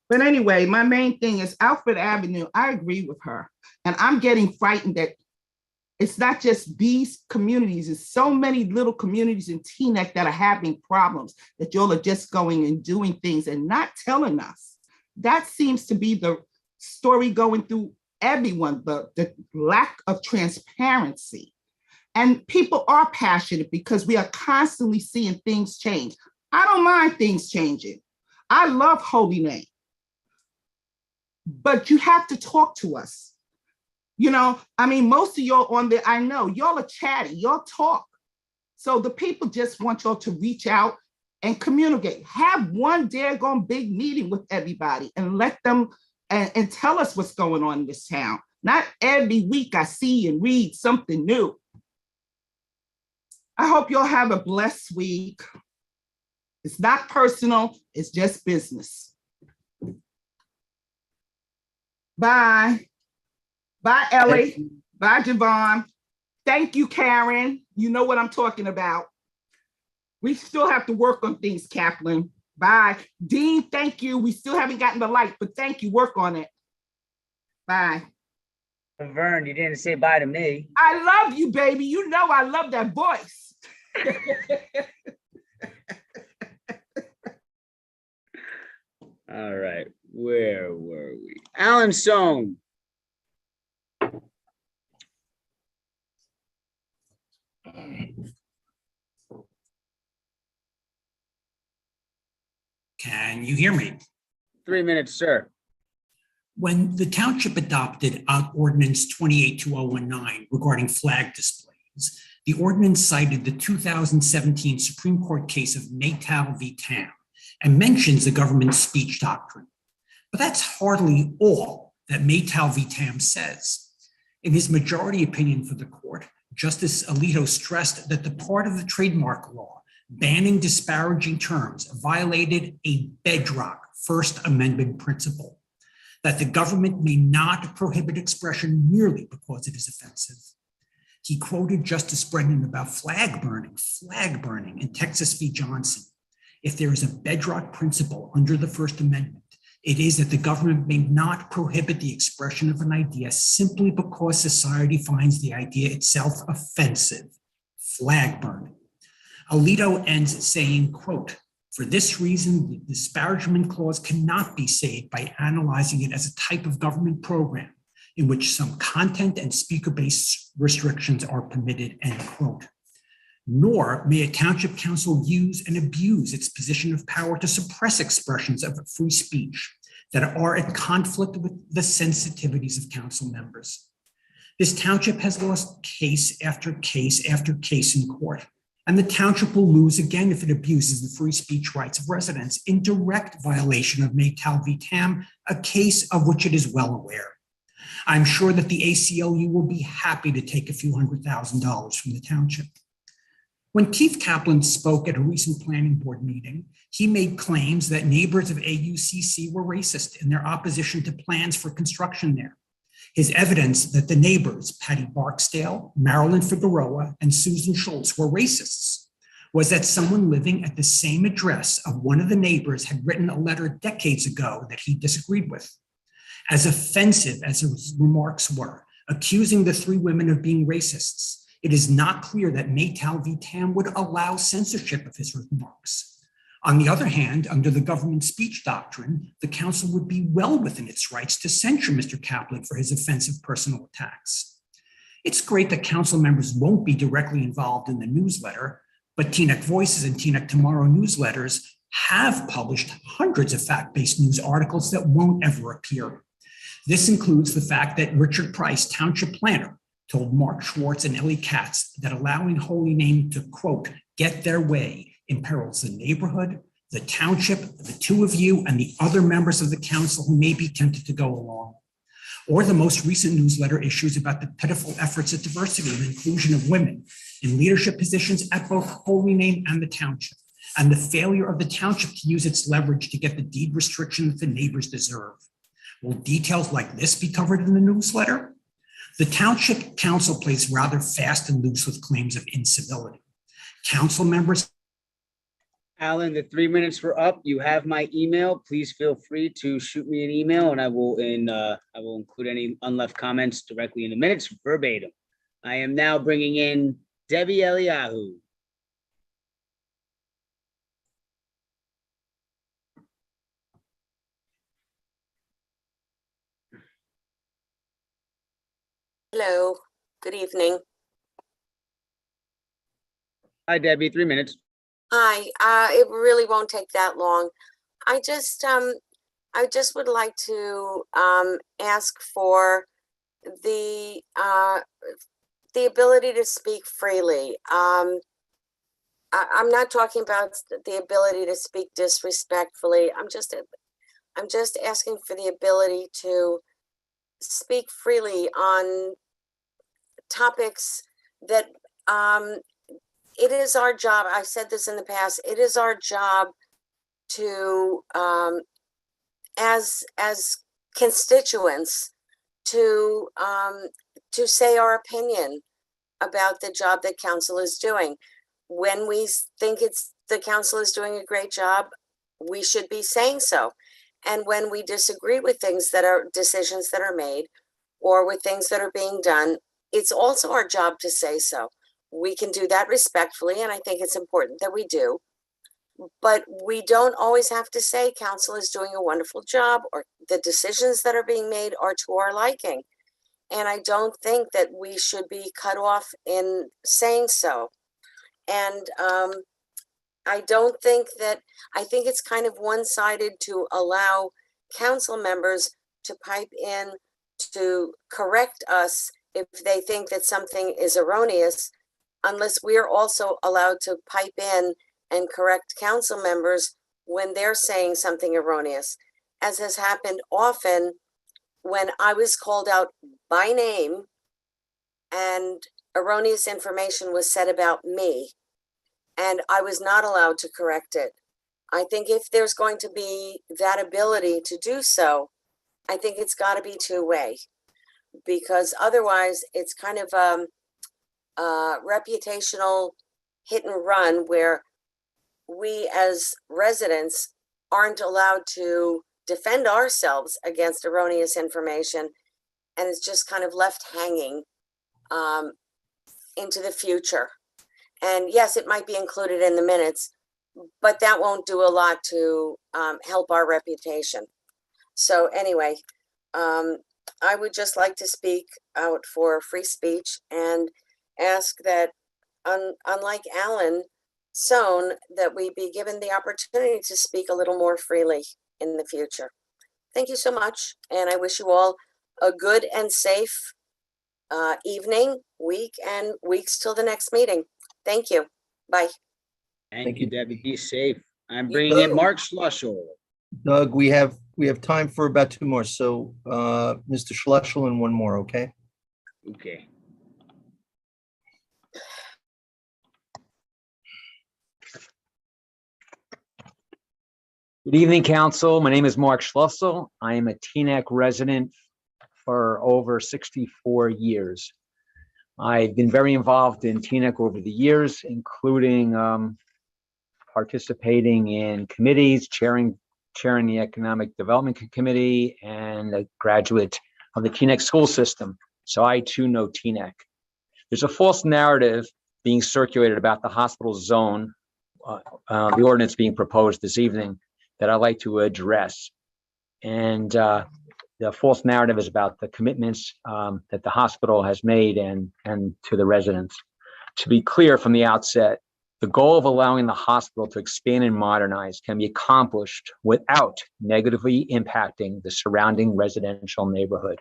But anyway, my main thing is Alfred Avenue. I agree with her. And I'm getting frightened that it's not just these communities. It's so many little communities in Teaneck that are having problems, that y'all are just going and doing things and not telling us. That seems to be the story going through everyone, the lack of transparency. And people are passionate because we are constantly seeing things change. I don't mind things changing. I love Holy Name. But you have to talk to us. You know, I mean, most of y'all on there, I know, y'all are chatty, y'all talk. So the people just want y'all to reach out and communicate. Have one daggone big meeting with everybody and let them and tell us what's going on in this town. Not every week I see and read something new. I hope y'all have a blessed week. It's not personal, it's just business. Bye. Bye, Ellie. Bye, Javon. Thank you, Karen. You know what I'm talking about. We still have to work on things, Kaplan. Bye. Dean, thank you. We still haven't gotten the light, but thank you. Work on it. Bye. Vern, you didn't say bye to me. I love you, baby. You know I love that voice. All right, where were we? Alan Sohn. Can you hear me? 3 minutes, sir. When the township adopted Ordinance 282019 regarding flag displays, the ordinance cited the 2017 Supreme Court case of Maytal v. Tam and mentions the government speech doctrine. But that's hardly all that Maytal v. Tam says. In his majority opinion for the court, Justice Alito stressed that the part of the trademark law banning disparaging terms violated a bedrock First Amendment principle, that the government may not prohibit expression merely because it is offensive. He quoted Justice Brennan about flag burning in Texas v. Johnson. If there is a bedrock principle under the First Amendment, it is that the government may not prohibit the expression of an idea simply because society finds the idea itself offensive. Flag burning. Alito ends saying, quote, "For this reason, the disparagement clause cannot be saved by analyzing it as a type of government program in which some content and speaker-based restrictions are permitted," end quote. Nor may a township council use and abuse its position of power to suppress expressions of free speech that are at conflict with the sensitivities of council members. This township has lost case after case after case in court, and the township will lose again if it abuses the free speech rights of residents in direct violation of Maytal v. Tam, a case of which it is well aware. I'm sure that the ACLU will be happy to take a few $100,000 from the township. When Keith Kaplan spoke at a recent planning board meeting, he made claims that neighbors of AUCC were racist in their opposition to plans for construction there. His evidence that the neighbors, Patty Barksdale, Marilyn Figueroa, and Susan Schultz were racists was that someone living at the same address of one of the neighbors had written a letter decades ago that he disagreed with. As offensive as his remarks were, accusing the three women of being racists, it is not clear that Maytal v. Tam would allow censorship of his remarks. On the other hand, under the government speech doctrine, the council would be well within its rights to censure Mr. Kaplan for his offensive personal attacks. It's great that council members won't be directly involved in the newsletter, but Teaneck Voices and Teaneck Tomorrow newsletters have published hundreds of fact-based news articles that won't ever appear. This includes the fact that Richard Price, township planner, told Mark Schwartz and Ellie Katz that allowing Holy Name to, quote, get their way imperils the neighborhood, the township, the two of you, and the other members of the council who may be tempted to go along. Or the most recent newsletter issues about the pitiful efforts at diversity and inclusion of women in leadership positions at both Holy Name and the township, and the failure of the township to use its leverage to get the deed restriction that the neighbors deserve. Will details like this be covered in the newsletter? The township council plays rather fast and loose with claims of incivility. Council members. Alan, the 3 minutes were up. You have my email. Please feel free to shoot me an email, and I will include any unleft comments directly in the minutes verbatim. I am now bringing in Debbie Eliyahu. Hello, good evening. Hi, Debbie, 3 minutes. Hi, it really won't take that long. I just would like to ask for the ability to speak freely. I'm not talking about the ability to speak disrespectfully. I'm just asking for the ability to speak freely on topics that it is our job. I've said this in the past. It is our job to, as constituents, to say our opinion about the job that council is doing. When we think the council is doing a great job, we should be saying so. And when we disagree with decisions that are made, or with things that are being done, it's also our job to say so. We can do that respectfully, and I think it's important that we do. But we don't always have to say council is doing a wonderful job or the decisions that are being made are to our liking. And I don't think that we should be cut off in saying so. And I think it's kind of one-sided to allow council members to pipe in to correct us if they think that something is erroneous, unless we're also allowed to pipe in and correct council members when they're saying something erroneous, as has happened often when I was called out by name and erroneous information was said about me, and I was not allowed to correct it. I think if there's going to be that ability to do so, I think it's got to be two-way, because otherwise it's kind of reputational hit and run where we as residents aren't allowed to defend ourselves against erroneous information, and it's just kind of left hanging into the future. And yes, it might be included in the minutes, but that won't do a lot to help our reputation. So anyway, I would just like to speak out for free speech and ask that, unlike Alan Sohn, that we be given the opportunity to speak a little more freely in the future. Thank you so much, and I wish you all a good and safe evening, week, and weeks till the next meeting. Thank you. Bye. Thank you, Debbie. Be safe. I'm bringing in Mark Schlussel. Doug, we have time for about two more. So Mr. Schlussel and one more, okay? Okay. Good evening, Council. My name is Mark Schlussel. I am a Teaneck resident for over 64 years. I've been very involved in Teaneck over the years, including participating in committees, chairing the Economic Development Committee, and a graduate of the Teaneck school system. So I too know Teaneck. There's a false narrative being circulated about the hospital zone, the ordinance being proposed this evening, that I'd like to address. And the false narrative is about the commitments that the hospital has made and to the residents. To be clear from the outset, the goal of allowing the hospital to expand and modernize can be accomplished without negatively impacting the surrounding residential neighborhood.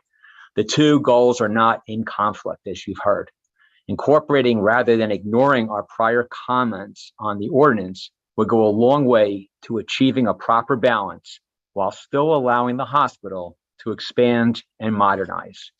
The two goals are not in conflict, as you've heard. Incorporating rather than ignoring our prior comments on the ordinance would go a long way to achieving a proper balance while still allowing the hospital to expand and modernize.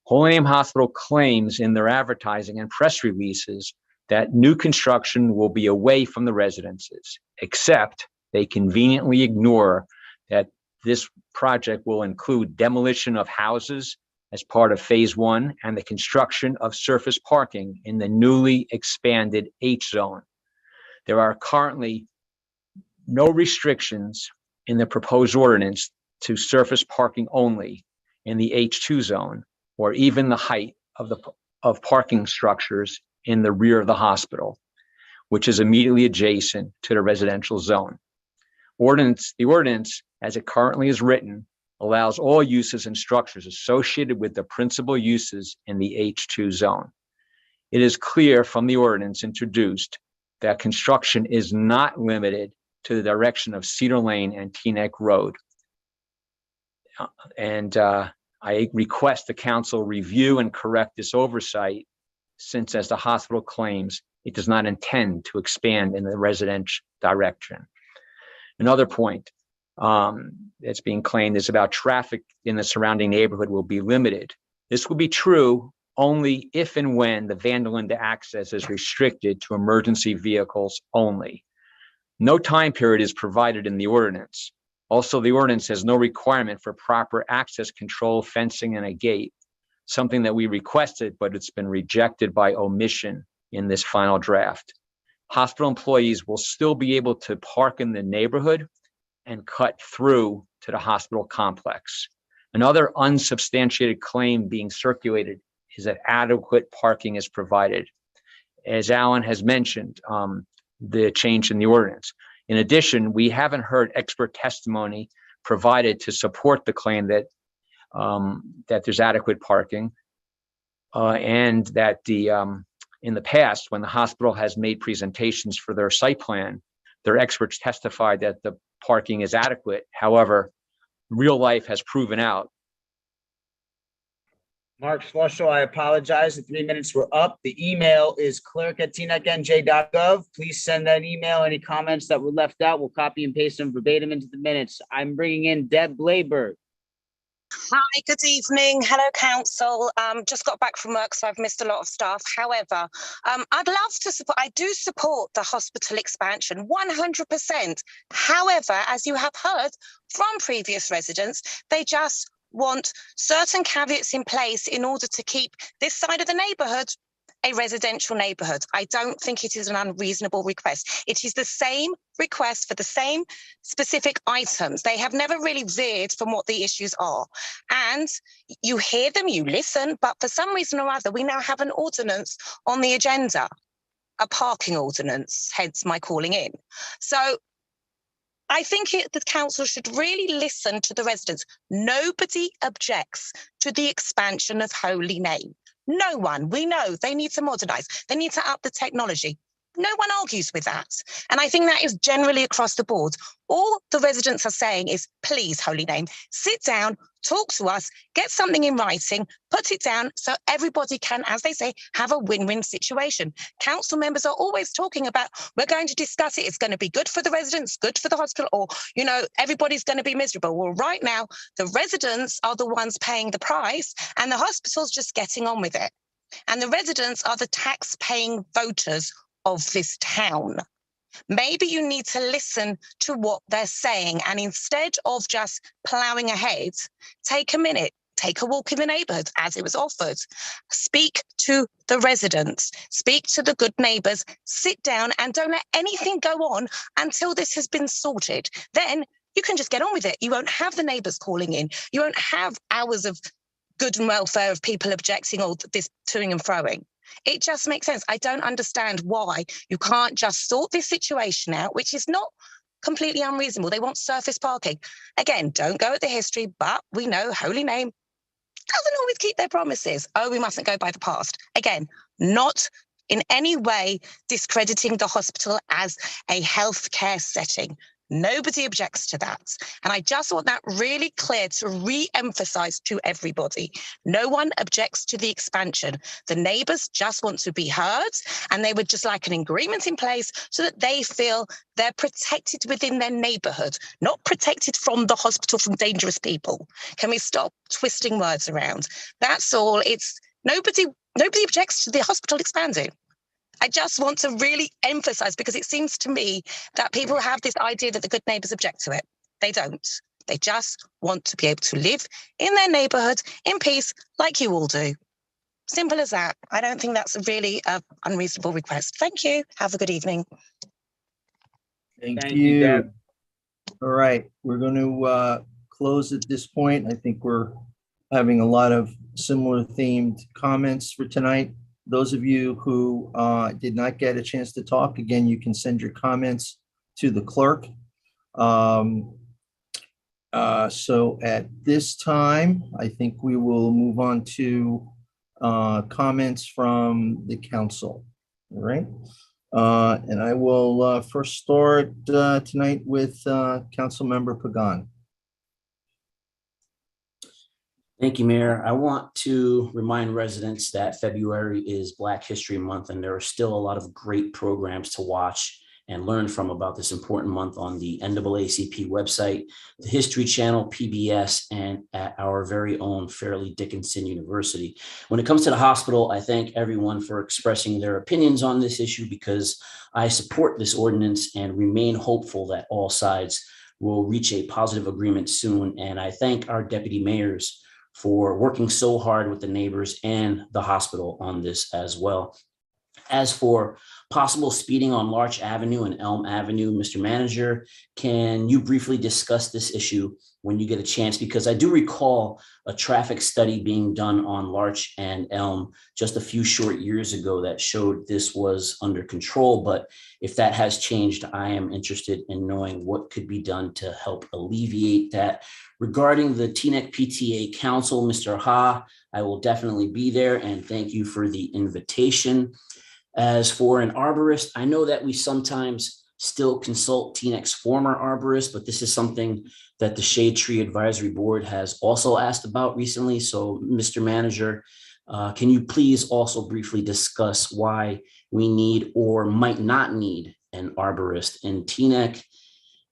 Holy Name Hospital claims in their advertising and press releases that new construction will be away from the residences, except they conveniently ignore that this project will include demolition of houses as part of phase 1 and the construction of surface parking in the newly expanded H zone. There are currently no restrictions in the proposed ordinance to surface parking only in the H2 zone, or even the height of parking structures in the rear of the hospital, which is immediately adjacent to the residential zone. The ordinance, as it currently is written, allows all uses and structures associated with the principal uses in the H2 zone. It is clear from the ordinance introduced that construction is not limited to the direction of Cedar Lane and Teaneck Road. I request the council review and correct this oversight, since, as the hospital claims, it does not intend to expand in the residential direction. Another point that's being claimed is about traffic in the surrounding neighborhood will be limited. This will be true only if and when the Van der Linde access is restricted to emergency vehicles only. No time period is provided in the ordinance. Also, the ordinance has no requirement for proper access control, fencing, and a gate, something that we requested, but it's been rejected by omission in this final draft. Hospital employees will still be able to park in the neighborhood and cut through to the hospital complex. Another unsubstantiated claim being circulated is that adequate parking is provided. As Alan has mentioned, the change in the ordinance. In addition, we haven't heard expert testimony provided to support the claim that there's adequate parking, and that in the past, when the hospital has made presentations for their site plan, their experts testified that the parking is adequate. However, real life has proven out. Mark Schlussel, I apologize. The 3 minutes were up. The email is clerk@tnecnj.gov. Please send that email. Any comments that were left out, we'll copy and paste them verbatim into the minutes. I'm bringing in Deb Blaberg. Hi, good evening. Hello, Council. Just got back from work, so I've missed a lot of stuff. However, I'd love to support, I do support the hospital expansion 100%. However, as you have heard from previous residents, they just want certain caveats in place in order to keep this side of the neighbourhood a residential neighbourhood. I don't think it is an unreasonable request. It is the same request for the same specific items. They have never really veered from what the issues are. And you hear them, you listen, but for some reason or other, we now have an ordinance on the agenda, a parking ordinance, hence my calling in. So I think the council should really listen to the residents. Nobody objects to the expansion of Holy Name. No one. We know they need to modernise. They need to up the technology. No one argues with that. And I think that is generally across the board. All the residents are saying is, please, Holy Name, sit down, talk to us, get something in writing, put it down so everybody can, as they say, have a win-win situation. Council members are always talking about, we're going to discuss it. It's going to be good for the residents, good for the hospital, or, you know, everybody's going to be miserable. Well, right now, the residents are the ones paying the price and the hospital's just getting on with it. And the residents are the tax-paying voters of this town. Maybe you need to listen to what they're saying, and instead of just ploughing ahead, take a minute, take a walk in the neighbourhood as it was offered. Speak to the residents, speak to the good neighbours, sit down and don't let anything go on until this has been sorted. Then you can just get on with it. You won't have the neighbours calling in. You won't have hours of good and welfare of people objecting all this toing and froing. It just makes sense. I don't understand why you can't just sort this situation out, which is not completely unreasonable. They want surface parking. Again, don't go at the history, but we know Holy Name doesn't always keep their promises. Oh, we mustn't go by the past. Again, not in any way discrediting the hospital as a healthcare setting. Nobody objects to that. And I just want that really clear to re-emphasize to everybody. No one objects to the expansion. The neighbors just want to be heard, and they would just like an agreement in place so that they feel they're protected within their neighborhood, not protected from the hospital from dangerous people. Can we stop twisting words around? That's all. It's nobody objects to the hospital expanding. I just want to really emphasize, because it seems to me that people have this idea that the good neighbors object to it. They don't. They just want to be able to live in their neighborhood in peace like you all do. Simple as that. I don't think that's really an unreasonable request. Thank you. Have a good evening. Thank you. Deb. All right, we're going to close at this point. I think we're having a lot of similar themed comments for tonight. Those of you who did not get a chance to talk, again, you can send your comments to the clerk. So at this time, I think we will move on to comments from the council. All right. And I will first start tonight with Councilmember Pagan. Thank you, Mayor. I want to remind residents that February is Black History Month, and there are still a lot of great programs to watch and learn from about this important month on the NAACP website, the History Channel, PBS, and at our very own Fairleigh Dickinson University. When it comes to the hospital, I thank everyone for expressing their opinions on this issue, because I support this ordinance and remain hopeful that all sides will reach a positive agreement soon. And I thank our deputy mayors for working so hard with the neighbors and the hospital on this as well. As for possible speeding on Larch Avenue and Elm Avenue, Mr. Manager, can you briefly discuss this issue when you get a chance? Because I do recall a traffic study being done on Larch and Elm just a few short years ago that showed this was under control. But if that has changed, I am interested in knowing what could be done to help alleviate that. Regarding the Teaneck PTA Council, Mr. Ha, I will definitely be there, and thank you for the invitation. As for an arborist, I know that we sometimes still consult Teaneck's former arborist, but this is something that the Shade Tree Advisory Board has also asked about recently. So, Mr. Manager, can you please also briefly discuss why we need or might not need an arborist in Teaneck?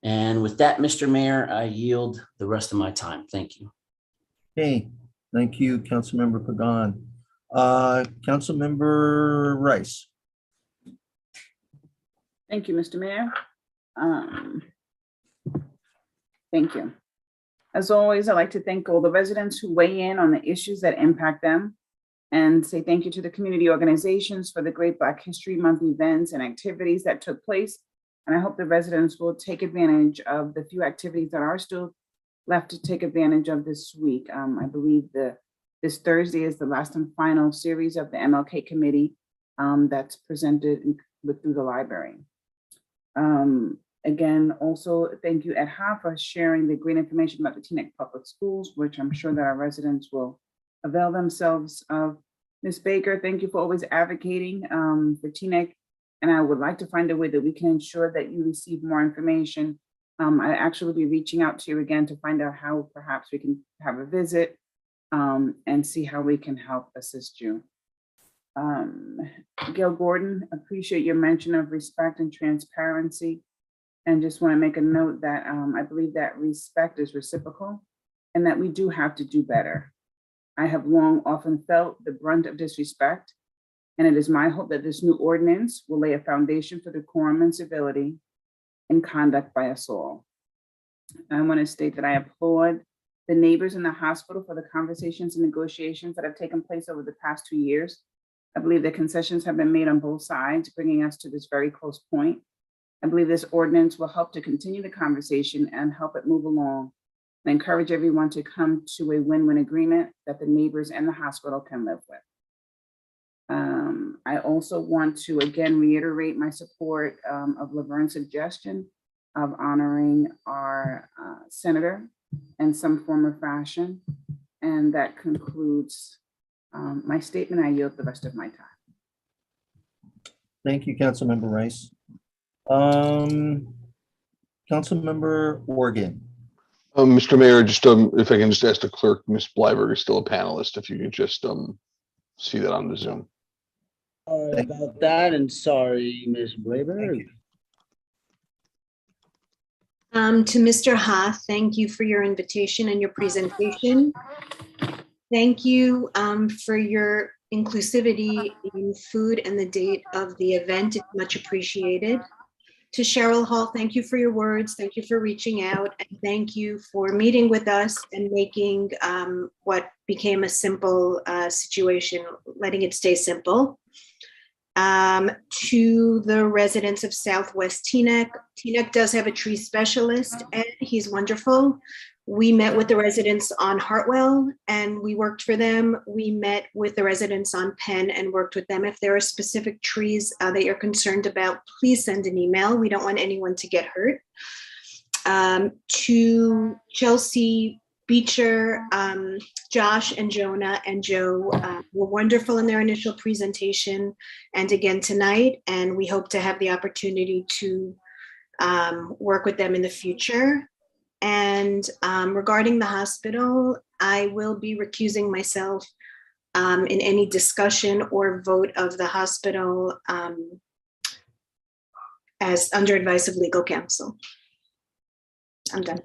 And with that, Mr. Mayor, I yield the rest of my time. Thank you. Okay, thank you, Councilmember Pagan. Councilmember Rice. Thank you, Mr. Mayor. Thank you. As always, I'd like to thank all the residents who weigh in on the issues that impact them, and say thank you to the community organizations for the great Black History Month events and activities that took place. And I hope the residents will take advantage of the few activities that are still left to take advantage of this week. I believe this Thursday is the last and final series of the MLK committee that's presented through the library. Again, also thank you, Ed Ha, for sharing the great information about the Teaneck Public Schools, which I'm sure that our residents will avail themselves of. Ms. Baker, thank you for always advocating for Teaneck. And I would like to find a way that we can ensure that you receive more information. I actually will be reaching out to you again to find out how perhaps we can have a visit and see how we can help assist you. Gail Gordon, appreciate your mention of respect and transparency. And just want to make a note that I believe that respect is reciprocal and that we do have to do better. I have long often felt the brunt of disrespect, and it is my hope that this new ordinance will lay a foundation for decorum and civility in conduct by us all. I want to state that I applaud the neighbors in the hospital for the conversations and negotiations that have taken place over the past 2 years. I believe that concessions have been made on both sides, bringing us to this very close point. I believe this ordinance will help to continue the conversation and help it move along. I encourage everyone to come to a win-win agreement that the neighbors and the hospital can live with. I also want to again reiterate my support of Laverne's suggestion of honoring our senator in some form or fashion. And that concludes my statement. I yield the rest of my time. Thank you, Councilmember Rice. Councilmember Organ. Mr. Mayor, just if I can just ask the clerk, Ms. Blyberg is still a panelist, if you could just see that on the Zoom. Sorry about that, and sorry, Ms. Blyberg. To Mr. Ha, thank you for your invitation and your presentation. Thank you for your inclusivity in food and the date of the event. It's much appreciated. To Cheryl Hall, thank you for your words. Thank you for reaching out, and thank you for meeting with us and making what became a simple situation, letting it stay simple. To the residents of Southwest Teaneck, Teaneck does have a tree specialist, and he's wonderful. We met with the residents on Hartwell and we worked for them. We met with the residents on Penn and worked with them. If there are specific trees that you're concerned about, please send an email. We don't want anyone to get hurt. To Chelsea Beecher, Josh and Jonah and Joe were wonderful in their initial presentation and again tonight, and we hope to have the opportunity to work with them in the future. And regarding the hospital, I will be recusing myself in any discussion or vote of the hospital as under advice of legal counsel. I'm done.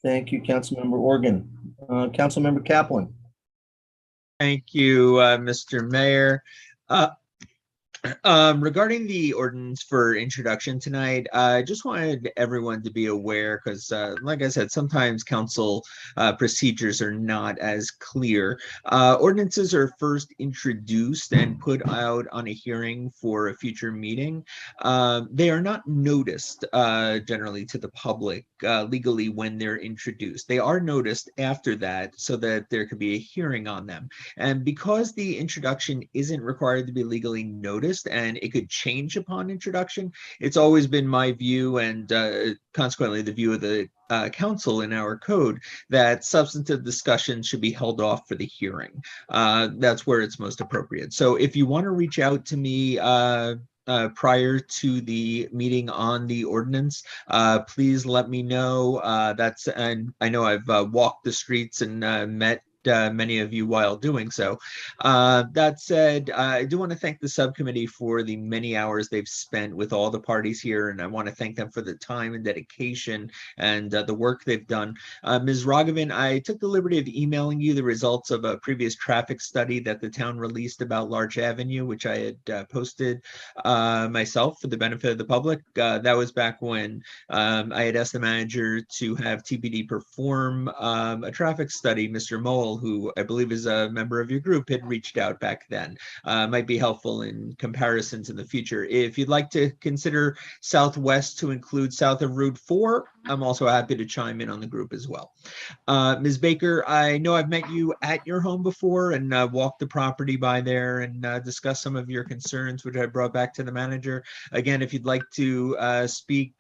Thank you, Councilmember Organ. Councilmember Kaplan. Thank you, Mr. Mayor. Regarding the ordinance for introduction tonight, I just wanted everyone to be aware because, like I said, sometimes council procedures are not as clear. Ordinances are first introduced and put out on a hearing for a future meeting. They are not noticed generally to the public legally when they're introduced. They are noticed after that so that there could be a hearing on them. And because the introduction isn't required to be legally noticed, and it could change upon introduction, it's always been my view and consequently the view of the council in our code that substantive discussion should be held off for the hearing. That's where it's most appropriate. So if you want to reach out to me prior to the meeting on the ordinance, please let me know. And I know I've walked the streets and met many of you while doing so. That said, I do want to thank the subcommittee for the many hours they've spent with all the parties here, and I want to thank them for the time and dedication and the work they've done. Ms. Raghavan, I took the liberty of emailing you the results of a previous traffic study that the town released about Larch Avenue, which I had posted myself for the benefit of the public. That was back when I had asked the manager to have TBD perform a traffic study. Mr. Mole, who I believe is a member of your group, had reached out back then. Might be helpful in comparisons in the future. If you'd like to consider Southwest to include south of Route 4, I'm also happy to chime in on the group as well. Ms. Baker, I know I've met you at your home before and walked the property by there and discussed some of your concerns, which I brought back to the manager. Again, if you'd like to speak,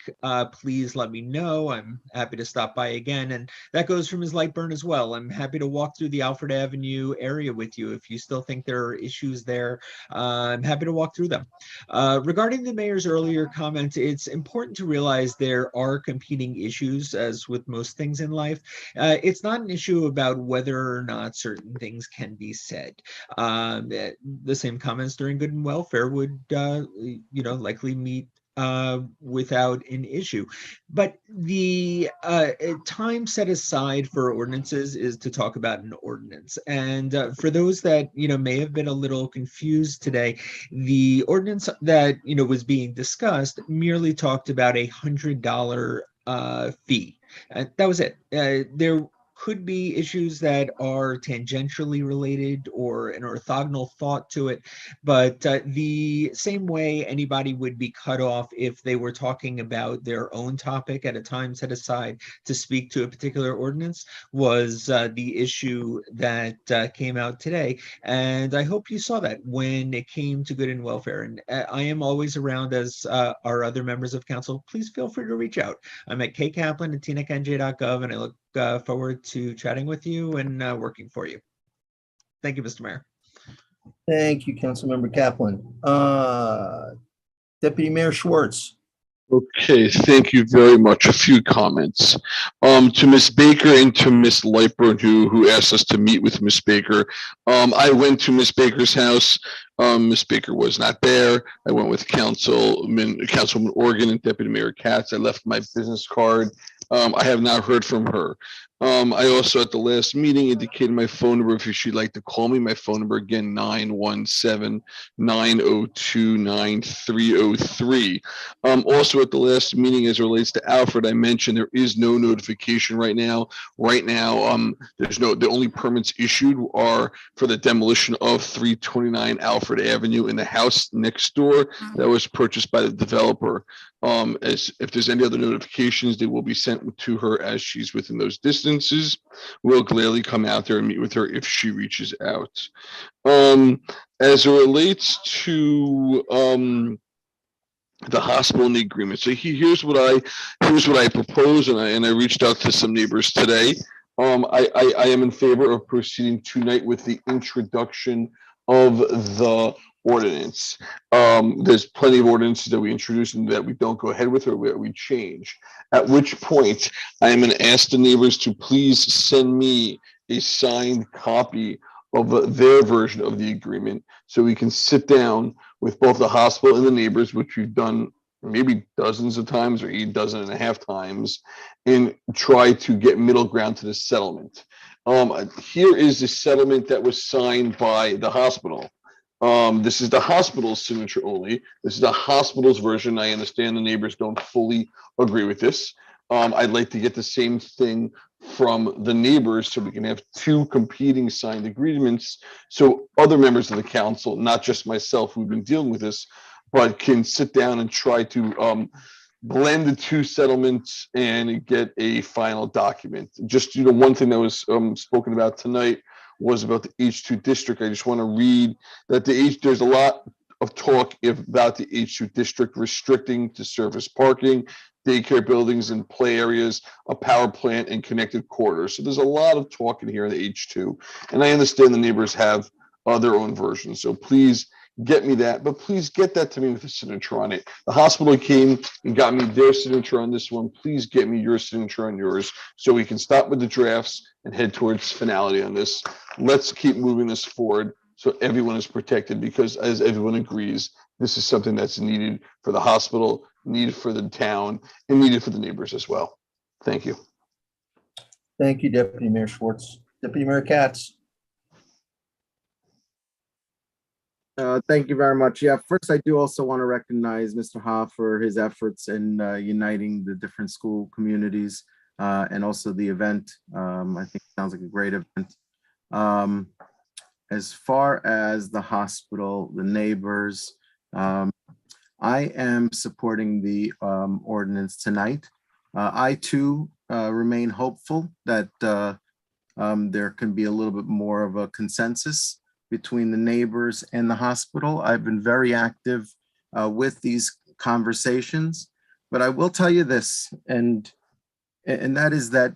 please let me know. I'm happy to stop by again. And that goes for Ms. Lightburn as well. I'm happy to walk through the Alfred Avenue area with you. If you still think there are issues there, I'm happy to walk through them. Regarding the mayor's earlier comment, it's important to realize there are competing issues, as with most things in life. It's not an issue about whether or not certain things can be said. The same comments during good and welfare would, likely meet without an issue. But the time set aside for ordinances is to talk about an ordinance. And for those that, may have been a little confused today, the ordinance that, was being discussed merely talked about $100 fee. That was it. There could be issues that are tangentially related or an orthogonal thought to it, but the same way anybody would be cut off if they were talking about their own topic at a time set aside to speak to a particular ordinance was the issue that came out today. And I hope you saw that when it came to good and welfare. And I am always around as are other members of council. Please feel free to reach out. I'm at kkaplan@tnecnj.gov, and I look forward to chatting with you and working for you. Thank you, Mr. Mayor. Thank you, Councilmember Kaplan. Deputy Mayor Schwartz. Okay, thank you very much. A few comments. To Miss Baker and to Miss Lightburn, who asked us to meet with Miss Baker. I went to Miss Baker's house. Miss Baker was not there. I went with Councilwoman Organ and Deputy Mayor Katz. I left my business card. I have not heard from her. I also at the last meeting indicated my phone number if she'd like to call me. My phone number again, 917-902-9303. Also at the last meeting, as it relates to Alfred, I mentioned there is no notification right now. There's the only permits issued are for the demolition of 329 Alfred Avenue in the house next door that was purchased by the developer. As if there's any other notifications, they will be sent to her as she's within those distances. We'll gladly come out there and meet with her if she reaches out. As it relates to the hospital and the agreement, so here's what I propose, and I reached out to some neighbors today. I am in favor of proceeding tonight with the introduction of the ordinance. There's plenty of ordinances that we introduce and that we don't go ahead with or we change. At which point, I am going to ask the neighbors to please send me a signed copy of their version of the agreement so we can sit down with both the hospital and the neighbors, which we've done maybe dozens of times or 8 dozen and a half times, and try to get middle ground to the settlement. Here is the settlement that was signed by the hospital. This is the hospital's signature only. This is the hospital's version. I understand the neighbors don't fully agree with this. I'd like to get the same thing from the neighbors so we can have 2 competing signed agreements so other members of the council, not just myself who've been dealing with this, but can sit down and try to blend the 2 settlements and get a final document. Just, one thing that was spoken about tonight was about the H2 district. I just want to read that there's a lot of talk about the H2 district restricting to surface parking, daycare buildings and play areas, a power plant and connected quarters. So there's a lot of talk in here in the H2. And I understand the neighbors have their own versions. So please get me that, but please get that to me with a signature on it. The hospital came and got me their signature on this one. Please get me your signature on yours so we can stop with the drafts and head towards finality on this. Let's keep moving this forward so everyone is protected, because as everyone agrees, this is something that's needed for the hospital, needed for the town, and needed for the neighbors as well. Thank you. Thank you, Deputy Mayor Schwartz. Deputy Mayor Katz. Thank you very much. Yeah, first, I do also want to recognize Mr. Ha for his efforts in uniting the different school communities and also the event. I think it sounds like a great event. As far as the hospital, the neighbors, I am supporting the ordinance tonight. I too remain hopeful that there can be a little bit more of a consensus between the neighbors and the hospital. I've been very active with these conversations, but I will tell you this, and that is that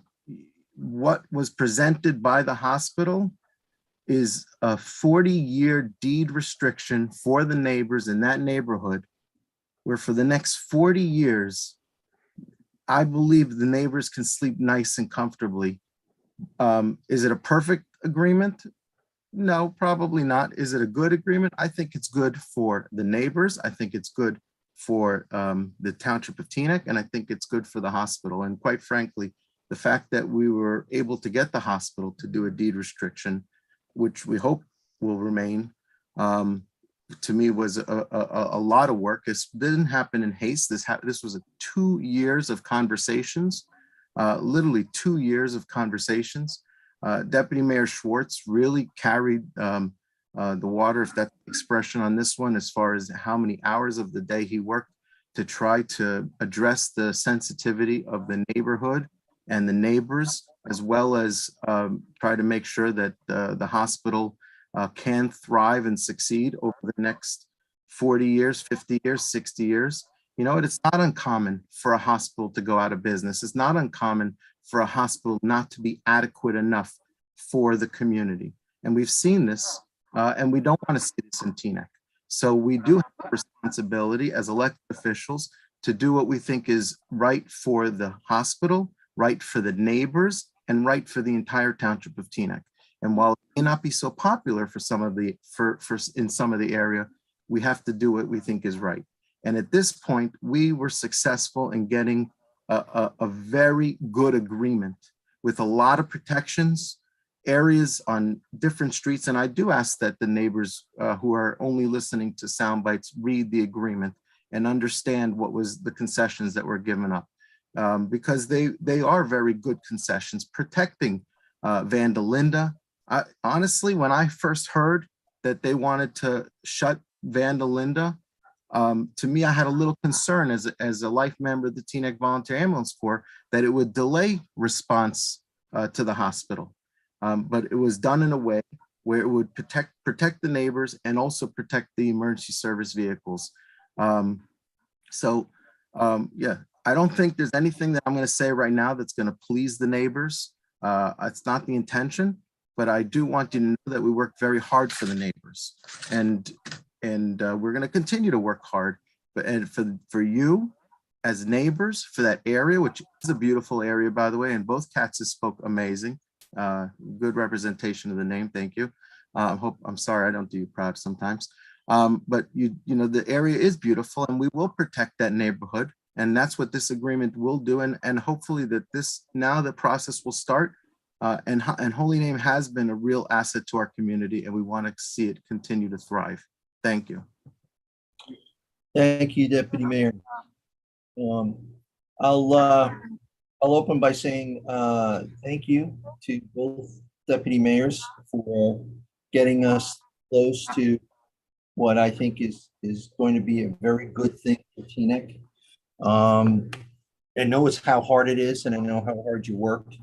what was presented by the hospital is a 40-year deed restriction for the neighbors in that neighborhood, where for the next 40 years, I believe the neighbors can sleep nice and comfortably. Is it a perfect agreement? No, probably not. Is it a good agreement? I think it's good for the neighbors. I think it's good for the township of Teaneck, and I think it's good for the hospital. And quite frankly, the fact that we were able to get the hospital to do a deed restriction, which we hope will remain, to me was a lot of work. This didn't happen in haste. This was 2 years of conversations. literally 2 years of conversations. Deputy Mayor Schwartz really carried the water, if that's the expression on this one, as far as how many hours of the day he worked to try to address the sensitivity of the neighborhood and the neighbors, as well as try to make sure that the hospital can thrive and succeed over the next 40 years, 50 years, 60 years. You know what? It's not uncommon for a hospital to go out of business. It's not uncommon for a hospital not to be adequate enough for the community. And we've seen this, and we don't want to see this in Teaneck. So we do have a responsibility as elected officials to do what we think is right for the hospital, right for the neighbors, and right for the entire township of Teaneck. And while it may not be so popular for some of the in some of the area, we have to do what we think is right. And at this point, we were successful in getting a very good agreement with a lot of protections, areas on different streets. And I do ask that the neighbors who are only listening to sound bites read the agreement and understand what was the concessions that were given up, because they are very good concessions protecting Vanda Linda. Honestly, when I first heard that they wanted to shut Vanda Linda, to me, I had a little concern as a life member of the Teaneck Volunteer Ambulance Corps that it would delay response to the hospital. But it was done in a way where it would protect the neighbors and also protect the emergency service vehicles. Yeah, I don't think there's anything that I'm going to say right now that's going to please the neighbors. It's not the intention, but I do want you to know that we work very hard for the neighbors, and we're going to continue to work hard. But for you as neighbors, for that area, which is a beautiful area, by the way, and both Katzes spoke amazing. Good representation of the name. Thank you. I'm sorry I don't do you proud sometimes. But you know, the area is beautiful, and we will protect that neighborhood. And that's what this agreement will do. And hopefully that now the process will start. And Holy Name has been a real asset to our community, and we want to see it continue to thrive. Thank you. Thank you, Deputy Mayor. I'll open by saying thank you to both deputy mayors for getting us close to what I think is going to be a very good thing for Teaneck. I know it's how hard it is, and I know how hard you worked.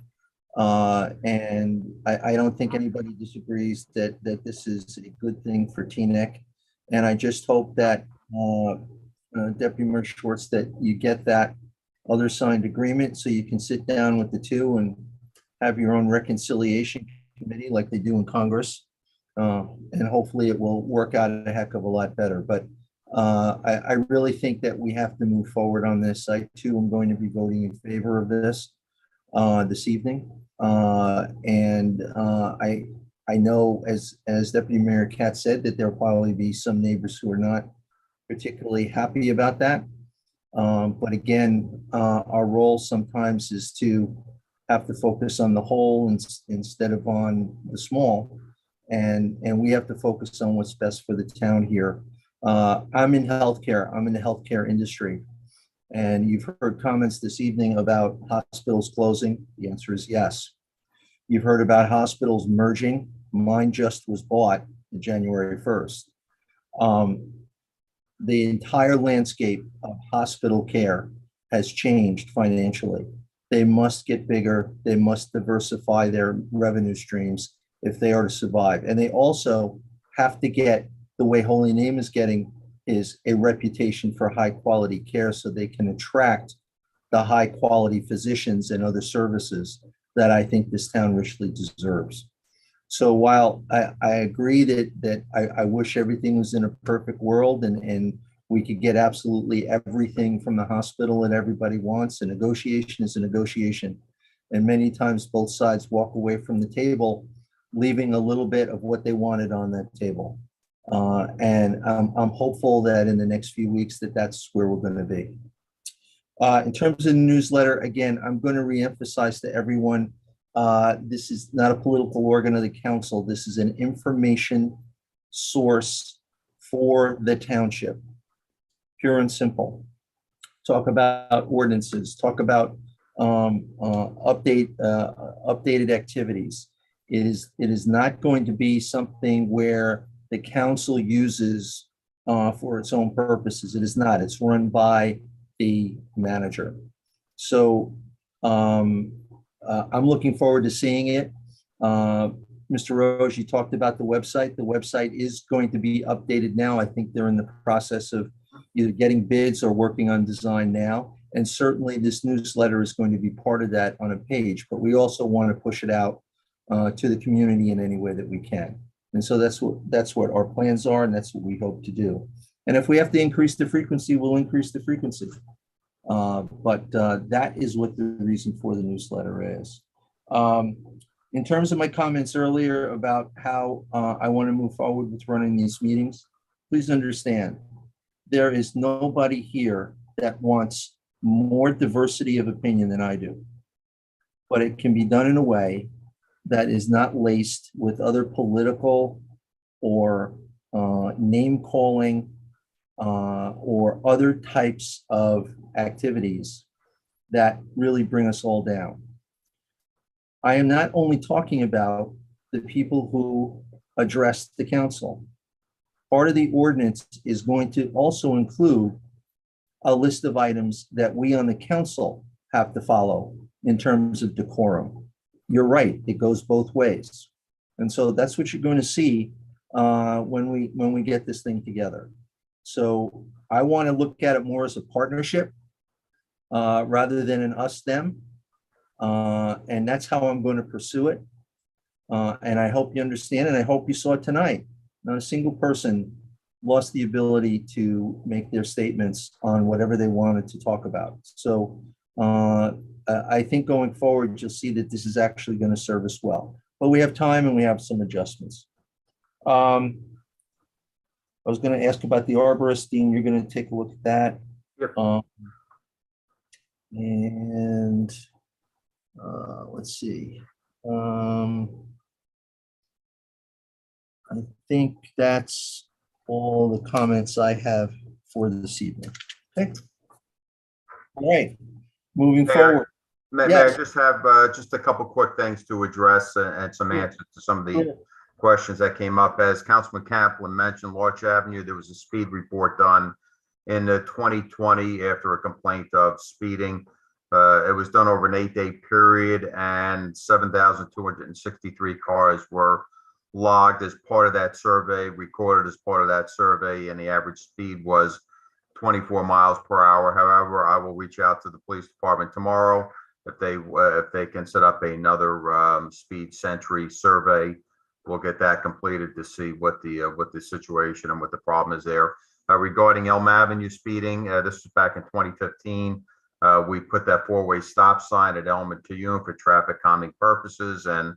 And I don't think anybody disagrees that this is a good thing for Teaneck. And I just hope that Deputy Mayor Schwartz, that you get that other signed agreement so you can sit down with the two and have your own reconciliation committee like they do in Congress. And hopefully it will work out a heck of a lot better. But I really think that we have to move forward on this. I too am going to be voting in favor of this evening. I know, as Deputy Mayor Katz said, that there'll probably be some neighbors who are not particularly happy about that. But again, our role sometimes is to have to focus on the whole instead of on the small. And we have to focus on what's best for the town here. I'm in healthcare. I'm in the healthcare industry. And you've heard comments this evening about hospitals closing. The answer is yes. You've heard about hospitals merging. Mine just was bought January 1st. The entire landscape of hospital care has changed financially. They must get bigger. They must diversify their revenue streams if they are to survive. And they also have to get, the way Holy Name is getting, is a reputation for high quality care so they can attract the high quality physicians and other services that I think this town richly deserves. So while I agree that I wish everything was in a perfect world and we could get absolutely everything from the hospital that everybody wants, a negotiation is a negotiation. And many times both sides walk away from the table, leaving a little bit of what they wanted on that table. And I'm hopeful that in the next few weeks that's where we're going to be. In terms of the newsletter, again, I'm going to reemphasize to everyone, this is not a political organ of the council. This is an information source for the township, pure and simple. Talk about ordinances, talk about updated activities. It is not going to be something where the council uses for its own purposes. It is not. It's run by the manager. So I'm looking forward to seeing it. Mr. Rose, you talked about the website. The website is going to be updated now. I think they're in the process of either getting bids or working on design now. And certainly this newsletter is going to be part of that on a page, but we also want to push it out to the community in any way that we can. And so that's what our plans are, and that's what we hope to do. And if we have to increase the frequency, we'll increase the frequency. But that is what the reason for the newsletter is. In terms of my comments earlier about how I want to move forward with running these meetings, please understand, there is nobody here that wants more diversity of opinion than I do. But it can be done in a way that is not laced with other political or name calling or other types of activities that really bring us all down. I am not only talking about the people who address the council. Part of the ordinance is going to also include a list of items that we on the council have to follow in terms of decorum. You're right, it goes both ways. And so that's what you're going to see when we get this thing together. So I want to look at it more as a partnership rather than an us-them. And that's how I'm going to pursue it. And I hope you understand, and I hope you saw it tonight. Not a single person lost the ability to make their statements on whatever they wanted to talk about. So I think going forward, you'll see that this is actually going to serve us well. But we have time and we have some adjustments. I was going to ask about the arborist. Dean, you're going to take a look at that. Yep. And let's see. I think that's all the comments I have for this evening. Okay. All right. Moving forward. May Yes. I just have just a couple quick things to address and some answers to some of the questions that came up. As Councilman Kaplan mentioned, Larch Avenue, there was a speed report done in 2020 after a complaint of speeding. It was done over an 8-day period, and 7,263 cars were logged as part of that survey, recorded as part of that survey, and the average speed was 24 miles per hour. However, I will reach out to the police department tomorrow if they can set up another speed sentry survey. We'll get that completed to see what the situation and what the problem is there. Regarding Elm Avenue speeding, this was back in 2015. We put that 4-way stop sign at Elm and Tayun for traffic calming purposes, and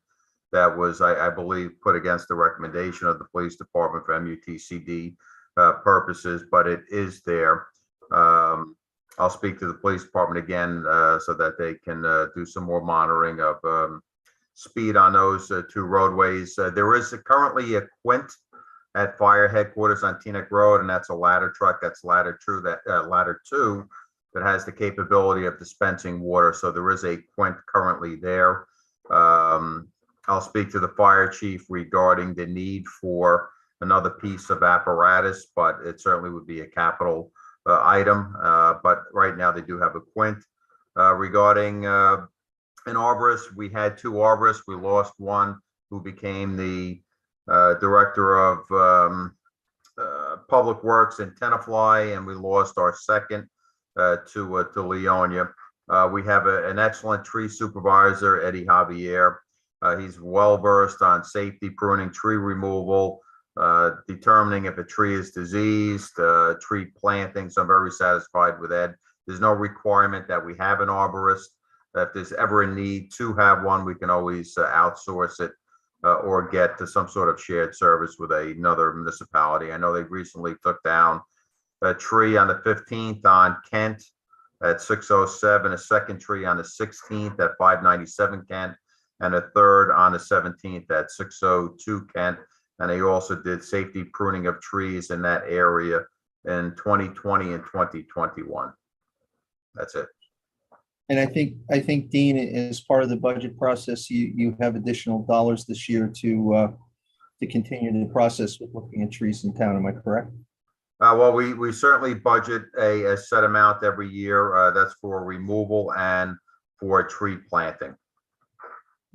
that was, I believe, put against the recommendation of the police department for MUTCD purposes, but it is there. I'll speak to the police department again so that they can do some more monitoring of speed on those 2 roadways. There is currently a quint at fire headquarters on Teaneck Road, and that's a ladder truck. That's ladder 2 that has the capability of dispensing water. So there is a quint currently there. I'll speak to the fire chief regarding the need for another piece of apparatus, but it certainly would be a capital item. But right now they do have a quint. Regarding an arborist, we had 2 arborists. We lost one who became the director of public works in Tenafly, and we lost our second to Leonia. We have an excellent tree supervisor, Eddie Javier. He's well versed on safety, pruning, tree removal, determining if a tree is diseased, tree planting. So I'm very satisfied with Ed. There's no requirement that we have an arborist. If there's ever a need to have one, we can always outsource it or get to some sort of shared service with another municipality. I know they recently took down a tree on the 15th on Kent at 607, a second tree on the 16th at 597 Kent, and a third on the 17th at 602 Kent. And they also did safety pruning of trees in that area in 2020 and 2021. That's it. And I think Dean, as part of the budget process, you have additional dollars this year to continue the process with looking at trees in town. Am I correct? Well, we certainly budget a set amount every year. That's for removal and for tree planting.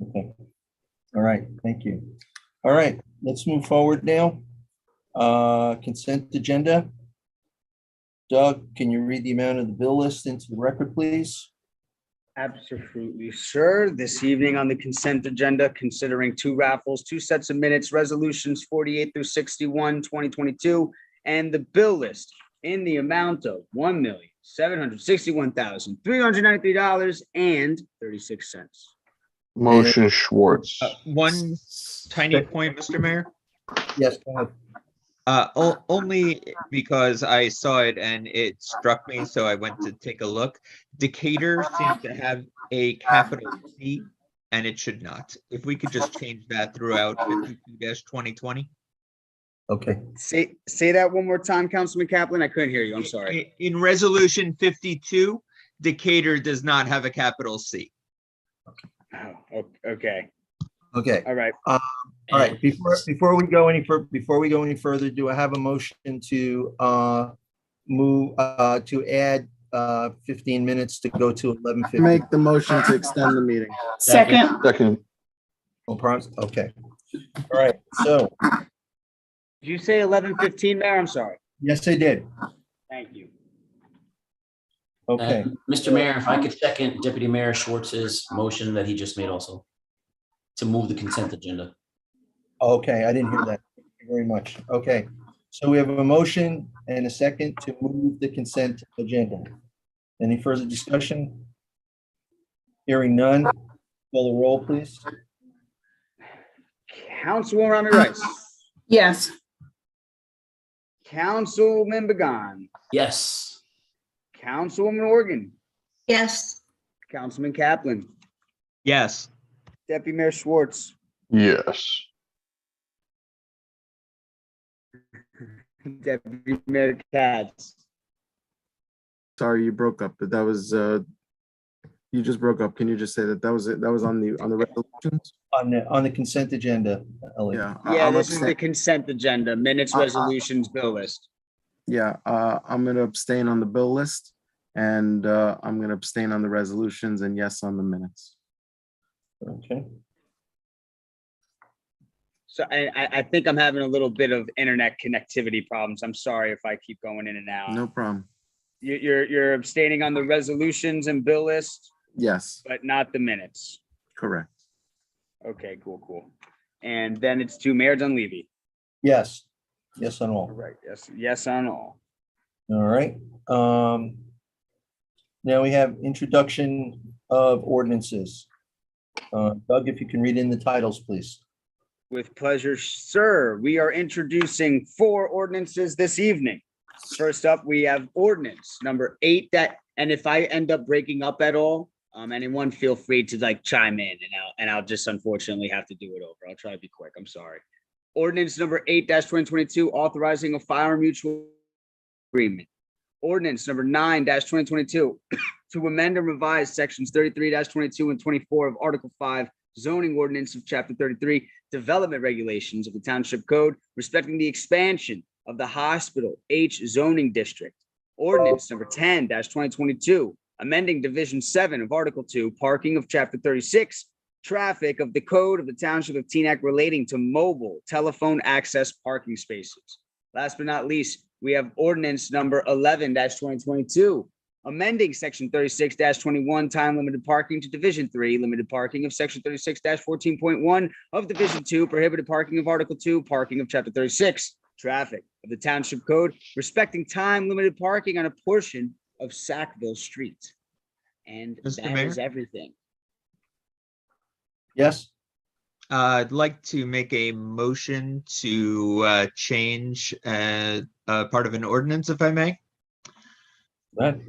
Okay. All right. Thank you. All right. Let's move forward now. Consent agenda. Doug, can you read the amount of the bill list into the record, please? Absolutely, sir. This evening on the consent agenda, considering 2 raffles, 2 sets of minutes, resolutions 48 through 61, 2022, and the bill list in the amount of $1,761,393.36. Motion Schwartz. One tiny point, Mr. Mayor. Yes, go ahead. Only because I saw it and it struck me, so I went to take a look. Decatur seems to have a capital C, and it should not. If we could just change that throughout 52-2020. Okay. Say that one more time, Councilman Kaplan. I couldn't hear you. I'm sorry. In resolution 52, Decatur does not have a capital C. Oh, okay. Okay. All right. All right. Before we go any further, do I have a motion to move to add 15 minutes to go to 11:50? Make the motion to extend the meeting. Second. Second. Okay. All right. So, Did you say 11:15, Mayor? I'm sorry. yes, I did. Thank you. Okay. Mr. Mayor, if I could second Deputy Mayor Schwartz's motion that he just made also to move the consent agenda. Okay, I didn't hear that. Thank you very much. Okay. So we have a motion and a second to move the consent agenda. Any further discussion? Hearing none. Call the roll, please. Councilwoman Rami Rice. Yes. Councilman Began. Yes. Councilwoman Organ. Yes. Councilman Kaplan. Yes. Deputy Mayor Schwartz. Yes. Deputy Mayor Katz. Sorry, you broke up, but that was, you just broke up. Can you just say that was it? That was on the resolutions? On the consent agenda, Elliot. Yeah. Yeah, I'm this is abstain- the consent agenda, minutes, resolutions, bill list. Yeah, I'm gonna abstain on the bill list, and I'm gonna abstain on the resolutions and yes on the minutes. Okay. So I think I'm having a little bit of internet connectivity problems. I'm sorry if I keep going in and out. No problem. You're abstaining on the resolutions and bill list, Yes, but not the minutes. correct. Okay, cool. And then it's to Mayor Dunleavy. Yes. Yes on all. All right, yes on all. All right. Now we have introduction of ordinances. Doug, if you can read in the titles, please. With pleasure, sir. We are introducing 4 ordinances this evening. First up, we have ordinance number 8 and if I end up breaking up at all, anyone feel free to chime in and I'll just unfortunately have to do it over. I'll try to be quick. I'm sorry. Ordinance number 8-2022, authorizing a firearm mutual agreement. Ordinance number 9-2022, to amend and revise sections 33-22 and 24 of Article 5, zoning ordinance of Chapter 33, development regulations of the Township Code respecting the expansion of the Hospital H zoning district. Ordinance number 10-2022, amending Division 7 of Article 2, parking of Chapter 36, traffic of the Code of the Township of Teaneck relating to mobile telephone access parking spaces. Last but not least, we have ordinance number 11-2022, amending section 36-21 time limited parking to division 3 limited parking of section 36-14.1 of division 2 prohibited parking of article 2 parking of chapter 36 traffic of the township code respecting time limited parking on a portion of Sackville Street. And Mr. that Mayor? is everything. Yes. I'd like to make a motion to change part of an ordinance, if I may. Right.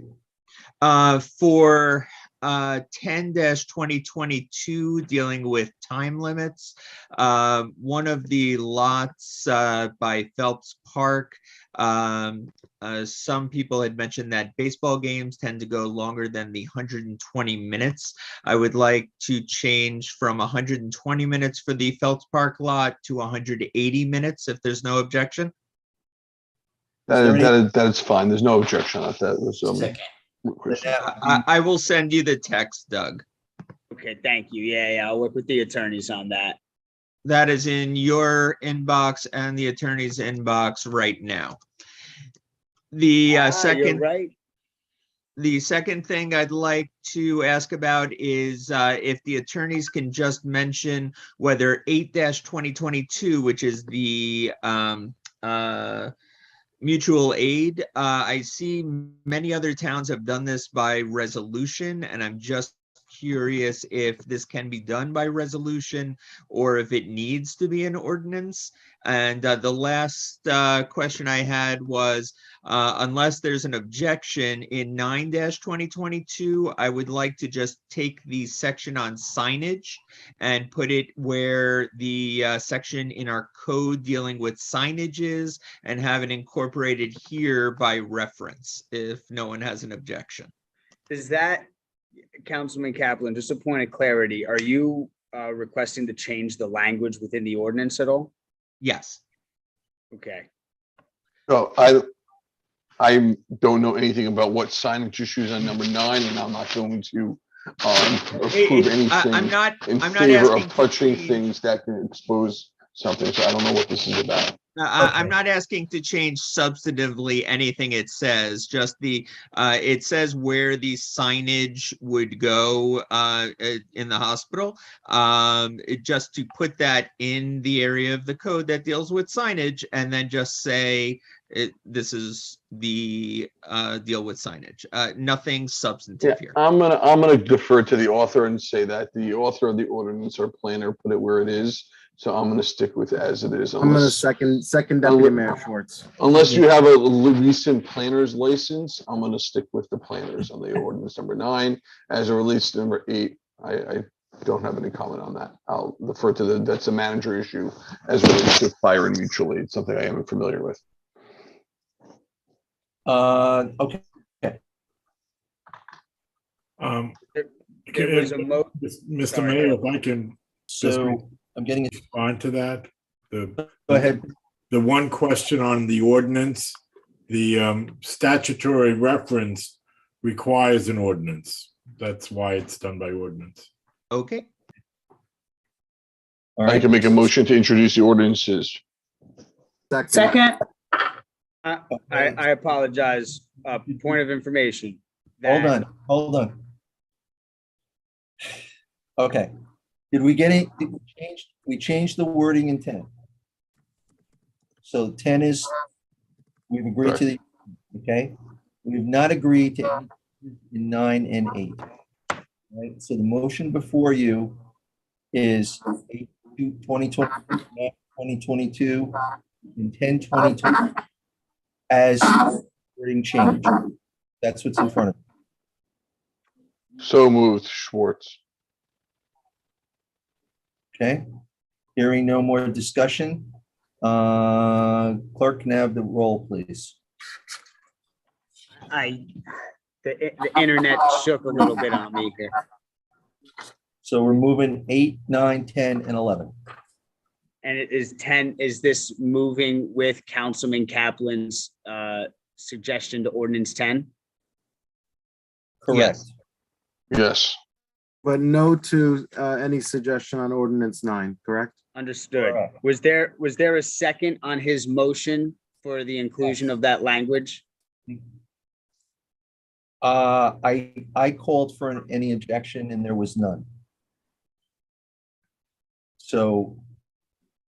For 10-2022 dealing with time limits. One of the lots by Phelps Park, some people had mentioned that baseball games tend to go longer than the 120 minutes. I would like to change from 120 minutes for the Phelps Park lot to 180 minutes if there's no objection. That is fine. There's no objection on that. I will send you the text, Doug. Okay, thank you. Yeah, I'll work with the attorneys on that. That is in your inbox and the attorney's inbox right now. The second, right. The second thing I'd like to ask about is if the attorneys can just mention whether 8-2022, which is the mutual aid. I see many other towns have done this by resolution, and I'm just curious if this can be done by resolution or if it needs to be an ordinance. And the last question I had was, unless there's an objection in 9-2022, I would like to just take the section on signage and put it where the section in our code dealing with signage is, and have it incorporated here by reference, if no one has an objection. Does that, Councilman Kaplan, just a point of clarity, are you requesting to change the language within the ordinance at all? Yes. Okay. So I don't know anything about what signage issues on number 9, and I'm not going to approve anything in favor of touching things that can expose something. So I don't know what this is about. I'm not asking to change substantively anything it says, just it says where the signage would go in the hospital. Just to put that in the area of the code that deals with signage, and then just say this is the deal with signage. Nothing substantive here. I'm gonna defer to the author and say that the author of the ordinance or planner put it where it is. So I'm going to stick with it as it is. I'm going to second Deputy Mayor Schwartz. Unless you have a recent planner's license, I'm going to stick with the planners on the ordinance number 9. As it relates to number 8, I don't have any comment on that. I'll defer to that's a manager issue as it relates to fire and mutual aid, something I am familiar with. Okay. There was a Mr. Mayor, if I can just I'm getting respond to that. Go ahead. The one question on the ordinance, the statutory reference requires an ordinance. That's why it's done by ordinance. Okay. All right. I can make a motion to introduce the ordinances. Second. I apologize. Point of information. Hold on. Okay. Did we get it? We changed the wording in 10. So 10 is, we've agreed to the, okay? We've not agreed to in 9 and 8. Right? So the motion before you is 8-2022 and 10-2022 as wording change. That's what's in front of you. So moved, Schwartz. Okay, hearing no more discussion. Clerk, can I have the roll, please? The internet shook a little bit on me here. So we're moving 8, 9, 10, and 11. And it is 10. Is this moving with Councilman Kaplan's suggestion to ordinance 10? Correct. Yes. But no to any suggestion on ordinance 9, correct? Understood. Was there a second on his motion for the inclusion of that language? I called for any objection and there was none. So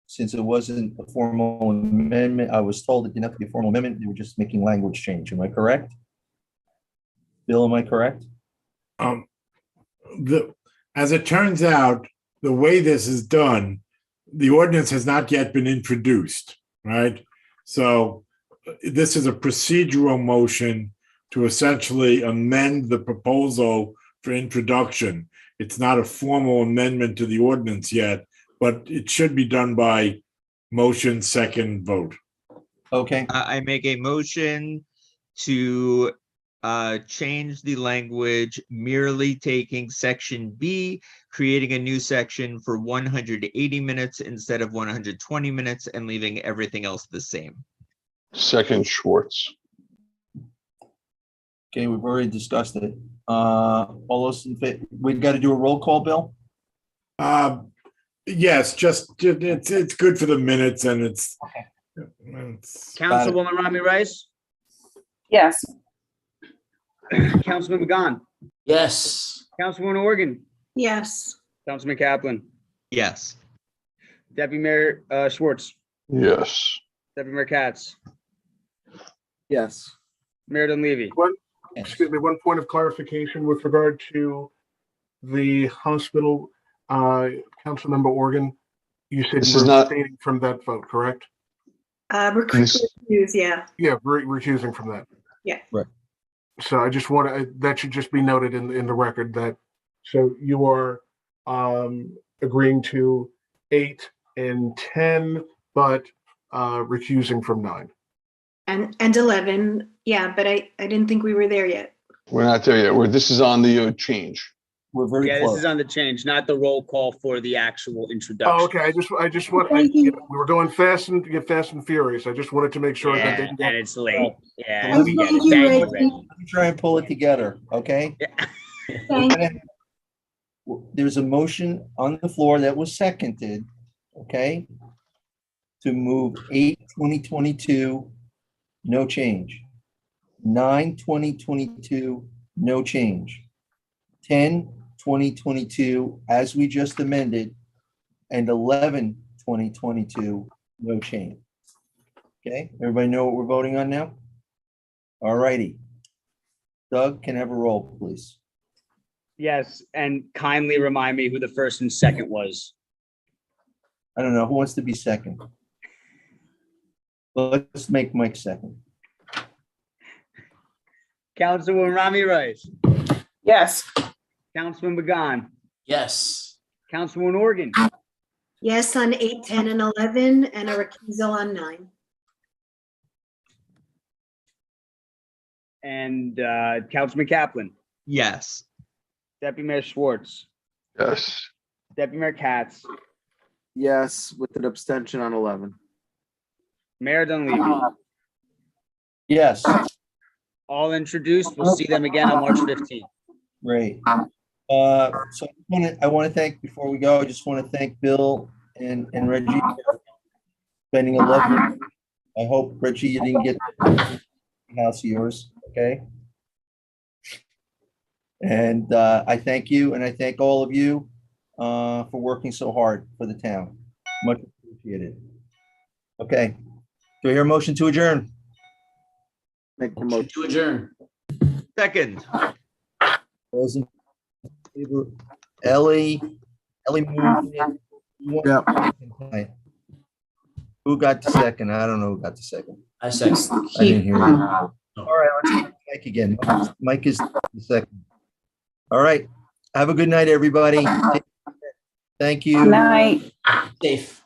since it wasn't a formal amendment, I was told it didn't have to be a formal amendment. They were just making language change. Am I correct? Bill, am I correct? As it turns out, the way this is done, the ordinance has not yet been introduced, right? So this is a procedural motion to essentially amend the proposal for introduction. It's not a formal amendment to the ordinance yet, but it should be done by motion, second vote. Okay, I make a motion to change the language, merely taking section B, creating a new section for 180 minutes instead of 120 minutes, and leaving everything else the same. Second, Schwartz. okay, we've already discussed it. All those in favor, we got to do a roll call, Bill? Yes, just, it's good for the minutes and it's. Councilwoman Rami Rice, Yes. Councilman McGahn, Yes. Councilwoman Organ, Yes. Councilman Kaplan, Yes. Deputy Mayor Schwartz, Yes. Deputy Mayor Katz, Yes. Mayor Dunleavy. Excuse me, one point of clarification with regard to the hospital, Councilmember Organ. You said This you is were not- abstaining from that vote, correct? Recuse, yeah. Yeah, recusing from that. Yeah. Right. So I just want to, that should just be noted in the record that, so you are agreeing to 8 and 10, but recusing from 9. And 11, yeah, but I didn't think we were there yet. We're not there yet. This is on the change. We're very Yeah, close. this is on the change, not the roll call for the actual introduction. Oh, okay. I just want, Thank you. we were going fast and furious. I just wanted to make sure that Yeah, they and didn't. it's late. Yeah, Oh, we get thank it. you, Thank you, Reggie. Reggie. Let me try and pull it together, okay? Thank There's a motion on the floor that was seconded, okay? To move 8/2022, no change. 9/2022, no change. 10/2022, as we just amended, and 11/2022, no change. Okay, everybody know what we're voting on now? All righty. Doug, can I have a roll, please? Yes, and kindly remind me who the first and second was. I don't know, who wants to be second? Let's make Mike second. Councilwoman Rami Rice, Yes. Councilman McGahn, Yes. Councilwoman Organ, Yes on 8, 10, and 11, and a recusal on 9. and Councilman Kaplan, Yes. Deputy Mayor Schwartz, Yes. Deputy Mayor Katz, Yes, with an abstention on 11. Mayor Dunleavy. Yes, All introduced. We'll see them again on March 15th. great. So I want to thank, before we go, I just want to thank Bill and Reggie for spending a lovely. I hope, Reggie, you didn't get the house of yours, okay? And I thank you, and I thank all of you for working so hard for the town. Much appreciated. Okay, do I hear a motion to adjourn? Make the Motion motion. to adjourn. Second. Those in favor? Ellie moved it. Yeah. Who got the second? I don't know who got the second. I second. I didn't hear you. All right, let's get Mike again. Mike is the second. All right. Have a good night, everybody. Thank you. Night. Safe.